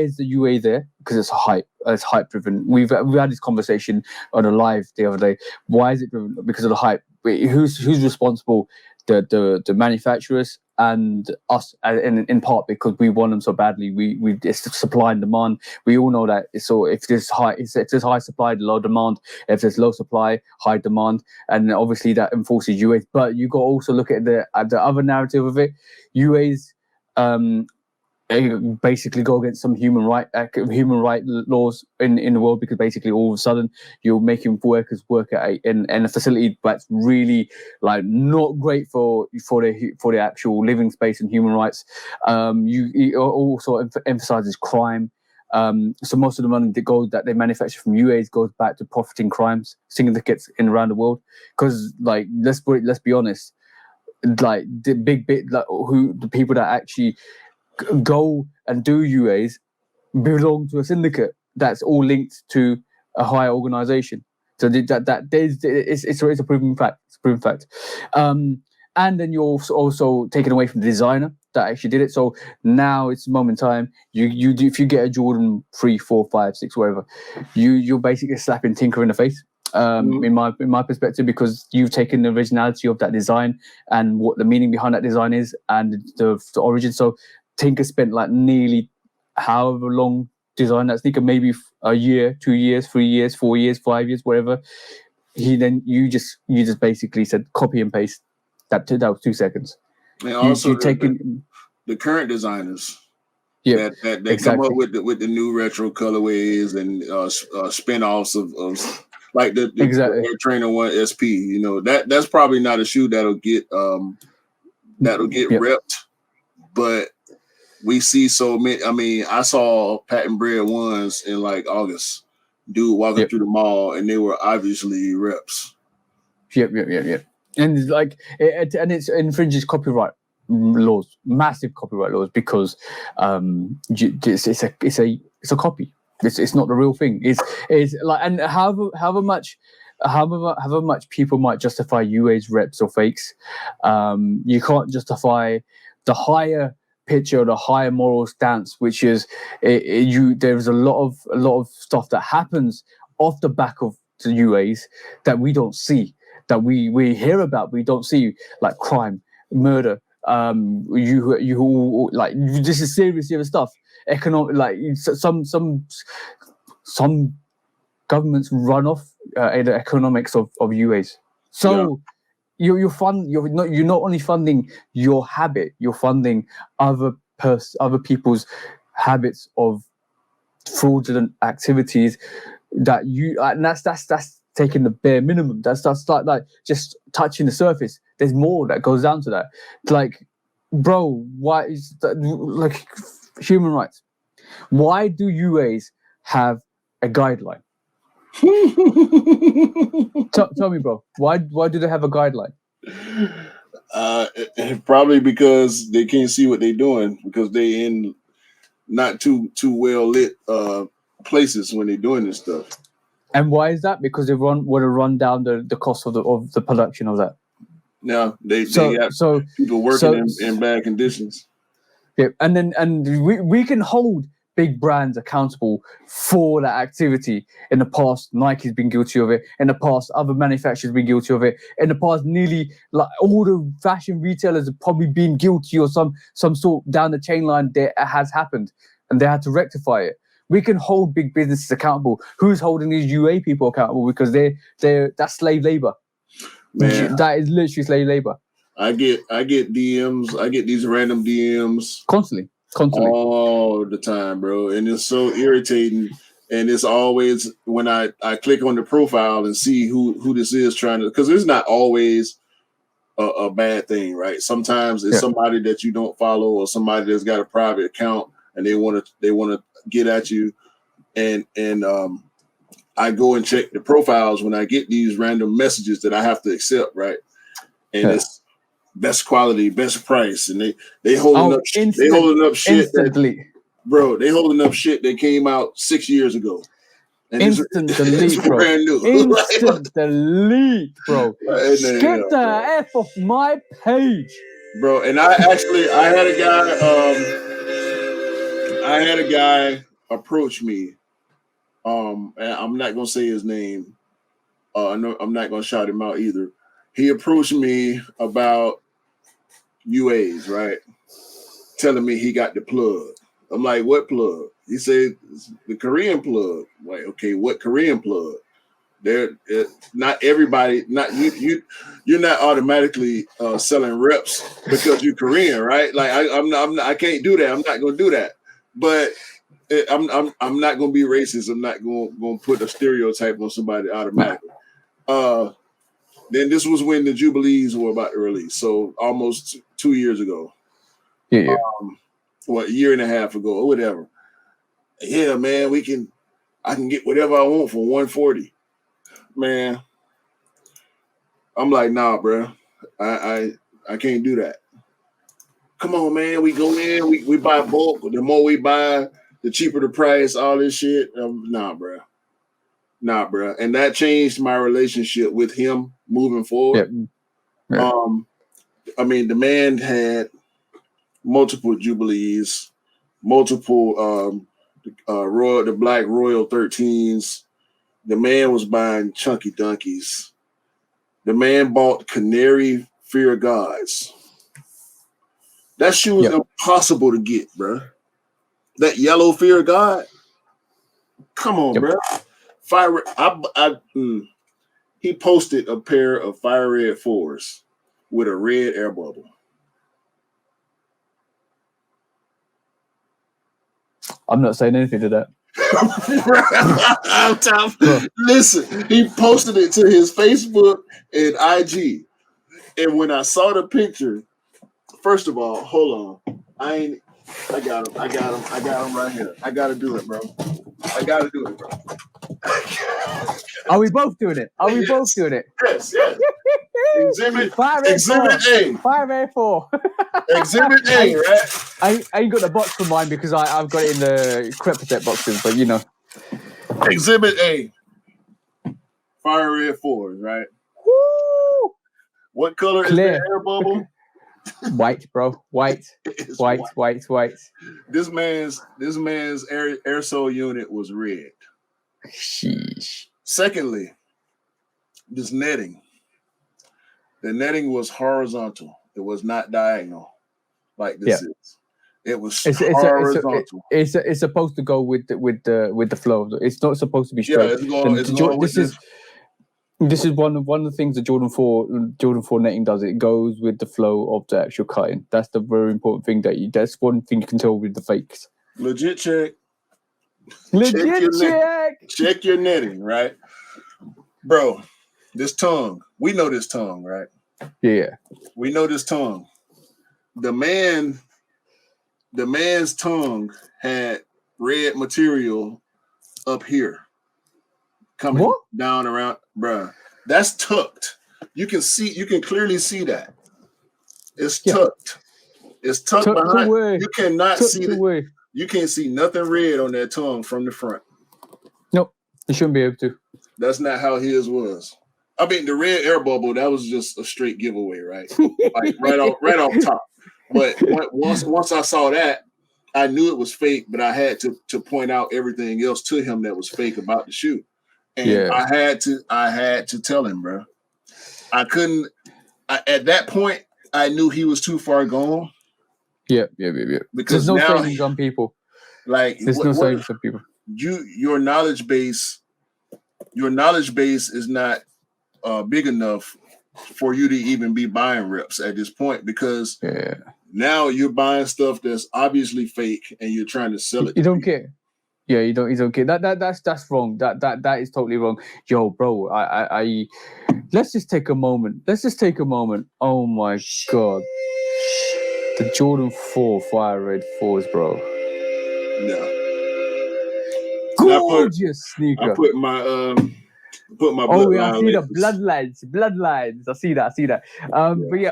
is the UA there? Because it's hype. It's hype driven. We've had this conversation on a live the other day. Why is it driven? Because of the hype. Who's responsible? The manufacturers and us in part because we want them so badly. We it's supply and demand. We all know that. So if there's high supply, low demand. If there's low supply, high demand, and obviously that enforces UAs. But you got to also look at the other narrative of it. UAs basically go against some human right laws in the world because basically all of a sudden you're making workers work in a facility that's really like not great for the actual living space and human rights. You also emphasizes crime. So most of the money that they manufacture from UAs goes back to profiting crimes syndicates around the world. Because like let's be honest, like the big bit the people that actually go and do UAs belong to a syndicate that's all linked to a higher organization. So it's a proven fact. It's a proven fact. And then you're also taken away from the designer that actually did it. So now it's a moment in time. You do, if you get a Jordan 3, 4, 5, 6, whatever, you're basically slapping Tinker in the face. In my perspective, because you've taken the originality of that design and what the meaning behind that design is and the origin. So Tinker spent like nearly however long design that sneaker, maybe a year, 2 years, 3 years, 4 years, 5 years, whatever. You just basically said copy and paste. That was 2 seconds. And also the current designers, that come up with the new retro colorways and spin-offs of like the Air Trainer 1 SP. That's probably not a shoe that'll get repped, but we see so many. I mean, I saw patent bred ones in like August. Dude walking through the mall, and they were obviously reps. Yep. And like, it infringes copyright laws, massive copyright laws, because it's a copy. It's not the real thing. It's like, and however much however much people might justify UA's reps or fakes, you can't justify the higher picture or the higher moral stance, which is there's a lot of stuff that happens off the back of the UAs that we don't see, that we hear about, we don't see, like crime, murder. You like, this is serious stuff. Economic, like some governments run off the economics of UAs. So you're not only funding your habit, you're funding other people's habits of fraudulent activities that and that's taking the bare minimum. That's like just touching the surface. There's more that goes down to that. Like, bro, why is that, like, human rights? Why do UAs have a guideline? Tell me, bro. Why do they have a guideline? Probably because they can't see what they're doing, because they in not too well lit places when they're doing this stuff. And why is that? Because they want to run down the cost of the production of that. No, they got people working in bad conditions. Yeah, and we can hold big brands accountable for that activity. In the past, Nike's been guilty of it. In the past, other manufacturers have been guilty of it. In the past, nearly like all the fashion retailers have probably been guilty, or some sort down the chain line that has happened, and they had to rectify it. We can hold big businesses accountable. Who's holding these UA people accountable? Because that's slave labor. Man, that is literally slave labor. I get DMs. I get these random DMs constantly all the time, bro, and it's so irritating. And it's always when I click on the profile and see who this is trying to, because it's not always a bad thing, right? Sometimes it's somebody that you don't follow, or somebody that's got a private account and they want to get at you, and I go and check the profiles when I get these random messages that I have to accept, right? And it's best quality, best price, and they holding up shit. They holding up shit instantly, bro. They holding up shit that came out 6 years ago. And instant delete, bro. Brand new. Instant delete, bro. Get the F off my page, bro. And I had a guy approach me. And I'm not gonna say his name. No, I'm not gonna shout him out either. He approached me about UAs, right? Telling me he got the plug. I'm like, what plug? He said the Korean plug. Like, okay, what Korean plug? Not everybody. Not you. You're not automatically selling reps because you're Korean, right? Like I can't do that. I'm not gonna do that. But I'm not gonna be racist. I'm not gonna put a stereotype on somebody automatically. Then this was when the Jubilees were about to release, so almost 2 years ago. Yeah. A year and a half ago or whatever. Yeah, man, I can get whatever I want for $140. Man, I'm like, nah, bro. I can't do that. Come on, man. We go in, we buy bulk. The more we buy, the cheaper the price, all this shit. Nah, bro. And that changed my relationship with him moving forward. Yeah. I mean, the man had multiple Jubilees, multiple the Black Royal 13s. The man was buying Chunky Dunkies. The man bought Canary Fear Gods. That shoe was impossible to get, bro. That yellow Fear God. Come on, bro. He posted a pair of Fire Red 4s with a red air bubble. I'm not saying anything to that. Listen, he posted it to his Facebook and IG. And when I saw the picture, first of all, hold on. I got him right here. I gotta do it, bro. Are we both doing it? Both doing it? Yes. Exhibit A. 5A4. Exhibit A, right? I ain't got the box for mine because I've got it in the Crepotec boxes, but you know. Exhibit A. fire red 4s, right? Woo! What color Clear. is the air bubble? White, bro. White. It's White. This man's air soul unit was red. Sheesh. Secondly, this netting. The netting was horizontal. It was not diagonal like this is. It was horizontal. It's supposed to go with the flow. It's not supposed to be straight. Yeah, it's going with this. This is one of the things that Jordan 4 netting does. It goes with the flow of the actual cutting. That's the very important thing that's one thing you can tell with the fakes. Legit check. Check your netting, right? Bro, this tongue. We know this tongue, right? Yeah. We know this tongue. The man's tongue had red material up here. Coming down around, bruh. That's tucked. You can clearly see that. It's tucked. It's tucked behind. Away. You cannot see it. You can't see nothing red on that tongue from the front. Nope. You shouldn't be able to. That's not how his was. I mean, the red air bubble, that was just a straight giveaway, right? Like right off top. But once I saw that, I knew it was fake, but I had to point out everything else to him that was fake about the shoe. And I had to tell him, bro. I couldn't. At that point, I knew he was too far gone. Yeah. Because there's no now, savings on people. Like there's no savings on people. Your knowledge base is not big enough for you to even be buying reps at this point, because now you're buying stuff that's obviously fake and you're trying to sell it. You don't care. Yeah, you don't care. That's wrong. That is totally wrong. Yo, bro, I let's just take a moment. Oh my God. The Jordan 4 Fire Red 4s, bro. Yeah. Gorgeous sneaker. I put my bloodline. Oh yeah, I see the bloodlines. I see that. But yeah,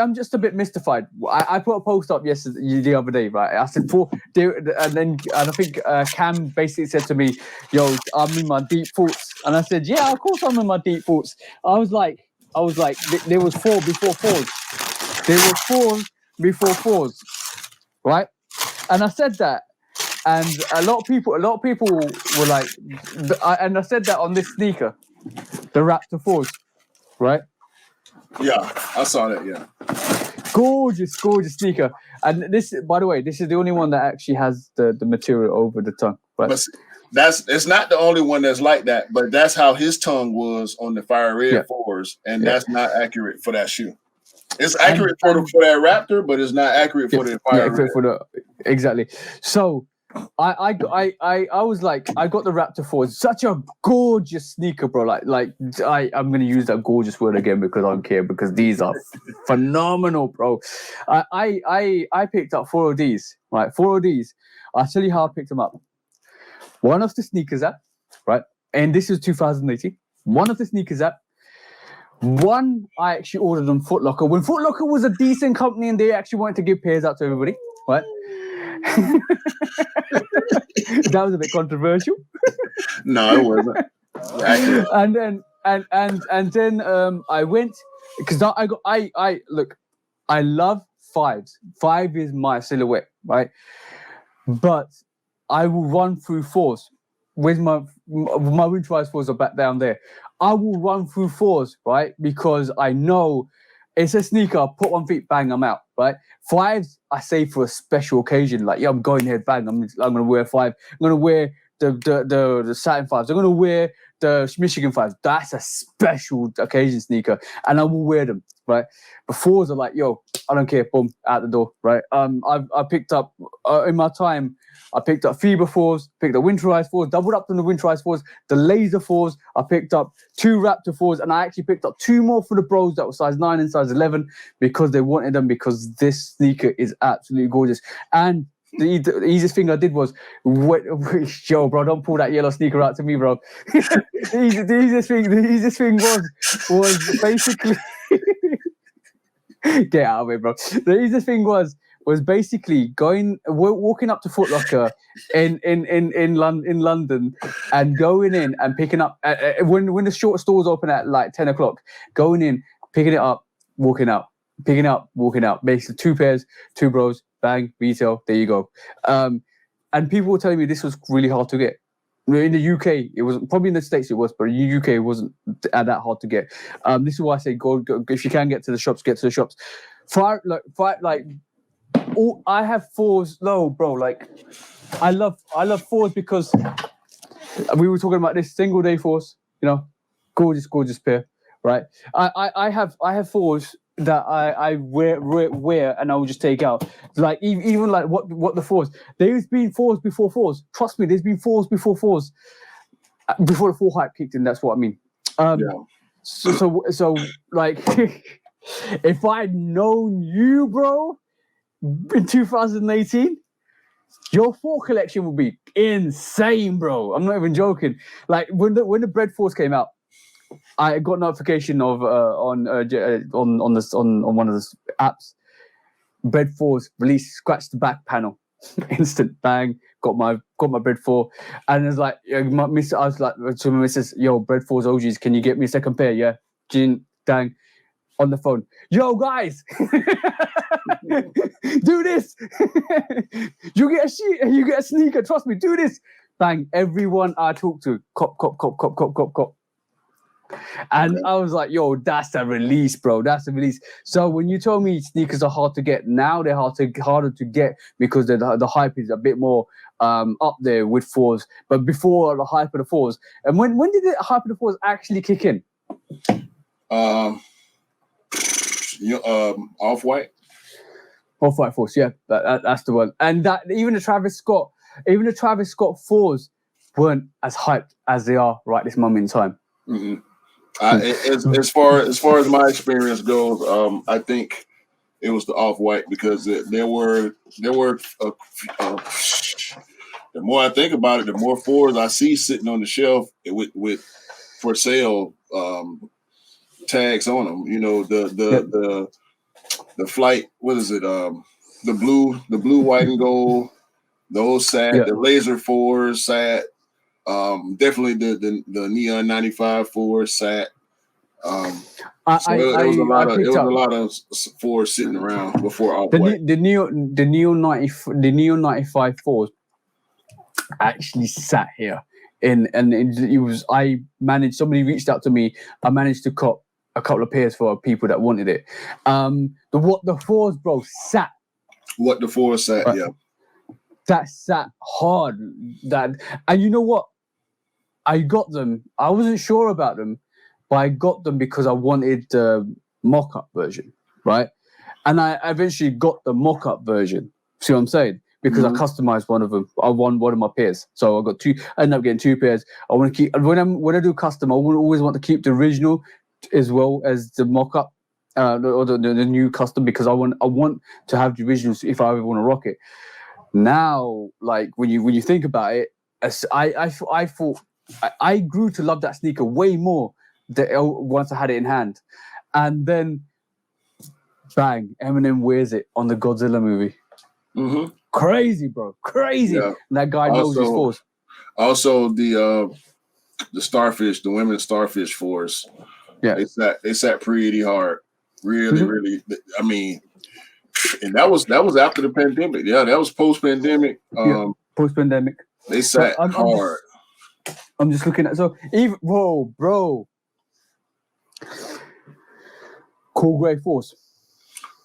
I'm just a bit mystified. I put a post up the other day, right? I said and I think Cam basically said to me, "Yo, I'm in my deep thoughts," and I said, "Yeah, of course I'm in my deep thoughts." I was like, there was 4 before 4s. There were 4 before 4s, right? And I said that, and a lot of people were like, and I said that on this sneaker, the Raptor 4s, right? Yeah, I saw that. Yeah, gorgeous sneaker. And this, by the way, this is the only one that actually has the material over the tongue. Right? But it's not the only one that's like that. But that's how his tongue was on the Fire Red 4s, and that's not accurate for that shoe. It's accurate for that Raptor, but it's not accurate for the Fire Red. Exactly. So I was like, I got the Raptor 4. Such a gorgeous sneaker, bro. I'm gonna use that gorgeous word again because I don't care, because these are phenomenal, bro. I picked up 4 of these, right? 4 of these. I'll tell you how I picked them up. One of the sneakers app, right? And this is 2018. One of the sneakers app. One I actually ordered on Foot Locker when Foot Locker was a decent company and they actually wanted to give pairs out to everybody, right? That was a bit controversial. No, it wasn't. and then I went, because I look, I love 5s. 5 is my silhouette, right? But I will run through 4s. With my winterized 4s are back down there. I will run through 4s, right? Because I know it's a sneaker. I put on feet, bang, I'm out, right? 5s, I say for a special occasion. Like, yeah, I'm going here, bang. I'm gonna wear 5. I'm gonna wear the satin 5s. I'm gonna wear the Michigan 5s. That's a special occasion sneaker, and I will wear them, right? But 4s are like, yo, I don't care. Boom, out the door, right? I picked up in my time. I picked up FIBA 4s, picked up winterized 4s, doubled up on the winterized 4s, the laser 4s. I picked up 2 Raptor 4s, and I actually picked up 2 more for the bros that were size 9 and size 11 because they wanted them, because this sneaker is absolutely gorgeous. And the easiest thing I did was, yo, bro, don't pull that yellow sneaker out to me, bro. The easiest thing was basically get out of it, bro. The easiest thing was was basically walking up to Foot Locker in London and going in and picking up when the short stores open at like 10 o'clock, going in, picking it up, walking out, picking up, walking out. Basically 2 pairs, 2 bros, bang, retail, there you go. And people were telling me this was really hard to get. In the UK, it wasn't. Probably in the States it was, but in the UK it wasn't that hard to get. This is why I say go if you can get to the shops, get to the shops. I have 4s. No, bro. Like, I love 4s because we were talking about this single day 4s. You know, gorgeous pair, right? I have 4s that I wear and I will just take out. Like even like what the 4s. There's been 4s before 4s. Trust me, there's been 4s before 4s. Before the 4 hype kicked in, that's what I mean. So like, if I'd known you, bro, in 2018, your 4 collection would be insane, bro. I'm not even joking. Like when the Bread 4s came out, I got notification of on one of the apps. Bread 4s released, scratched the back panel, instant bang. Got my Bread 4, and it's like I was like to my missus, yo, Bread 4s OGs, can you get me a second pair? Yeah, Jin, dang, on the phone. Yo, guys, do this. You get a sneaker. Trust me, do this. Bang, everyone I talk to, cop. And I was like, yo, that's a release, bro. That's a release. So when you told me sneakers are hard to get, now they're harder to get because the hype is a bit more up there with 4s. But before the hype of the 4s, and when did the hype of the 4s actually kick in? Off-White. Off-White 4s, yeah, that's the one. And that even the Travis Scott 4s weren't as hyped as they are right this moment in time. Mm-hmm. As far as my experience goes, I think it was the Off-White because there were the more I think about it, the more 4s I see sitting on the shelf with for sale tags on them. You know, the flight, what is it? The blue, white and gold, those sat, the laser 4s sat. Definitely the neon 95 4 sat. It was a lot of 4s sitting around before Off-White. The neon 95 4s actually sat here and it was somebody reached out to me. I managed to cop a couple of pairs for people that wanted it. The 4s, bro, sat. What the 4s sat, right. Yeah. That sat hard. And you know what? I got them. I wasn't sure about them, but I got them because I wanted the mock-up version, right? And I eventually got the mock-up version. See what I'm saying? Because I customized one of them. I won one of my pairs, so I got 2. I ended up getting 2 pairs. I want to keep when I do custom. I always want to keep the original as well as the mock-up or the new custom because I want to have the originals if I ever want to rock it. Now, like when you think about it, I thought. I grew to love that sneaker way more once I had it in hand. And then, bang, Eminem wears it on the Godzilla movie. Mm-hmm. Crazy, bro. Crazy. Yeah. And that guy knows his 4s. Also, the Starfish, the women's Starfish 4s. Yeah. They sat pretty hard. Really. I mean, and that was after the pandemic. Yeah, that was post-pandemic. Post-pandemic. They sat hard. I'm just looking at even bro. Cool grade 4s.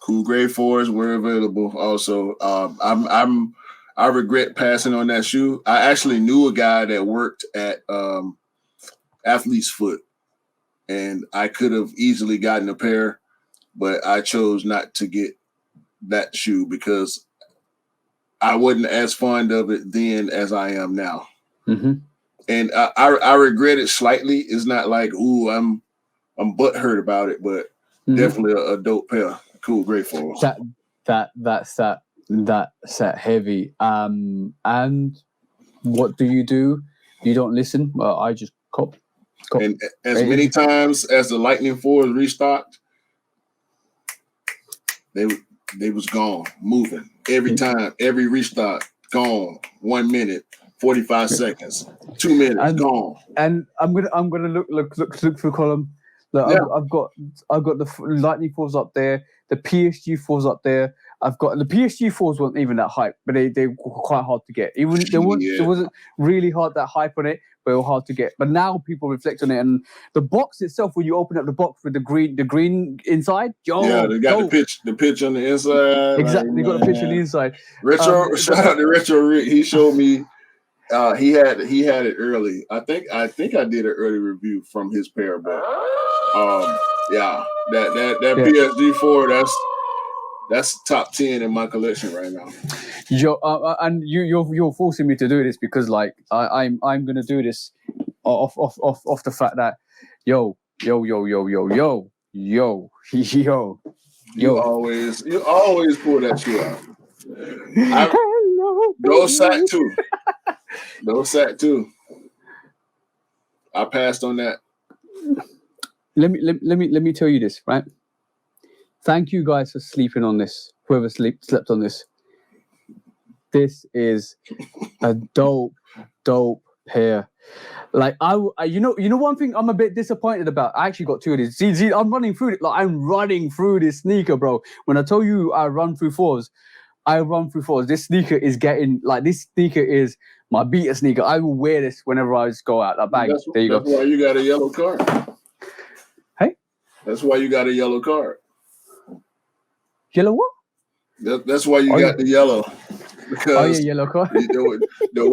Cool grade 4s were available. Also, I regret passing on that shoe. I actually knew a guy that worked at Athlete's Foot, and I could have easily gotten a pair, but I chose not to get that shoe because I wasn't as fond of it then as I am now. Mm-hmm. And I regret it slightly. It's not like, ooh, I'm butthurt about it, but definitely a dope pair. Cool, great 4s. That set heavy. And what do? You don't listen? Well, I just cop. And as many times as the Lightning 4s restocked, they was gone, moving. every time, every restart, gone. 1 minute, 45 seconds, 2 minutes, gone. And I'm gonna look through column. Look, Yeah. I've got the Lightning 4s up there, the PSG 4s up there. I've got the PSG 4s weren't even that hype, but they were quite hard to get. Even there wasn't really that hype on it, but they were hard to get. But now people reflect on it, and the box itself, when you open up the box with the green inside, they got the pitch on the inside. Exactly, they got the pitch on the inside. Retro, shout out to Retro Rick. He showed me. He had it early. I think I did an early review from his pair, but that PSG 4, that's top 10 in my collection right now. And you're forcing me to do this because like I'm gonna do this off the fact that yo. You always pull that shoe out. No sack too. I passed on that. Let me tell you this, right? Thank you guys for sleeping on this. Whoever slept on this. This is a dope pair. Like you know one thing I'm a bit disappointed about. I actually got two of these. See, I'm running through it. Like I'm running through this sneaker, bro. When I tell you I run through 4s, This sneaker is this sneaker is my beater sneaker. I will wear this whenever I just go out. Like, bang, there you go. That's why you got a yellow card. Hey? That's why you got a yellow card. Yellow what? That's why you got the yellow. Because yellow card. the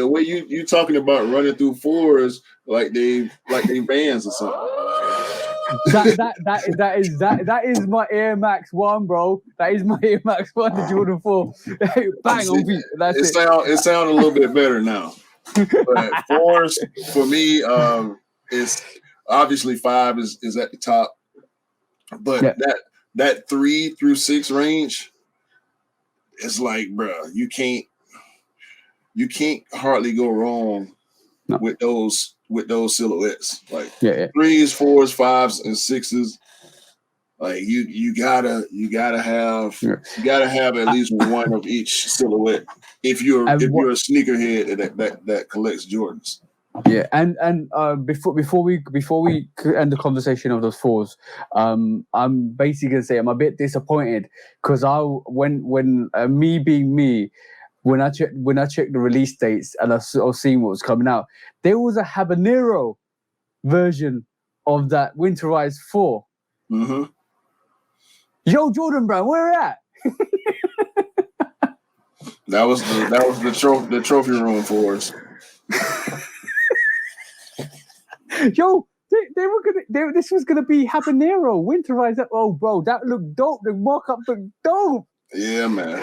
way you talking about running through 4s like they Vans or something. That is my Air Max 1, bro. That is my Air Max 1, the Jordan 4. Bang on feet. That's it. It sounds a little bit better now. But 4s for me, it's obviously 5 is at the top. But that 3 through 6 range, it's like, bro, you can't hardly go wrong with those silhouettes. Like 3s, 4s, 5s, and 6s. Like you gotta have at least one of each silhouette if you're a sneakerhead that collects Jordans. Yeah, and before we end the conversation of those 4s, I'm basically gonna say I'm a bit disappointed because when me being me, when I checked the release dates and I was seeing what was coming out, there was a habanero version of that winterized 4. Mm-hmm. Yo, Jordan Brand, where at? That was the trophy room for us. Yo, they were gonna. This was gonna be habanero winterized. Oh, bro, that looked dope. The mock-up looked dope. Yeah, man.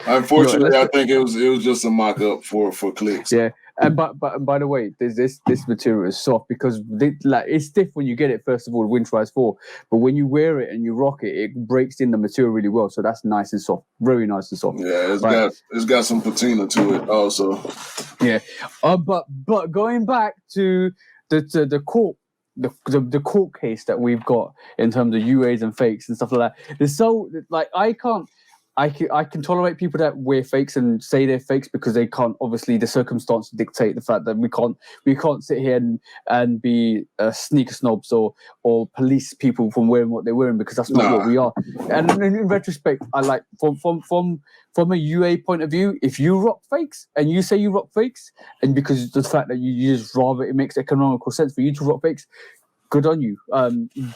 Unfortunately, I think it was just a mock-up for clicks. Yeah, and but by the way, this material is soft because it's stiff when you get it. First of all, winterized 4, but when you wear it and you rock it, it breaks in the material really well. So that's nice and soft, very nice and soft. Yeah, it's got some patina to it also. Yeah, but going back to the cork. The cork case that we've got in terms of UAs and fakes and stuff like that. There's so I can tolerate people that wear fakes and say they're fakes because they can't. Obviously, the circumstances dictate the fact that we can't sit here and be sneaker snobs or police people from wearing what they're wearing because that's not what we are. And in retrospect, I like from a UA point of view, if you rock fakes and you say you rock fakes, and because the fact that you just rather it makes economical sense for you to rock fakes. Good on you.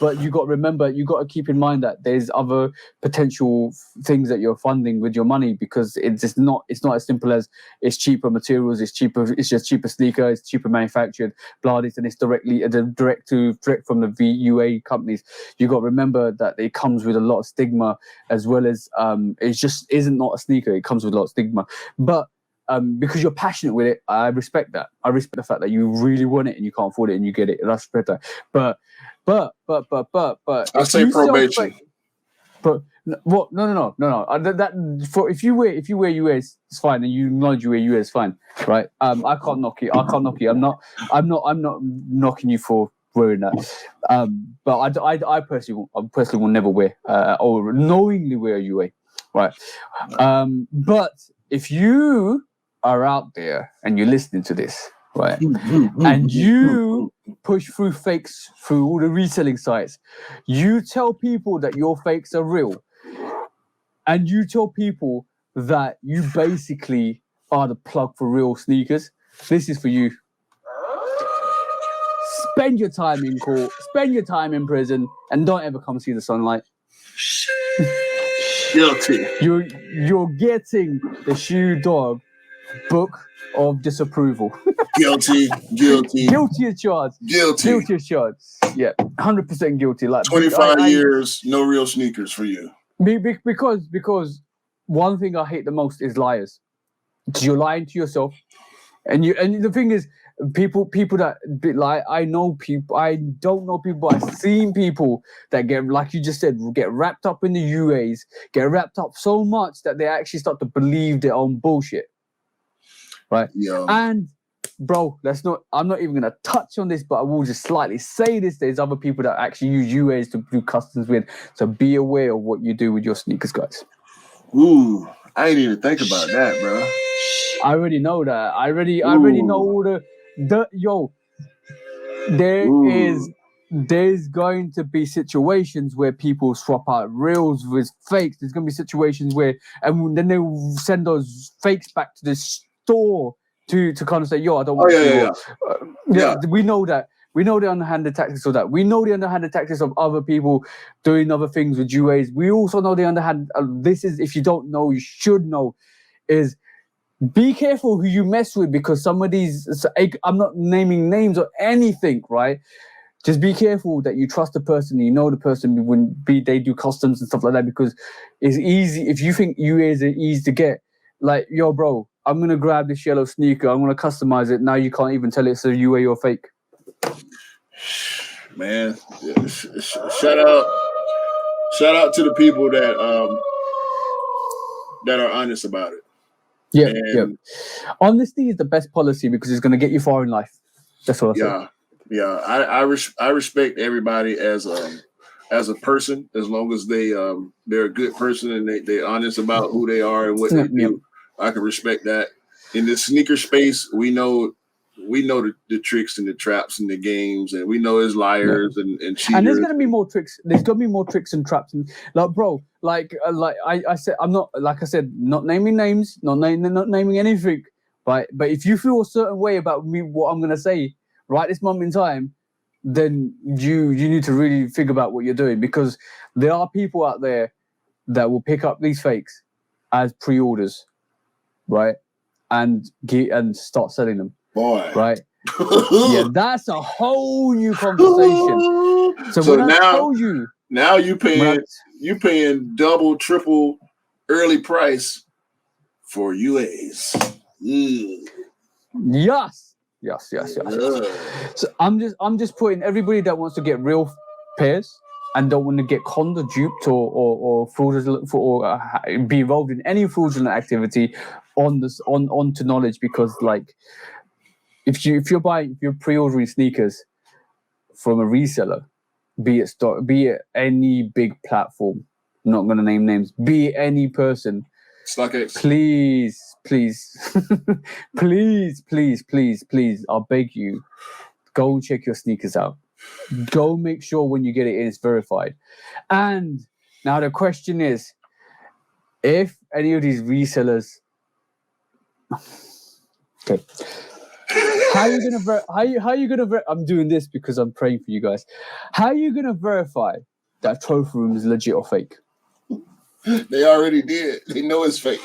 But you got to remember, you got to keep in mind that there's other potential things that you're funding with your money because it's not as simple as it's cheaper materials, it's just cheaper sneaker, it's cheaper manufactured, blah, this, and it's direct from the VUA companies. You got to remember that it comes with a lot of stigma as well as it just isn't not a sneaker. It comes with a lot of stigma. But because you're passionate with it, I respect that. I respect the fact that you really want it and you can't afford it and you get it. And I respect that. But I say probation. But what? No. If you wear US, it's fine, and you acknowledge you wear US, fine, right? I can't knock you. I'm not knocking you for wearing that. But I personally will never wear or knowingly wear a UA. right? But if you are out there and you're listening to this, right, and you push through fakes through all the reselling sites, you tell people that your fakes are real, and you tell people that you basically are the plug for real sneakers, this is for you. Spend your time in court, spend your time in prison, and don't ever come see the sunlight. Guilty. You're getting the Shoe Dog book of disapproval. Guilty. Guilty as charged. Guilty as charged. Yeah, 100% guilty. Like 25 years, no real sneakers for you. Because one thing I hate the most is liars. You're lying to yourself, and the thing is, people that like, I know people, I don't know people, I've seen people that get, like you just said, get wrapped up in the UAs, get wrapped up so much that they actually start to believe their own bullshit, right? Yeah. And bro, I'm not even gonna touch on this, but I will just slightly say this: there's other people that actually use UAs to do customs with, so be aware of what you do with your sneakers, guys. Ooh, I ain't even think about that, bro. I already know that. I already know all there's going to be situations where people swap out reals with fakes. There's going to be situations where, and then they'll send those fakes back to the store to kind of say, yo, I don't want Yeah. We know that. We know the underhanded tactics of that. We know the underhanded tactics of other people doing other things with UAs. We also know the underhand. This is, if you don't know, you should know, is be careful who you mess with, because some of these, I'm not naming names or anything, right? Just be careful that you trust the person, you know the person when they do customs and stuff like that, because it's easy. If you think UAs are easy to get, like, yo, bro, I'm going to grab this yellow sneaker, I'm going to customize it. Now you can't even tell it's a UA or fake. Man, shout out to the people that are honest about it. Yeah. Honesty is the best policy because it's going to get you far in life. That's what I say. Yeah. I respect everybody as a person, as long as they're a good person and they're honest about who they are and what they do. I can respect that. In the sneaker space, we know the tricks and the traps and the games, and we know there's liars and cheaters. And there's gonna be more tricks. There's gonna be more tricks and traps. And like, bro, like I said, I'm not, like I said, not naming names, not naming anything. Right, but if you feel a certain way about me, what I'm gonna say right this moment in time, then you need to really think about what you're doing, because there are people out there that will pick up these fakes as pre-orders, right, and start selling them. Boy, right? Yeah, that's a whole new conversation. So when now, I told you, now you paying double, triple early price for UAs. Yes. So I'm just putting everybody that wants to get real pairs and don't want to get conned or duped or fraudulent or be involved in any fraudulent activity onto knowledge, because like, if you're pre-ordering sneakers from a reseller, be it any big platform, I'm not going to name names, be it any person, please, please, I'll beg you, go and check your sneakers out. Go make sure when you get it in, it's verified. And now the question is, if any of these resellers, okay, how are you gonna I'm doing this because I'm praying for you guys. How are you gonna verify that trophy room is legit or fake? They already did. They know it's fake.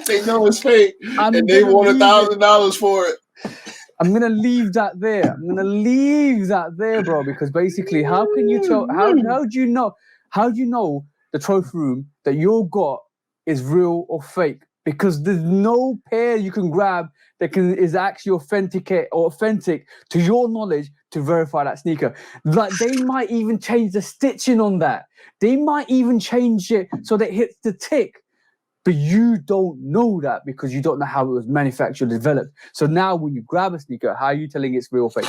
They know it's fake, and they want $1,000 for it. I'm gonna leave that there. Bro, because basically, how can you tell? How do you know? How do you know the trophy room that you got is real or fake? Because there's no pair you can grab that is actually authentic to your knowledge to verify that sneaker. Like, they might even change the stitching on that. They might even change it so that it hits the tick. But you don't know that because you don't know how it was manufactured, developed. So now when you grab a sneaker, how are you telling it's real or fake?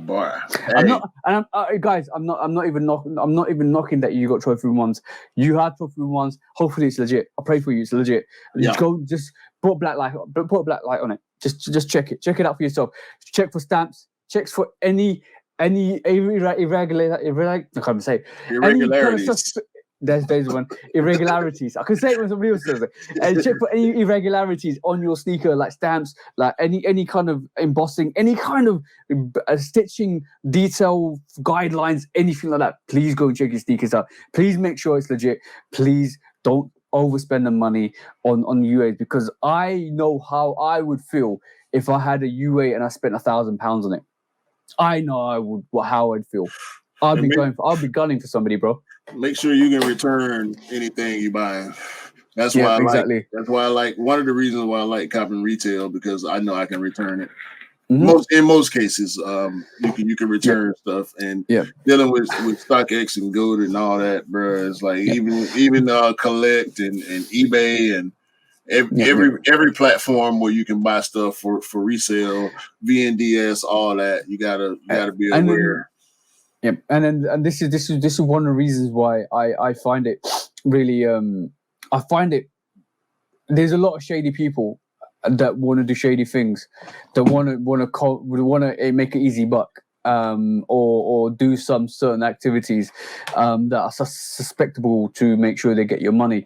Boy, I'm hey, not, and guys. I'm not even knocking that you got trophy room ones. You had trophy room ones. Hopefully, it's legit. I pray for you. It's legit. Yeah. Just put a black light on it. Just check it. Check it out for yourself. Check for stamps. Checks for any irregular. I can't even say it. Any kind of irregularities. there's one irregularities. I can say it when somebody else says it. And check for any irregularities on your sneaker, like stamps, like any kind of embossing, any kind of stitching, detail, guidelines, anything like that. Please go and check your sneakers out. Please make sure it's legit. Please don't overspend the money on UAs, because I know how I would feel if I had a UA and I spent £1,000 on it. I know how I'd feel. I'll be gunning for somebody, bro. Make sure you can return anything you buy. That's why I exactly. That's why I like. One of the reasons why I like copping retail, because I know I can return it. Mm-hmm. In most cases, you can return stuff, and dealing with StockX and Goat and all that, bro. It's like even Collect and eBay and every platform where you can buy stuff for resale, VNDS, all that. You gotta be aware. And this is one of the reasons why I find it really there's a lot of shady people that want to do shady things, that want to make an easy buck, or do some certain activities that are susceptible to make sure they get your money.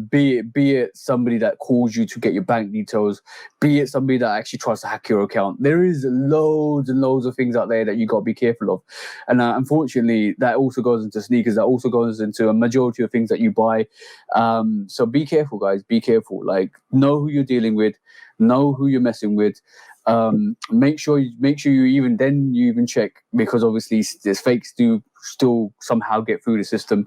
Be it somebody that calls you to get your bank details, be it somebody that actually tries to hack your account. There is loads and loads of things out there that you got to be careful of, and unfortunately, that also goes into sneakers. That also goes into a majority of things that you buy. So be careful, guys. Be careful. Like, know who you're dealing with, know who you're messing with. Make sure you even check, because obviously there's fakes do still somehow get through the system.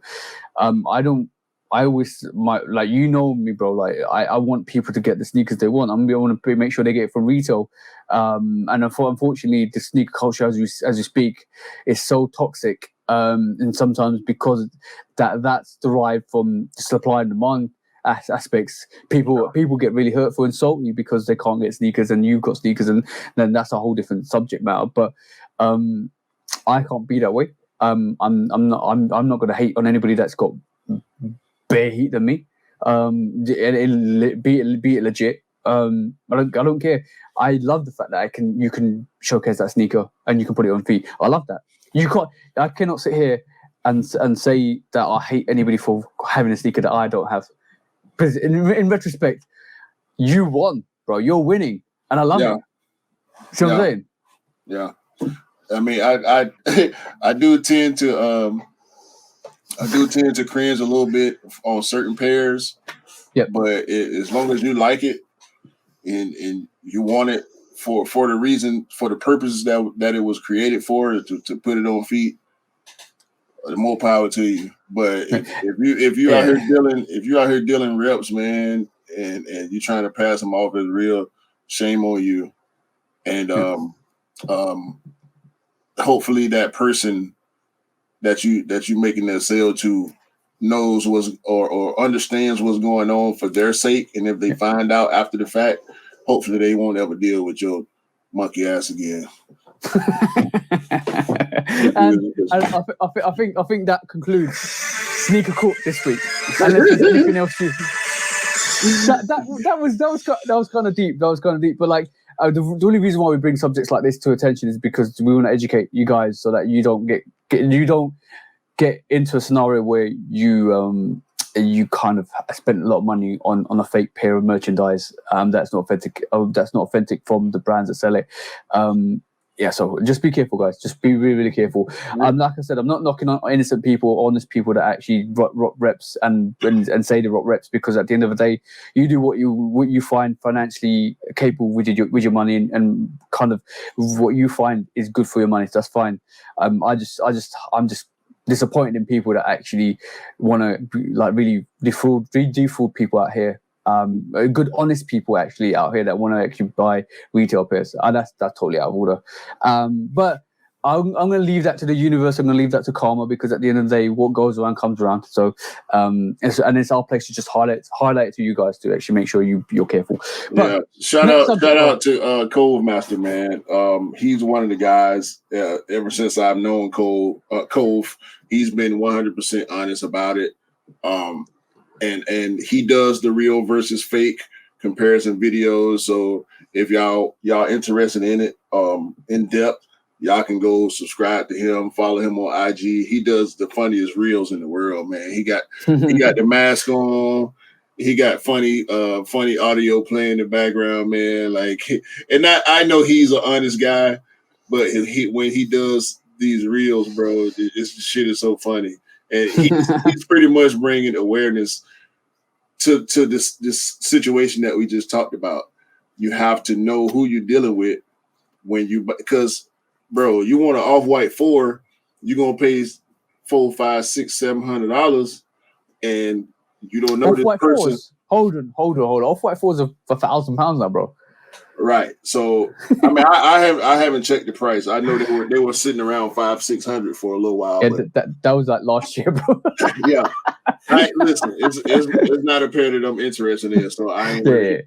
I always like, you know me, bro. Like, I want people to get the sneakers they want. I want to make sure they get it from retail. And unfortunately, the sneaker culture, as you speak, is so toxic. And sometimes because that's derived from the supply and demand aspects, people get really hurtful and salty because they can't get sneakers, and you've got sneakers, and then that's a whole different subject matter. But I can't be that way. I'm not going to hate on anybody that's got bare heat than me. Be it legit. I don't care. I love the fact that you can showcase that sneaker and you can put it on feet. I love that. I cannot sit here and say that I hate anybody for having a sneaker that I don't have. Because in retrospect, you won, bro. You're winning, and I love it. See what I'm saying? Yeah. I mean, I do tend to cringe a little bit on certain pairs. Yep. But as long as you like it and you want it for the purposes that it was created for, to put it on feet, more power to you. But if you out here dealing reps, man, and you trying to pass them off as real, shame on you. And hopefully that person that you making that sale to knows or understands what's going on for their sake. And if they find out after the fact, hopefully they won't ever deal with your monkey ass again. And I think that concludes Sneaker Court this week. Unless there's anything else that was kind of deep. But like, the only reason why we bring subjects like this to attention is because we want to educate you guys, so that you don't get into a scenario where you kind of spent a lot of money on a fake pair of merchandise that's not authentic from the brands that sell it. So just be careful, guys. Just be really, really careful. Like I said, I'm not knocking on innocent people, honest people that actually rock reps and say they rock reps, because at the end of the day, you do what you find financially capable with your money, and kind of what you find is good for your money. So that's fine. I'm just disappointed in people that actually want to like really defraud people out here. Good, honest people actually out here that want to actually buy retail pairs. That's totally out of order. But I'm going to leave that to the universe. I'm going to leave that to karma, because at the end of the day, what goes around comes around. So, it's our place to just highlight it to you guys to actually make sure you're careful. But yeah, shout out to Cove Master, man. He's one of the guys. Ever since I've known Cove, he's been 100% honest about it. And he does the real versus fake comparison videos. So if y'all interested in it, in depth, y'all can go subscribe to him, follow him on IG. He does the funniest reels in the world, man. He got the mask on. He got funny audio playing in the background, man. Like, and I know he's an honest guy, but when he does these reels, bro, this shit is so funny. And he's pretty much bringing awareness to this situation that we just talked about. You have to know who you're dealing with because, bro, you want an Off-White 4, you're gonna pay $400, $500, $600, $700, and you don't know Off-White this person. Hold on. Off-White 4s are £1,000 now, bro. Right. So I mean, I haven't checked the price. I know they were sitting around $500-$600 for a little while. Yeah, that was like last year, bro. Yeah. Listen, it's not a pair that I'm interested in, so I ain't. Really,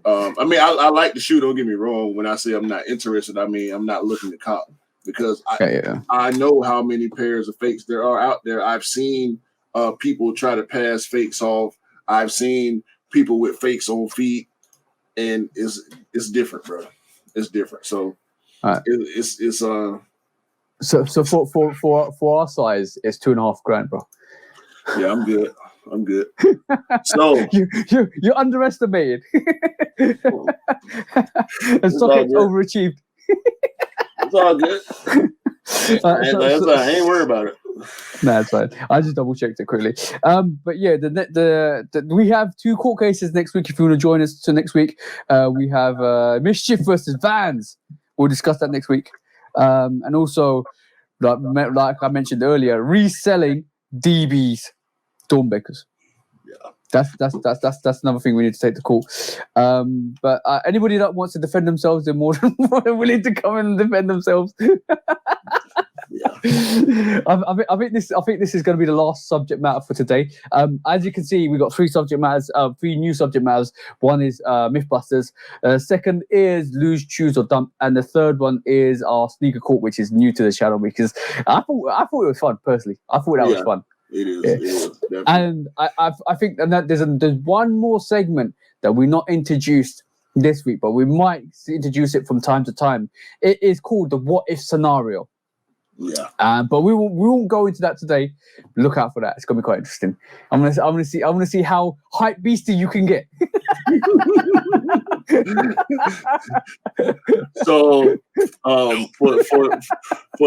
I mean, I like the shoe. Don't get me wrong. When I say I'm not interested, I mean I'm not looking to cop, because I know how many pairs of fakes there are out there. I've seen people try to pass fakes off. I've seen people with fakes on feet, and it's different, bro. It's different. So it's So for our size, it's $2,500, bro. Yeah, I'm good. So you're underestimated. And StockX overachieved. It's all good. I ain't worried about it. No, it's fine. I just double checked it quickly. But yeah, we have 2 court cases next week. If you want to join us to next week, we have Mischief versus Vans. We'll discuss that next week. And also, like I mentioned earlier, reselling DB's Stormbreakers. Yeah, that's another thing we need to take to court. But anybody that wants to defend themselves, they're more than willing to come in and defend themselves. Yeah. I think this is going to be the last subject matter for today. As you can see, we got 3 subject matters, 3 new subject matters. One is Mythbusters. Second is Lose, Choose or Dump, and the third one is our sneaker court, which is new to the channel, because I thought it was fun personally. I thought that was fun. It is. Yeah. It is, definitely. And I think that there's one more segment that we're not introduced this week, but we might introduce it from time to time. It is called the What If scenario. Yeah. But we won't go into that today. Look out for that. It's gonna be quite interesting. I'm gonna see how hype beastie you can get. So for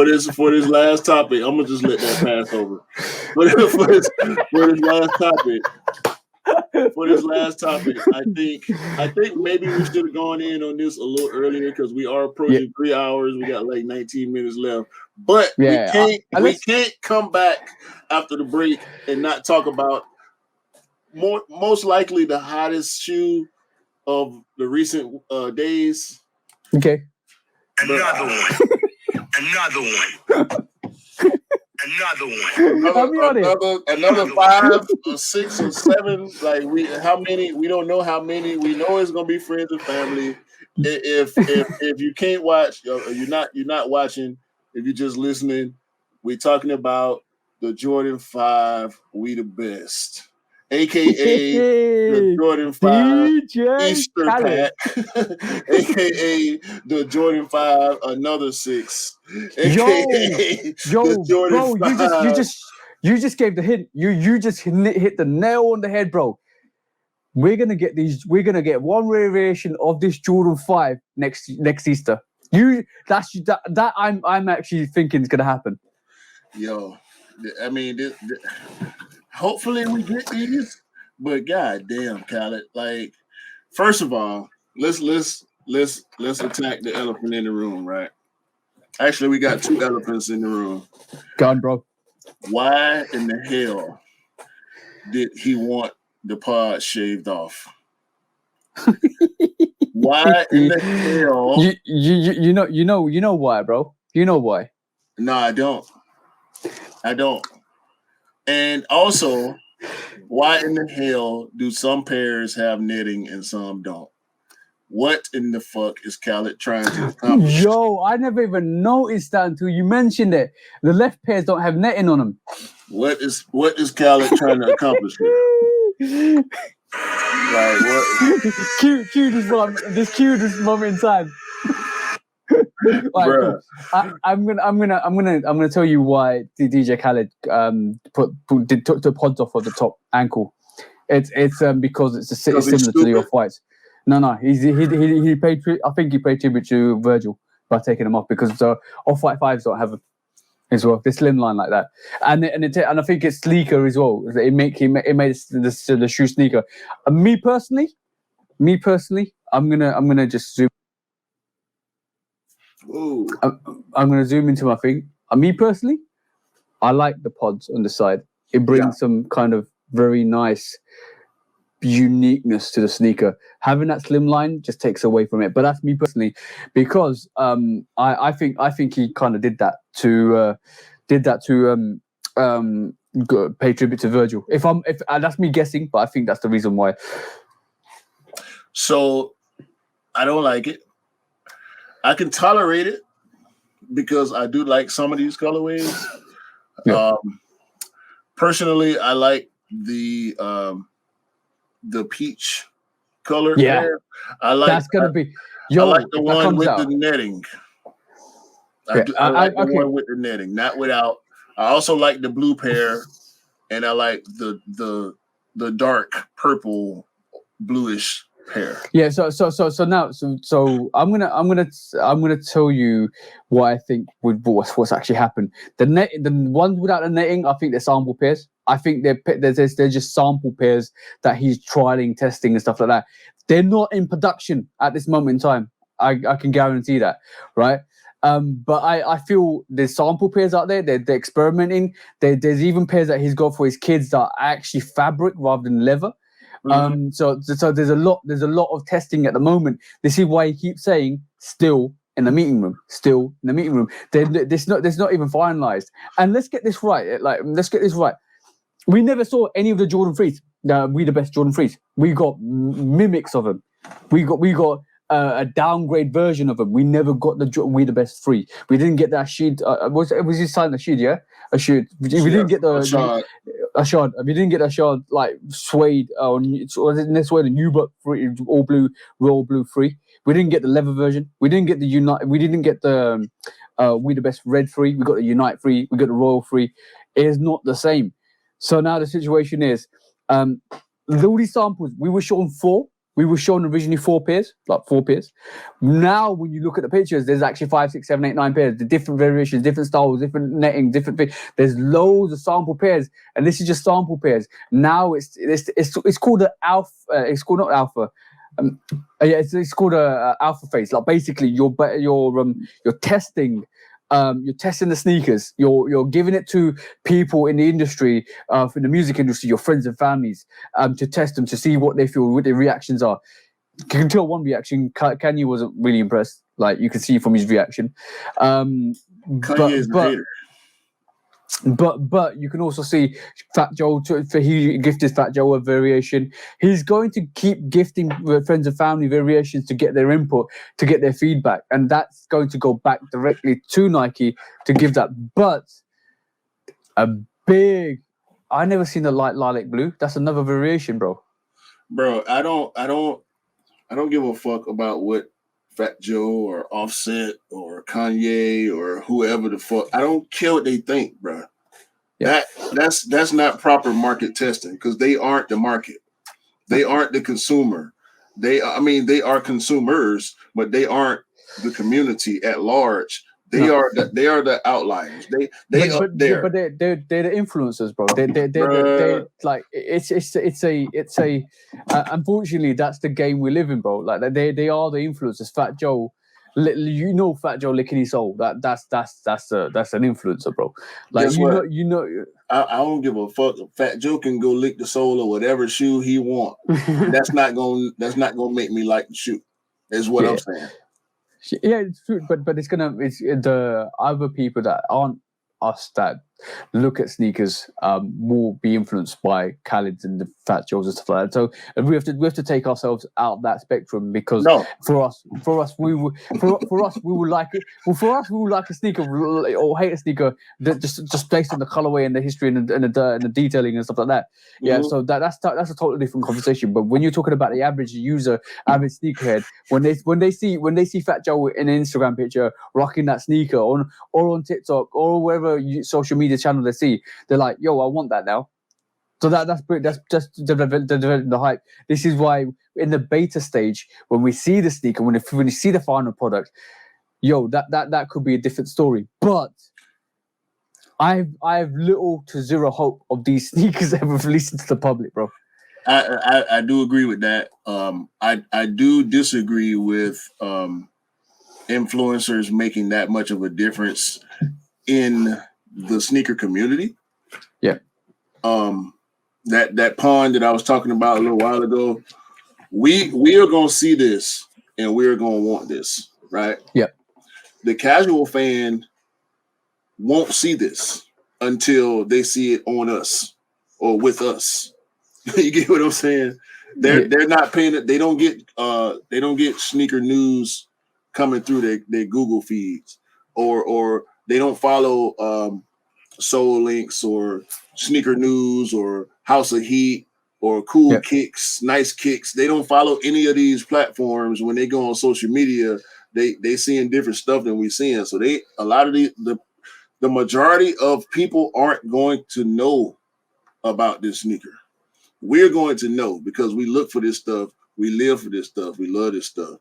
this last topic, I'm gonna just let that pass over. For this last topic, I think maybe we should have gone in on this a little earlier, because we are approaching 3 hours. We got like 19 minutes left, but we can't come back after the break and not talk about most likely the hottest shoe of the recent days. Okay. Another one. Another 5 or 6 or 7. Like we don't know how many. We know it's gonna be friends and family. If you can't watch, or you're not watching, if you're just listening, we're talking about the Jordan 5 We the Best, aka the Jordan 5 Easter pack, aka the Jordan 5 Another 6, aka the Jordan 5. You just gave the hint. You just hit the nail on the head, bro. We're gonna get these. We're gonna get one variation of this Jordan 5 next Easter. That I'm actually thinking is gonna happen. Yo, I mean, hopefully we get these, but goddamn, Khaled. Like, first of all, let's attack the elephant in the room, right? Actually, we got 2 elephants in the room. Go on, bro. Why in the hell did he want the pod shaved off? Why in the hell? You know why, bro? You know why? No, I don't. I don't. And also, why in the hell do some pairs have netting and some don't? What in the fuck is Khaled trying to accomplish? Yo, I never even noticed that until you mentioned it. The left pairs don't have netting on them. What is Khaled trying to accomplish here? Like what? Cue this moment in time. Right, cool. I'm gonna tell you why the DJ Khaled took the pods off of the top ankle. It's because it's similar to the Off-Whites. No, he paid. I think he paid tribute to Virgil by taking them off because the Off-White 5s don't have them as well. They slimline like that, and I think it's sleeker as well. It made the shoe sleeker. Me personally, I'm gonna just zoom. Ooh. I'm gonna zoom into my thing. Me personally, I like the pods on the side. It brings some kind of very nice uniqueness to the sneaker. Having that slim line just takes away from it. But that's me personally, because I think he kind of did that to pay tribute to Virgil. If that's me guessing, but I think that's the reason why. So I don't like it. I can tolerate it because I do like some of these colorways. Yeah. Personally, I like the peach color. Yeah, pair. I like that's gonna be. I like the one with the netting. I like the one with the netting, not without. I also like the blue pair, and I like the dark purple bluish pair. Yeah, so now I'm gonna tell you what I think what's actually happened. The ones without the netting, I think they're sample pairs. I think they're just sample pairs that he's trialing, testing, and stuff like that. They're not in production at this moment in time. I can guarantee that, right? But I feel there's sample pairs out there. They're experimenting. There's even pairs that he's got for his kids that are actually fabric rather than leather. Mm-hmm. So there's a lot of testing at the moment. This is why he keeps saying still in the meeting room. There's not even finalized. And let's get this right. We never saw any of the Jordan 3s. We the best Jordan 3s. We got mimics of them. We got a downgrade version of them. We never got we the best 3. We didn't get that sheet. Was he signed a sheet? Yeah, a sheet. We didn't get the Ashard. We didn't get Ashard like suede or suede, the Nubuck 3, all blue, royal blue 3. We didn't get the leather version. We didn't get the Unite. We didn't get the we the best red 3. We got the Unite 3. We got the Royal 3. It is not the same. So now the situation is, all these samples, we were shown 4. We were shown originally 4 pairs, like 4 pairs. Now, when you look at the pictures, there's actually 5, 6, 7, 8, 9 pairs. The different variations, different styles, different netting, different things. There's loads of sample pairs, and this is just sample pairs. Now it's called an alpha. It's called not alpha. It's called a alpha phase. Like basically, you're testing. You're testing the sneakers. You're giving it to people in the industry, for the music industry, your friends and families, to test them, to see what they feel, what their reactions are. You can tell one reaction. Kanye wasn't really impressed. Like you can see from his reaction. Kanye is a hater. But you can also see Fat Joe. He gifted Fat Joe a variation. He's going to keep gifting friends and family variations to get their input, to get their feedback, and that's going to go back directly to Nike to give that. But I never seen the light lilac blue. That's another variation, bro. Bro, I don't give a fuck about what Fat Joe or Offset or Kanye or whoever the fuck. I don't care what they think, bro. Yeah. That's not proper market testing because they aren't the market. They aren't the consumer. They are consumers, but they aren't the community at large. They are the outliers. They're the influencers, bro. They're like it's a unfortunately that's the game we live in, bro. Like they are the influencers. Fat Joe, Fat Joe licking his soul. That's an influencer, bro. Like I don't give a fuck. Fat Joe can go lick the sole of whatever shoe he want. That's not gonna make me like the shoe. Is what I'm saying. Yeah, it's true, but it's the other people that aren't us that look at sneakers will be influenced by Khaled's and the Fat Joes and stuff like that. So we have to take ourselves out that spectrum because No. for us we will like it. Well, for us we will like a sneaker or hate a sneaker that just based on the colorway and the history and the detailing and stuff like that. Yeah, Mhm. so that's a totally different conversation. But when you're talking about the average user, average sneakerhead, when they see Fat Joe in an Instagram picture rocking that sneaker or on TikTok or wherever social media channel they see, they're like, "Yo, I want that now." So that's just developing the hype. This is why in the beta stage, when we see the sneaker, when you see the final product, yo, that could be a different story. But I have little to zero hope of these sneakers ever releasing to the public, bro. I do agree with that. I do disagree with influencers making that much of a difference in the sneaker community. Yeah. That pond that I was talking about a little while ago, we are gonna see this and we're gonna want this, right? Yeah. The casual fan won't see this until they see it on us or with us. You get what I'm saying? They're not paying it. They don't get sneaker news coming through their Google feeds, or they don't follow Soul Links or Sneaker News or House of Heat or Cool Kicks, Nice Kicks. They don't follow any of these platforms. When they go on social media, they seeing different stuff than we seeing. So a lot of the majority of people aren't going to know about this sneaker. We're going to know because we look for this stuff. We live for this stuff. We love this stuff.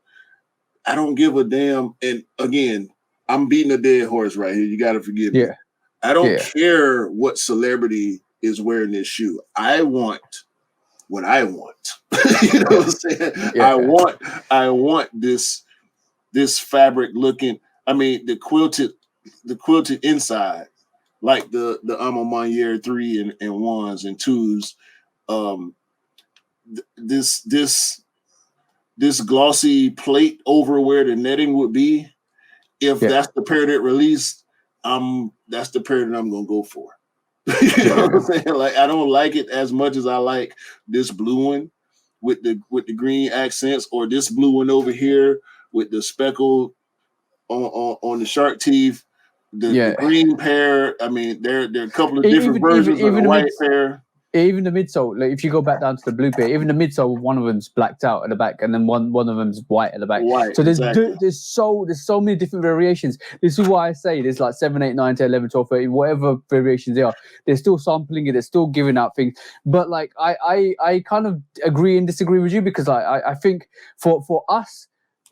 I don't give a damn. And again, I'm beating a dead horse right here. You got to forgive me. I don't care what celebrity is wearing this shoe. I want what I want. You know what I'm saying? Yeah. I want this fabric looking. I mean, the quilted inside, like the Alma Maniere 3 and 1s and 2s. This glossy plate over where the netting would be, if that's the pair that released, that's the pair that I'm gonna go for. You know what I'm saying? Like, I don't like it as much as I like this blue one with the green accents, or this blue one over here with the speckle on the shark teeth. The green pair. I mean, there are a couple of different versions of the white pair. Even the midsole, like if you go back down to the blue pair, even the midsole, one of them's blacked out at the back, and then one of them's white at the back. White, so there's exactly. so many different variations. This is why I say there's like 7, 8, 9, 10, 11, 12, 13, whatever variations they are. They're still sampling it. They're still giving out things. But like I kind of agree and disagree with you, because I think for us,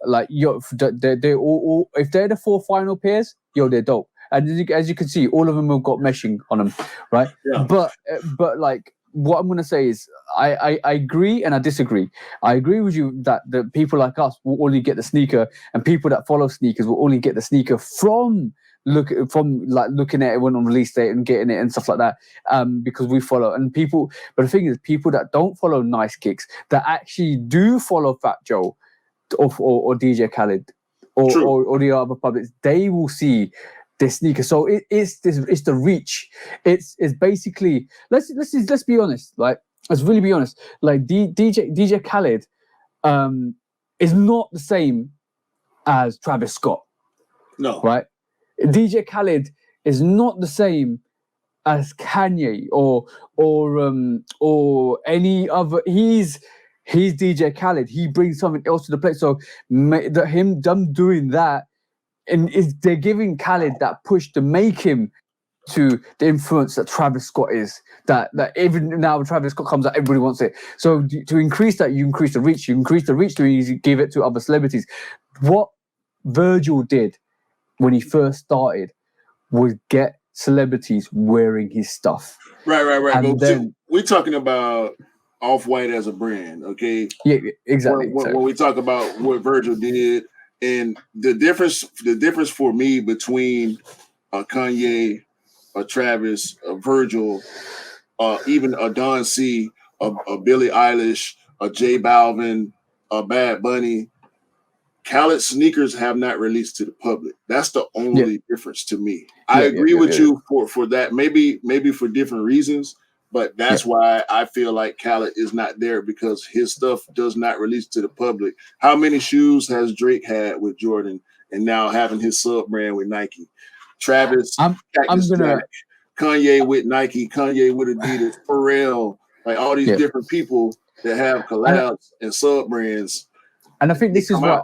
like they're all if they're the 4 final pairs, they're dope. And as you can see, all of them have got meshing on them, right? Yeah. But like, what I'm going to say is I agree and I disagree. I agree with you that the people like us will only get the sneaker, and people that follow sneakers will only get the sneaker from looking at it when on release date and getting it and stuff like that, because we follow. And people, but the thing is, people that don't follow Nice Kicks, that actually do follow Fat Joe or DJ Khaled or the other publics, they will see this sneaker. So it's the reach. It's basically, let's be honest. Like, let's really be honest. Like DJ Khaled is not the same as Travis Scott. No. Right? DJ Khaled is not the same as Kanye or any other. He's DJ Khaled. He brings something else to the plate. So them doing that, and they're giving Khaled that push to make him to the influence that Travis Scott is. That even now when Travis Scott comes out, everybody wants it. So to increase that, you increase the reach. You increase the reach to give it to other celebrities. What Virgil did when he first started was get celebrities wearing his stuff. Right. And then we're talking about Off-White as a brand, okay? Yeah, exactly. When we talk about what Virgil did, and the difference for me between a Kanye, a Travis, a Virgil, even a Don C, a Billie Eilish, a J Balvin, a Bad Bunny, Khaled sneakers have not released to the public. That's the only difference to me. I agree with you for that. Maybe for different reasons, but that's why I feel like Khaled is not there, because his stuff does not release to the public. How many shoes has Drake had with Jordan, and now having his sub brand with Nike? Travis, Kanye with Nike, Kanye with Adidas, Pharrell, like all these different people that have collabs and sub brands. And I think this is why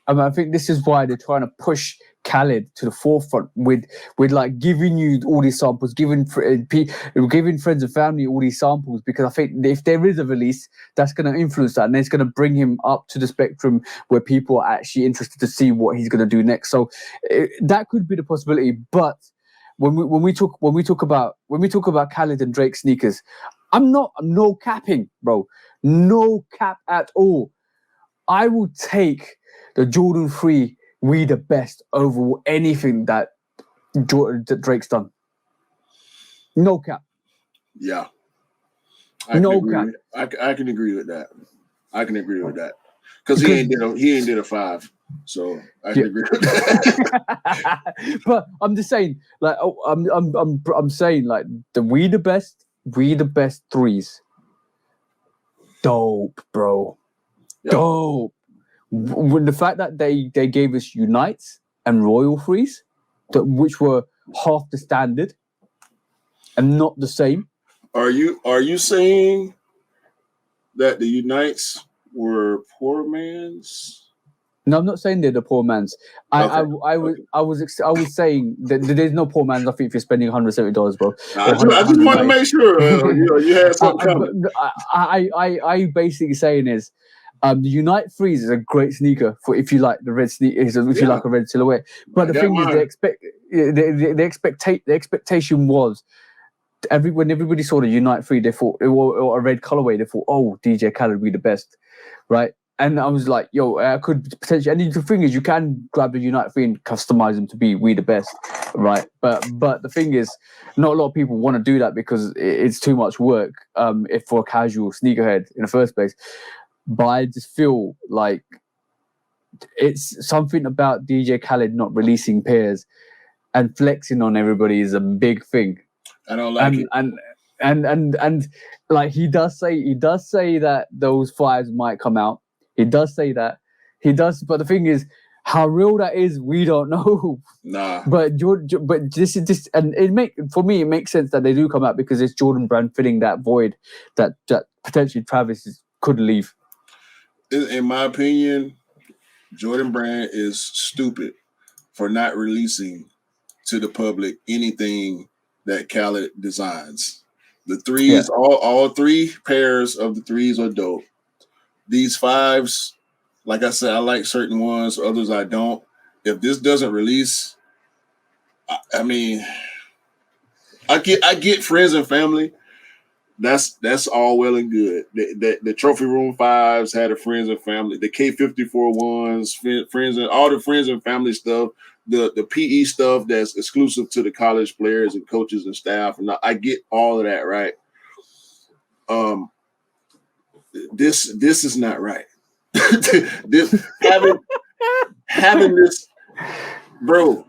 I think this is why they're trying to push Khaled to the forefront with like giving you all these samples, giving friends and family all these samples, because I think if there is a release, that's going to influence that, and it's going to bring him up to the spectrum where people are actually interested to see what he's going to do next. So that could be the possibility. But when we talk about Khaled and Drake sneakers, I'm no capping, bro, no cap at all. I will take the Jordan 3 We the Best over anything that Drake's done. No cap. Yeah. I can agree with that. I can agree with that. Because he ain't did a 5. So I can agree with that. But I'm just saying, like, I'm saying, like, the We the Best 3s. Dope, bro. Yep. Dope. When the fact that they gave us Unites and Royal Frees, which were half the standard and not the same. Are you saying that the Unites were poor man's? No, I'm not saying they're the poor man's. I was saying that there's no poor man's. I think if you're spending $170, bro. I just want to make sure you had something coming. I basically saying is, the Unite Freeze is a great sneaker for if you like the red sneakers, if you like a red silhouette. But the thing is, the expectation was when everybody saw the Unite 3, they thought, or a red colorway, they thought, oh, DJ Khaled be the best, right? And I was like, yo, I could potentially. And the thing is, you can grab the Unite 3 and customize them to be we the best, right? But the thing is, not a lot of people want to do that because it's too much work. If for a casual sneakerhead in the first place. But I just feel like it's something about DJ Khaled not releasing pairs and flexing on everybody is a big thing. I don't like it. And like he does say that those 5s might come out. He does say that. He does, but the thing is, how real that is, we don't know. Nah. But this is this, and it makes sense that they do come out because it's Jordan Brand filling that void that potentially Travis could leave. In my opinion, Jordan Brand is stupid for not releasing to the public anything that Khaled designs. The 3s, all 3 pairs of the 3s are dope. These 5s, like I said, I like certain ones, others I don't. If this doesn't release, I mean, I get friends and family. That's all well and good. The Trophy Room 5s had a friends and family. The K54 ones, friends and all the friends and family stuff. The PE stuff that's exclusive to the college players and coaches and staff. And I get all of that, right? This is not right. having this, bro.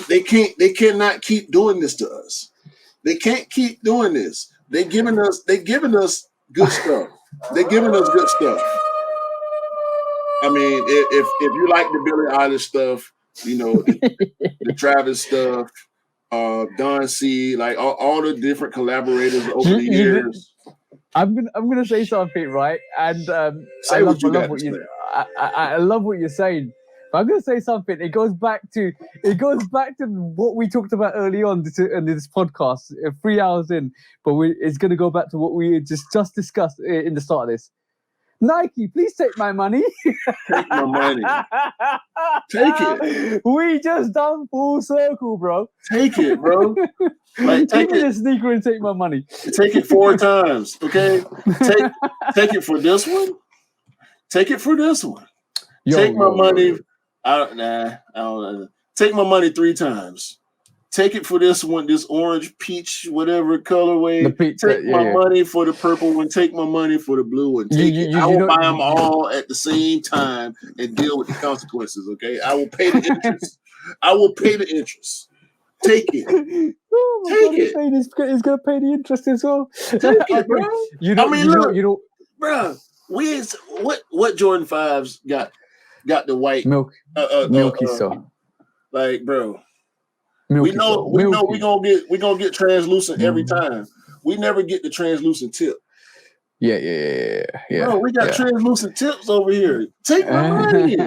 They cannot keep doing this to us. They can't keep doing this. They're giving us good stuff. They're giving us good stuff. I mean, if you like the Billie Eilish stuff, you know, the Travis stuff, Don C, like all the different collaborators over the years. I'm gonna say something, right? And I love what you're saying. But I'm gonna say something. It goes back to what we talked about early on in this podcast, 3 hours in. But it's gonna go back to what we just discussed in the start of this. Nike, please take my money. Take my money. Take it. We just done full circle, bro. Take it, bro. Like, take me the sneaker and take my money. Take it 4 times, okay? Take it for this one. Take it for this one. Take my money. I don't know. Take my money 3 times. Take it for this one, this orange peach, whatever colorway. The peach, take my money for the purple one. Take my money for the blue one. I will buy them all at the same time and deal with the consequences. Okay, I will pay the interest. I will pay the interest. Take it. Oh my God, he's gonna pay the interest as well. Take it, bro. Look, bro. What Jordan 5s got the white milky so. Like, bro. Milky we know we gonna get translucent every time. We never get the translucent tip. Yeah. Bro, we got translucent tips over here. Take my money.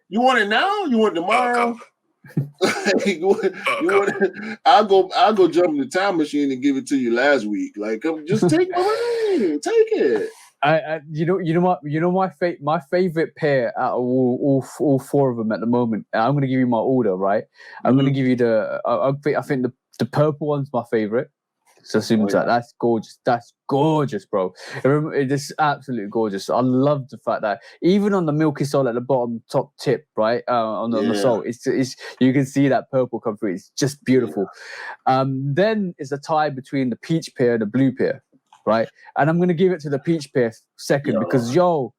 You want it now? You want it tomorrow? I'll go jump in the time machine and give it to you last week. Like, just take my money. Take it. My favorite pair out of all four of them at the moment. I'm going to give you my order, right? I'm going to give you I think the purple one's my favorite. So that's gorgeous. That's gorgeous, bro. It's absolutely gorgeous. I love the fact that even on the milky sole at the bottom top tip, right, on the sole, it's you can see that purple come through. It's just beautiful. Then is a tie between the peach pair and the blue pair. Right, and I'm gonna give it to the peach pair second because yo,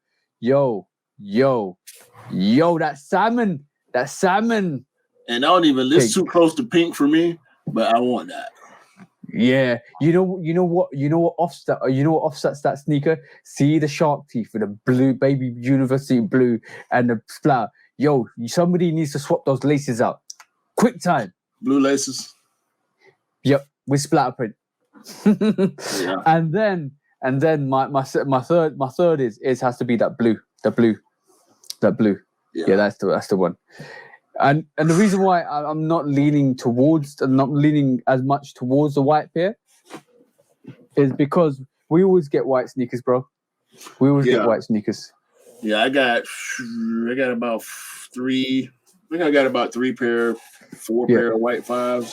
that salmon, and I don't even listen too close to pink for me, but I want that. Yeah, you know what offsets that sneaker? See the shark teeth with the blue baby university blue and the splatter. Yo, somebody needs to swap those laces out, quick time. Blue laces. Yep, with splatter print. And then my third has to be that blue. Yeah, that's the one. And the reason why I'm not leaning as much towards the white pair is because we always get white sneakers, bro. We always get white sneakers. Yeah, I got about three. I think I got about 4 pair of white 5s.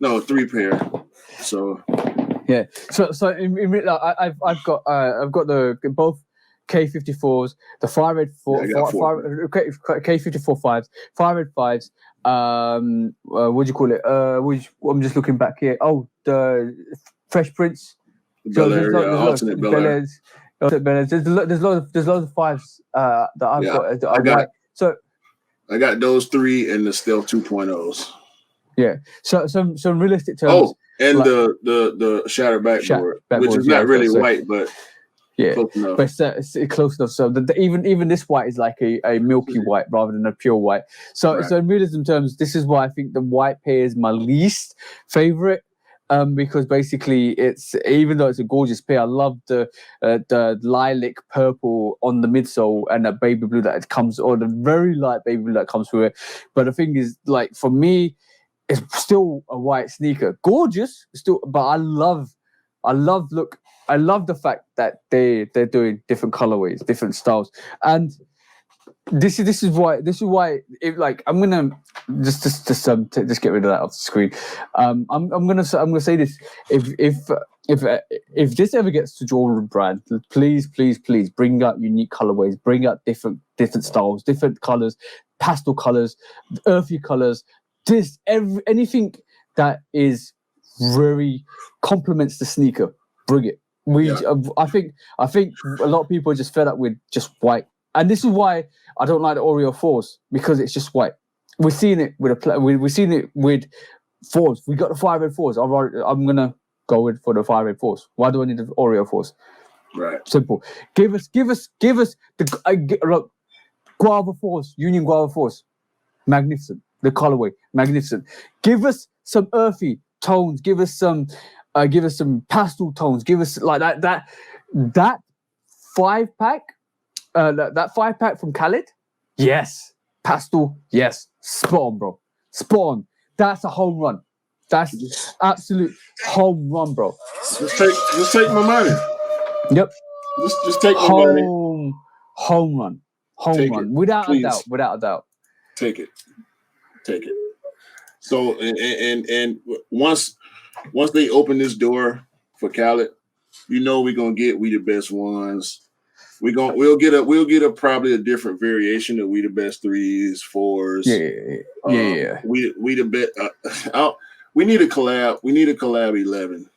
No, 3 pair. So yeah, so I've got the both K54s, the fire red K54 5s, fire red 5s. What do you call it? I'm just looking back here. Oh, the Fresh Prince, alternate Bel Airs. There's loads of 5s that I've got. That I got. So I got those 3 and the Stealth 2.0s. Yeah. So some realistic terms. Oh, and like, the shattered backboard, which is not really white, but close enough. But it's close enough. So even this white is like a milky white rather than a pure white. So in realism terms, this is why I think the white pair is my least favorite. Because basically it's, even though it's a gorgeous pair, I love the lilac purple on the midsole and that baby blue that it comes, or the very light baby blue that comes through it. But the thing is, like, for me, it's still a white sneaker, gorgeous, still. But I love the fact that they're doing different colorways, different styles, and this is why if, like, I'm gonna just get rid of that off the screen. I'm gonna say this: if this ever gets to Jordan brand, please bring out unique colorways, bring out different styles, different colors, pastel colors, earthy colors. Anything that is very complements the sneaker, bring it. I think a lot of people are just fed up with just white, and this is why I don't like the Oreo 4s, because it's just white. We're seeing it with we've seen it with 4s. We got the 5 red 4s. I'm gonna go for the 5 red 4s. Why do I need the Oreo 4s? Right. Simple. Give us the look, Guava 4s, Union Guava 4s. Magnificent. The colorway, magnificent. Give us some earthy tones. Give us some pastel tones. Give us like that 5-pack. That 5-pack from Khaled. Yes. Pastel. Yes. Spot on, bro. Spot on. That's a home run. That's absolute home run, bro. Just take my money. Yep. Just take my money. Home run. Home run. Without a doubt. Take it. So and once they open this door for Khaled, we're gonna get We the Best Ones we'll get a probably a different variation of We the Best 3s, 4s. Yeah. We the best. We need a collab. We need a collab 11.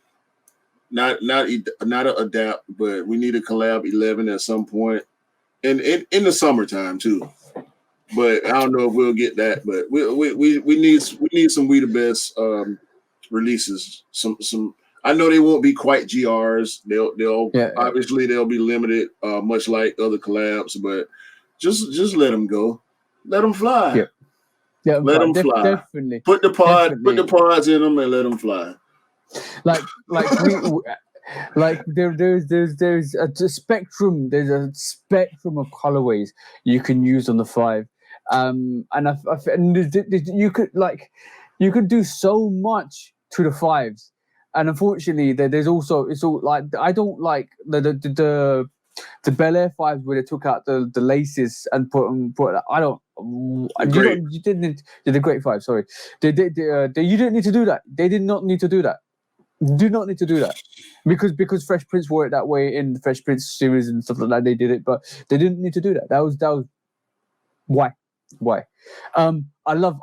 Not a adapt, but we need a collab 11 at some point, and in the summertime too. But I don't know if we'll get that. But we need some We the Best releases. Some. I know they won't be quite GRs. They'll obviously they'll be limited, much like other collabs. But just let them go. Let them fly. Yeah, let them fly. Definitely. Put the pods in them and let them fly. There's a spectrum. There's a spectrum of colorways you can use on the 5, and you could do so much to the 5s, and unfortunately, there's also it's all like I don't like the Bel Air 5s where they took out the laces and put I don't. You didn't. The Great 5. Sorry, you didn't need to do that. They did not need to do that. Do not need to do that because Fresh Prince wore it that way in the Fresh Prince series and stuff like that. They did it, but they didn't need to do that. That was why. I love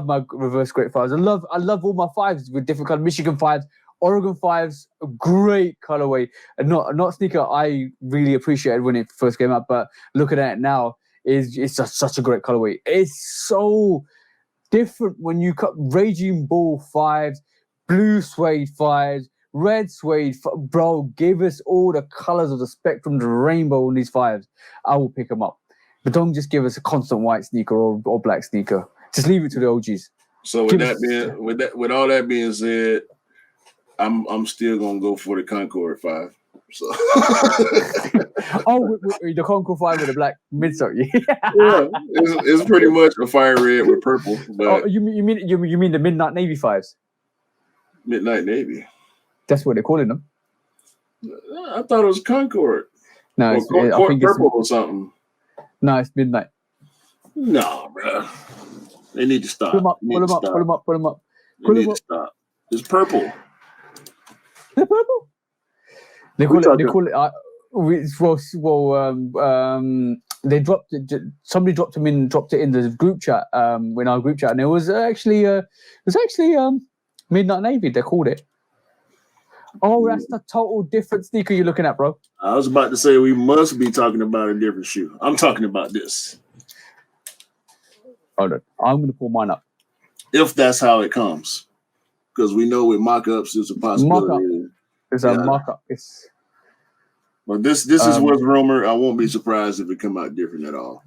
my reverse Great 5s. I love all my 5s with different colors. Michigan 5s, Oregon 5s, great colorway. And not sneaker I really appreciated when it first came out, but looking at it now, it's just such a great colorway. It's so different when you cut Raging Bull 5s, blue suede 5s, red suede. Bro, give us all the colors of the spectrum, the rainbow on these 5s. I will pick them up. But don't just give us a constant white sneaker or black sneaker. Just leave it to the OGs. So with all that being said, I'm still gonna go for the Concord 5. So the Concord 5 with the black midsole. Yeah, it's pretty much a fire red with purple. But you mean the Midnight Navy 5s? Midnight Navy. That's what they're calling them. I thought it was Concord. No, I think purple or something. No, it's Midnight. No, bro. They need to stop. Pull them up. They need to stop. It's purple. They're purple. They call it. They dropped it. Somebody dropped it in the group chat. In our group chat, and it was actually Midnight Navy. They called it. Oh, that's the total different sneaker you're looking at, bro. I was about to say we must be talking about a different shoe. I'm talking about this. Hold on, I'm gonna pull mine up. If that's how it comes, because we know with mock-ups there's a possibility. There's a mock-up. But this is what's rumored. I won't be surprised if it come out different at all.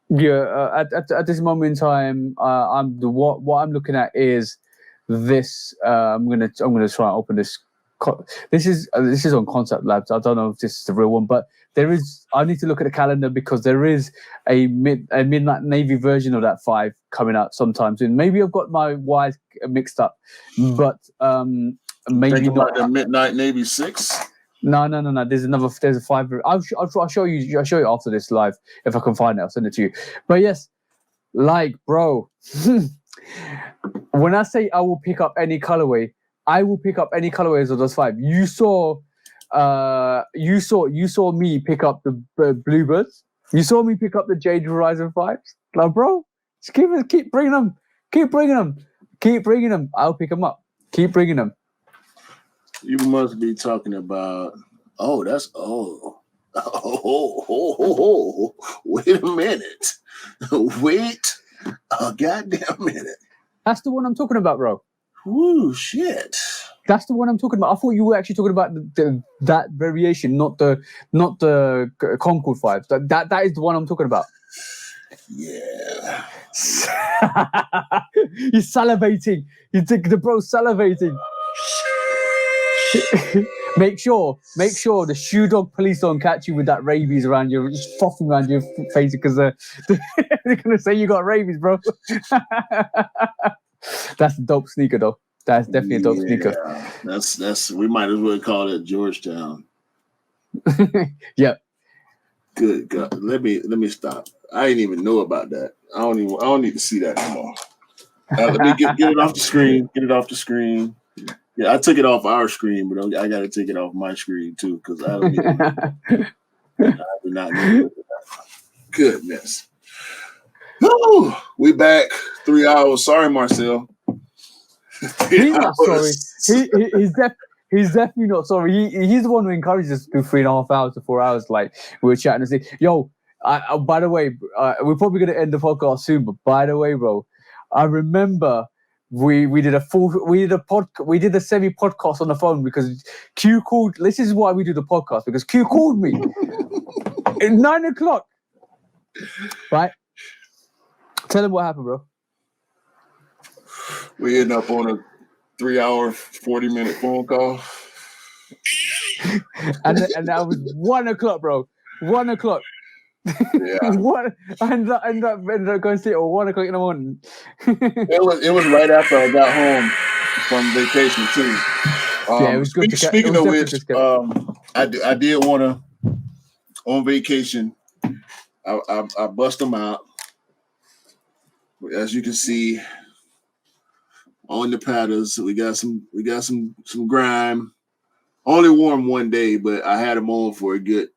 Yeah, at this moment in time, what I'm looking at is this. I'm gonna try and open this. This is on Concept Labs. I don't know if this is the real one, but there is. I need to look at the calendar because there is a Midnight Navy version of that 5 coming out sometime soon. Maybe I've got my wires mixed up, but maybe not. The Midnight Navy 6. No. There's a 5. I'll show you. I'll show you after this live if I can find it. I'll send it to you. But yes, bro. When I say I will pick up any colorway, I will pick up any colorways of those 5. You saw me pick up the Bluebirds. You saw me pick up the Jade Horizon 5s. Like, bro, just keep bringing them. I'll pick them up. Keep bringing them. You must be talking about. Wait a minute. Wait a goddamn minute. That's the one I'm talking about, bro. Ooh, shit. That's the one I'm talking about. I thought you were actually talking about that variation, not the Concord 5s. That is the one I'm talking about. Yeah. You're salivating. The bro's salivating. Make sure the shoe dog police don't catch you with that rabies around you, just frothing around your face because they're gonna say you got rabies, bro. That's a dope sneaker, though. That's definitely a dope sneaker. That's we might as well call it Georgetown. Yeah. Good God. Let me stop. I didn't even know about that. I don't need to see that anymore. Let me get it off the screen. Get it off the screen. Yeah, I took it off our screen, but I got to take it off my screen too because I don't. I did not know. Goodness. Oh, we back 3 hours. Sorry, Marcel. He's not sorry. He's definitely not sorry. He's the one who encourages us to do 3.5 hours to 4 hours. Like we were chatting and say, "Yo, by the way, we're probably gonna end the podcast soon. But by the way, bro, I remember we did a semi podcast on the phone because Q called. This is why we do the podcast because Q called me at 9 o'clock. Right? Tell him what happened, bro. We end up on a 3 hour, 40-minute phone call. and that was 1 o'clock, bro. 1 o'clock. Yeah. What? I ended up going to sleep at 1 o'clock in the morning. It was right after I got home from vacation too. Yeah, it was good. Speaking of which, I did want to on vacation. I bust them out. As you can see on the patterns, we got some grime. Only wore them one day, but I had them on for a good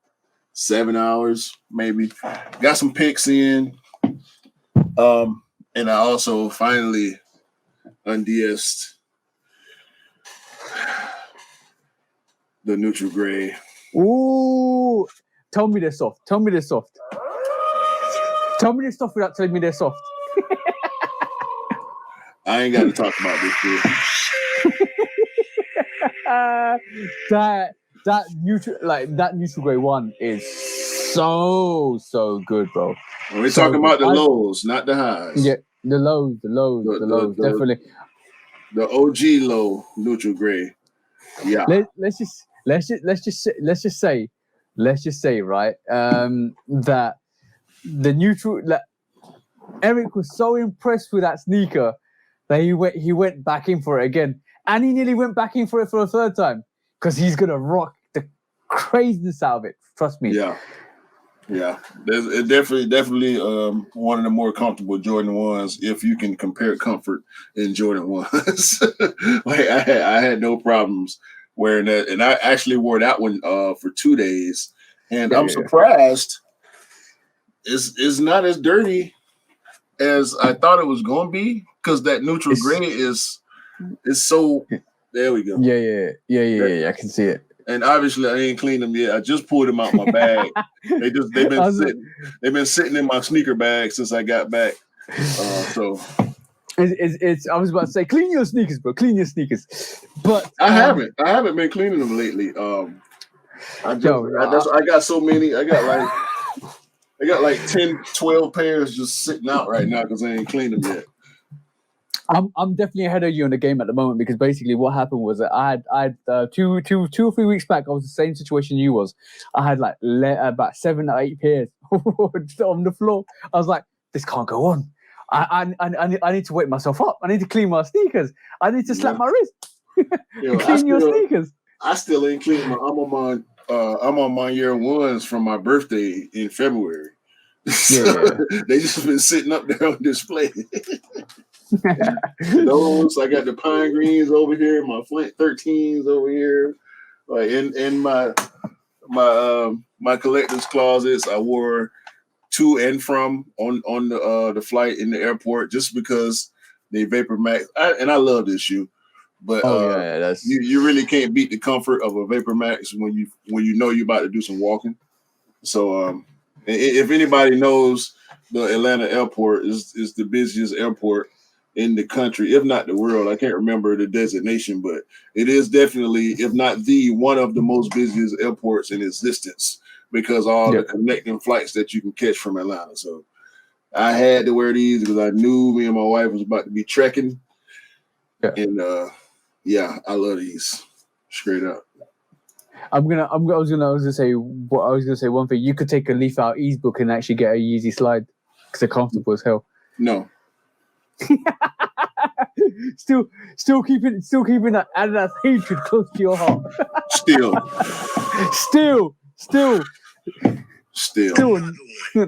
7 hours, maybe. Got some pics in. And I also finally undiesed the neutral gray. Ooh, tell me they're soft. Tell me they're soft. Tell me they're soft without telling me they're soft. I ain't got to talk about this shit. that neutral gray one is so good, bro. We're talking about the lows, not the highs. Yeah, the lows, definitely. The OG low neutral gray. Yeah. Let's just say, right, that the neutral. Eric was so impressed with that sneaker that he went back in for it again, and he nearly went back in for it for a third time because he's gonna rock the craziness out of it. Trust me. Yeah. It's definitely one of the more comfortable Jordan 1s if you can compare comfort in Jordan 1s. Like I had no problems wearing that, and I actually wore that one for 2 days, and I'm surprised it's not as dirty as I thought it was going to be because that neutral gray is so. There we go. Yeah. I can see it. And obviously, I ain't cleaned them yet. I just pulled them out my bag. They've been sitting in my sneaker bag since I got back. So it's. I was about to say, clean your sneakers, bro. Clean your sneakers. But I haven't been cleaning them lately. I got so many. I got like 10, 12 pairs just sitting out right now because I ain't cleaned them yet. I'm definitely ahead of you in the game at the moment because basically what happened was that I had 2 or 3 weeks back. I was the same situation you was. I had like about 7 or 8 pairs on the floor. I was like, this can't go on. I need to wake myself up. I need to clean my sneakers. I need to slap my wrist. Clean your sneakers. I still ain't cleaned my. I'm on my year 1s from my birthday in February. They just been sitting up there on display. Those I got the pine greens over here, my Flint 13s over here, like in my collector's closets. I wore to and from on the flight in the airport just because they Vapor Max. I love this shoe, but you really can't beat the comfort of a Vapor Max when you know you're about to do some walking. So if anybody knows, the Atlanta airport is the busiest airport in the country, if not the world. I can't remember the designation, but it is definitely, if not the one of the most busiest airports in existence because all the connecting flights that you can catch from Atlanta. So I had to wear these because I knew me and my wife was about to be trekking. And I love these straight up. I was gonna say one thing. You could take a leaf out Ease book and actually get a Yeezy slide because they're comfortable as hell. No. still keeping that Adidas hatred close to your heart. Still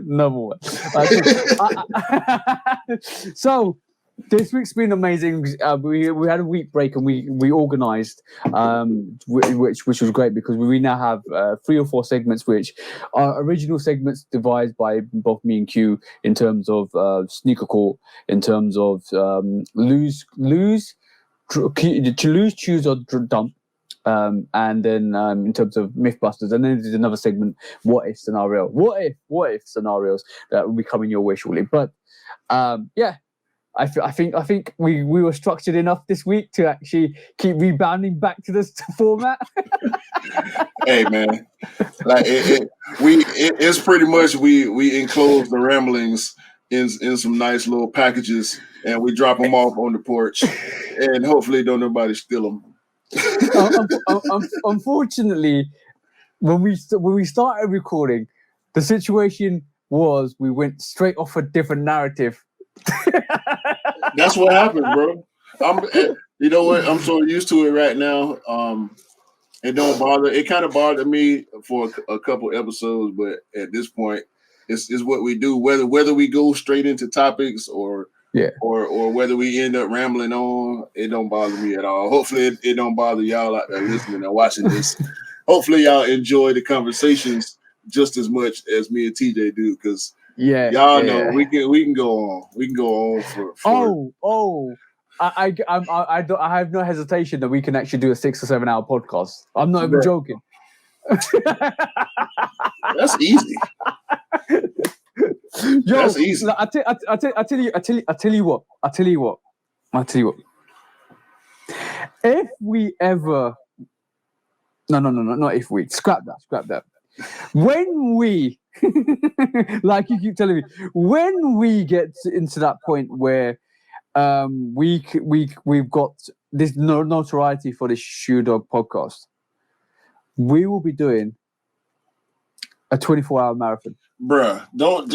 number one. So This week's been amazing. We had a week break and we organised, which was great because we now have 3 or 4 segments, which are original segments devised by both me and Q in terms of sneaker court, in terms of choose or dump. And then in terms of Mythbusters, and then there's another segment, what if scenarios that will be coming your way shortly. But yeah, I think we were structured enough this week to actually keep rebounding back to this format. Hey man, like it's pretty much we enclose the ramblings in some nice little packages, and we drop them off on the porch, and hopefully don't nobody steal them. Unfortunately, when we started recording, the situation was we went straight off a different narrative. That's what happens, bro. You know what? I'm so used to it right now. It don't bother. It kind of bothered me for a couple episodes, but at this point, it's what we do. Whether we go straight into topics or whether we end up rambling on, it don't bother me at all. Hopefully, it don't bother y'all out there listening and watching this. Hopefully, y'all enjoy the conversations just as much as me and TJ do, because y'all know we can go on. We can go on for. I have no hesitation that we can actually do a 6 or 7 hour podcast. I'm not even joking. That's easy. Yo, that's easy. I tell you what. If we ever, not if we, scrap that. When we, like you keep telling me, when we get into that point where we've got this notoriety for this Shoe Dog podcast, we will be doing a 24-hour marathon. Bruh, don't.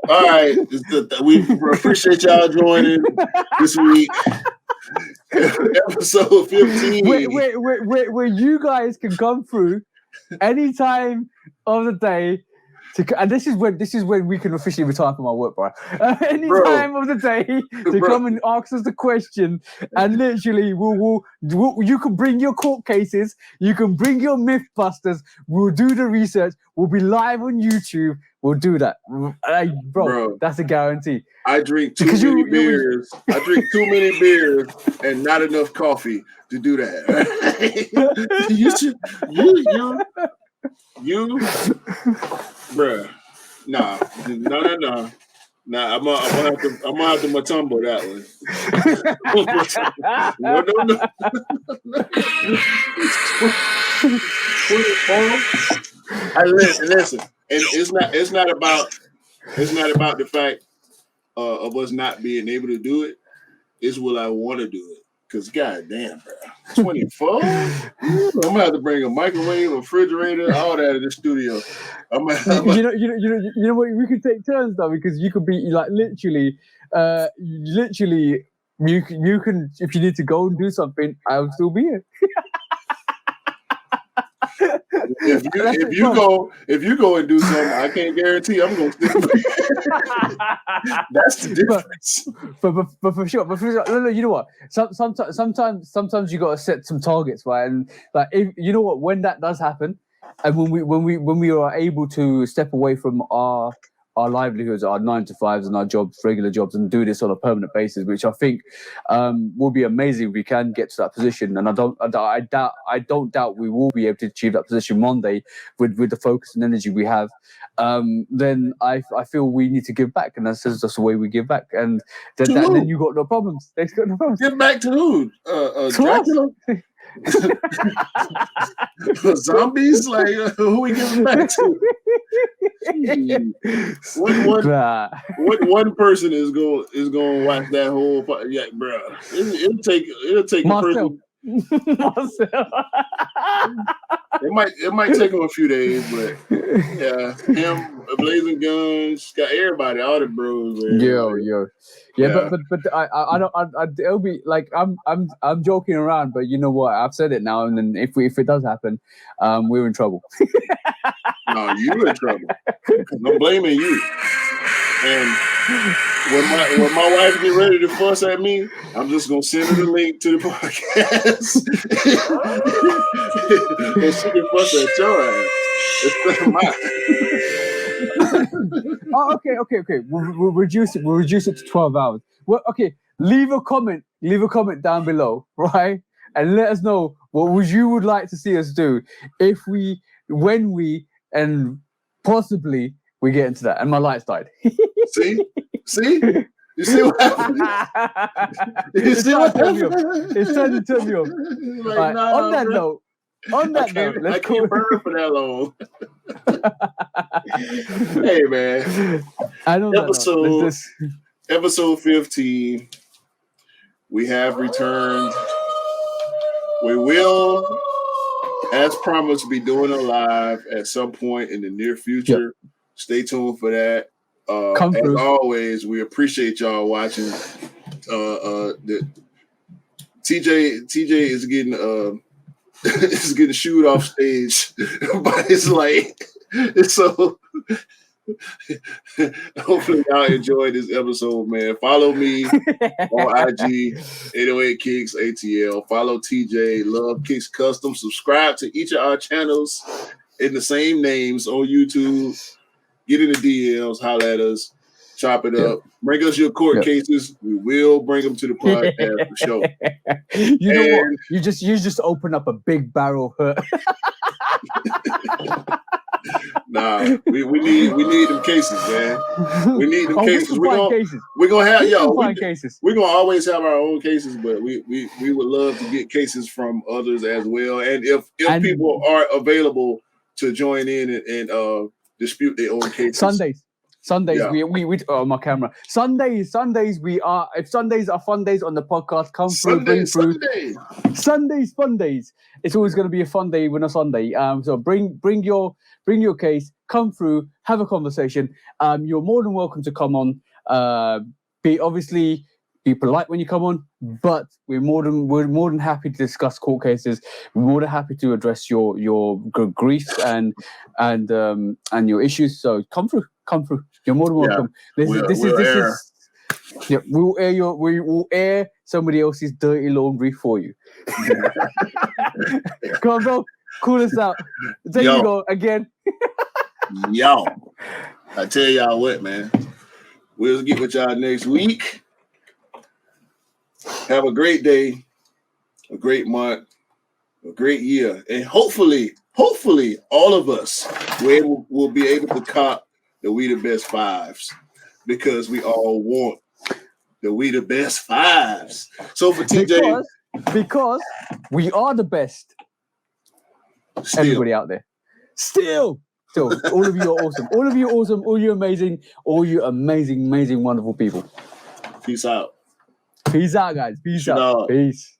All right, we appreciate y'all joining this week. Episode 15. Where you guys can come through any time of the day. And this is when we can officially retire from our work, bro. Any time of the day to come and ask us the question, and literally, you can bring your court cases, you can bring your Mythbusters. We'll do the research. We'll be live on YouTube. We'll do that, bro. That's a guarantee. I drink too many beers. I drink too many beers and not enough coffee to do that. You, bruh, nah. I'm gonna have to Matumbo that one. No. Listen, and it's not about the fact of us not being able to do it. It's will I want to do it. Cause goddamn, bro, 24. I'm gonna have to bring a microwave, a refrigerator, all that in the studio. You know what? We could take turns though, because you could be like literally, you can if you need to go and do something, I'll still be here. If you go and do something, I can't guarantee I'm gonna still be. That's the difference. But for sure, no, you know what? Sometimes you gotta set some targets, right? And like, if you know what, when that does happen, and when we are able to step away from our livelihoods, our 9-to-5s and our jobs, regular jobs, and do this on a permanent basis, which I think will be amazing if we can get to that position. And I don't doubt we will be able to achieve that position one day with the focus and energy we have. Then I feel we need to give back, and that's the way we give back. And then you got no problems. They've got no problems. Give back to who? Dracula? Zombies? Like who we giving back to? What one person is going to watch that whole? Yeah, bro. It'll take Marcel. a person. It might take him a few days, but yeah, him, Blazing Guns, got everybody, all the bros. Yeah. But it'll be like I'm joking around, but you know what? I've said it now, and then if it does happen, we're in trouble. No, you're in trouble. I'm blaming you. And when my wife get ready to fuss at me, I'm just gonna send her the link to the podcast, and she can fuss at your ass instead of mine. Oh, okay. We'll reduce it. We'll reduce it to 12 hours. Well, okay. Leave a comment down below, right? And let us know what you would like to see us do when we, and possibly we get into that. And my lights died. See? You see what happened? It's starting to turn me off. Like, Right, nah, on that note, let's I can't burn for that long. Hey man, episode 15. We have returned. We will, as promised, be doing a live at some point in the near future. Yep. Stay tuned for that. As always, we appreciate y'all watching. TJ is getting is getting shooed off stage by his light. So hopefully y'all enjoyed this episode, man. Follow me on IG, 808 Kicks ATL. Follow TJ, Love Kicks Custom. Subscribe to each of our channels in the same names on YouTube. Get in the DMs, holler at us, chop it up. Bring us your court cases. We will bring them to the podcast for sure. You know what? You just open up a big barrel hurt. Nah, we need them cases, man. We need them cases. We're gonna have cases. We're gonna always have our own cases, but we would love to get cases from others as well. And if people are available to join in and dispute their own cases. Sundays, yeah. we oh, my camera. Sundays we are. If Sundays are fun days on the podcast, come through, bring through. Sundays, fun days. It's always going to be a fun day when a Sunday. So bring your case, come through, have a conversation. You're more than welcome to come on. Be polite when you come on, but we're more than happy to discuss court cases. We're more than happy to address your griefs and your issues. So come through. You're more than welcome. We will air somebody else's dirty laundry for you. Come on, bro. Call us out. There you go again. Yo, I tell y'all what, man. We'll get with y'all next week. Have a great day, a great month, a great year, and hopefully, all of us will be able to cop the We the Best Fives, because we all want the We the Best Fives. So for TJ, because we are the best. Still. Everybody out there, still, all of you are awesome. All of you awesome. All you amazing. All you amazing, wonderful people. Peace out. Peace out, guys. Peace out. Peace.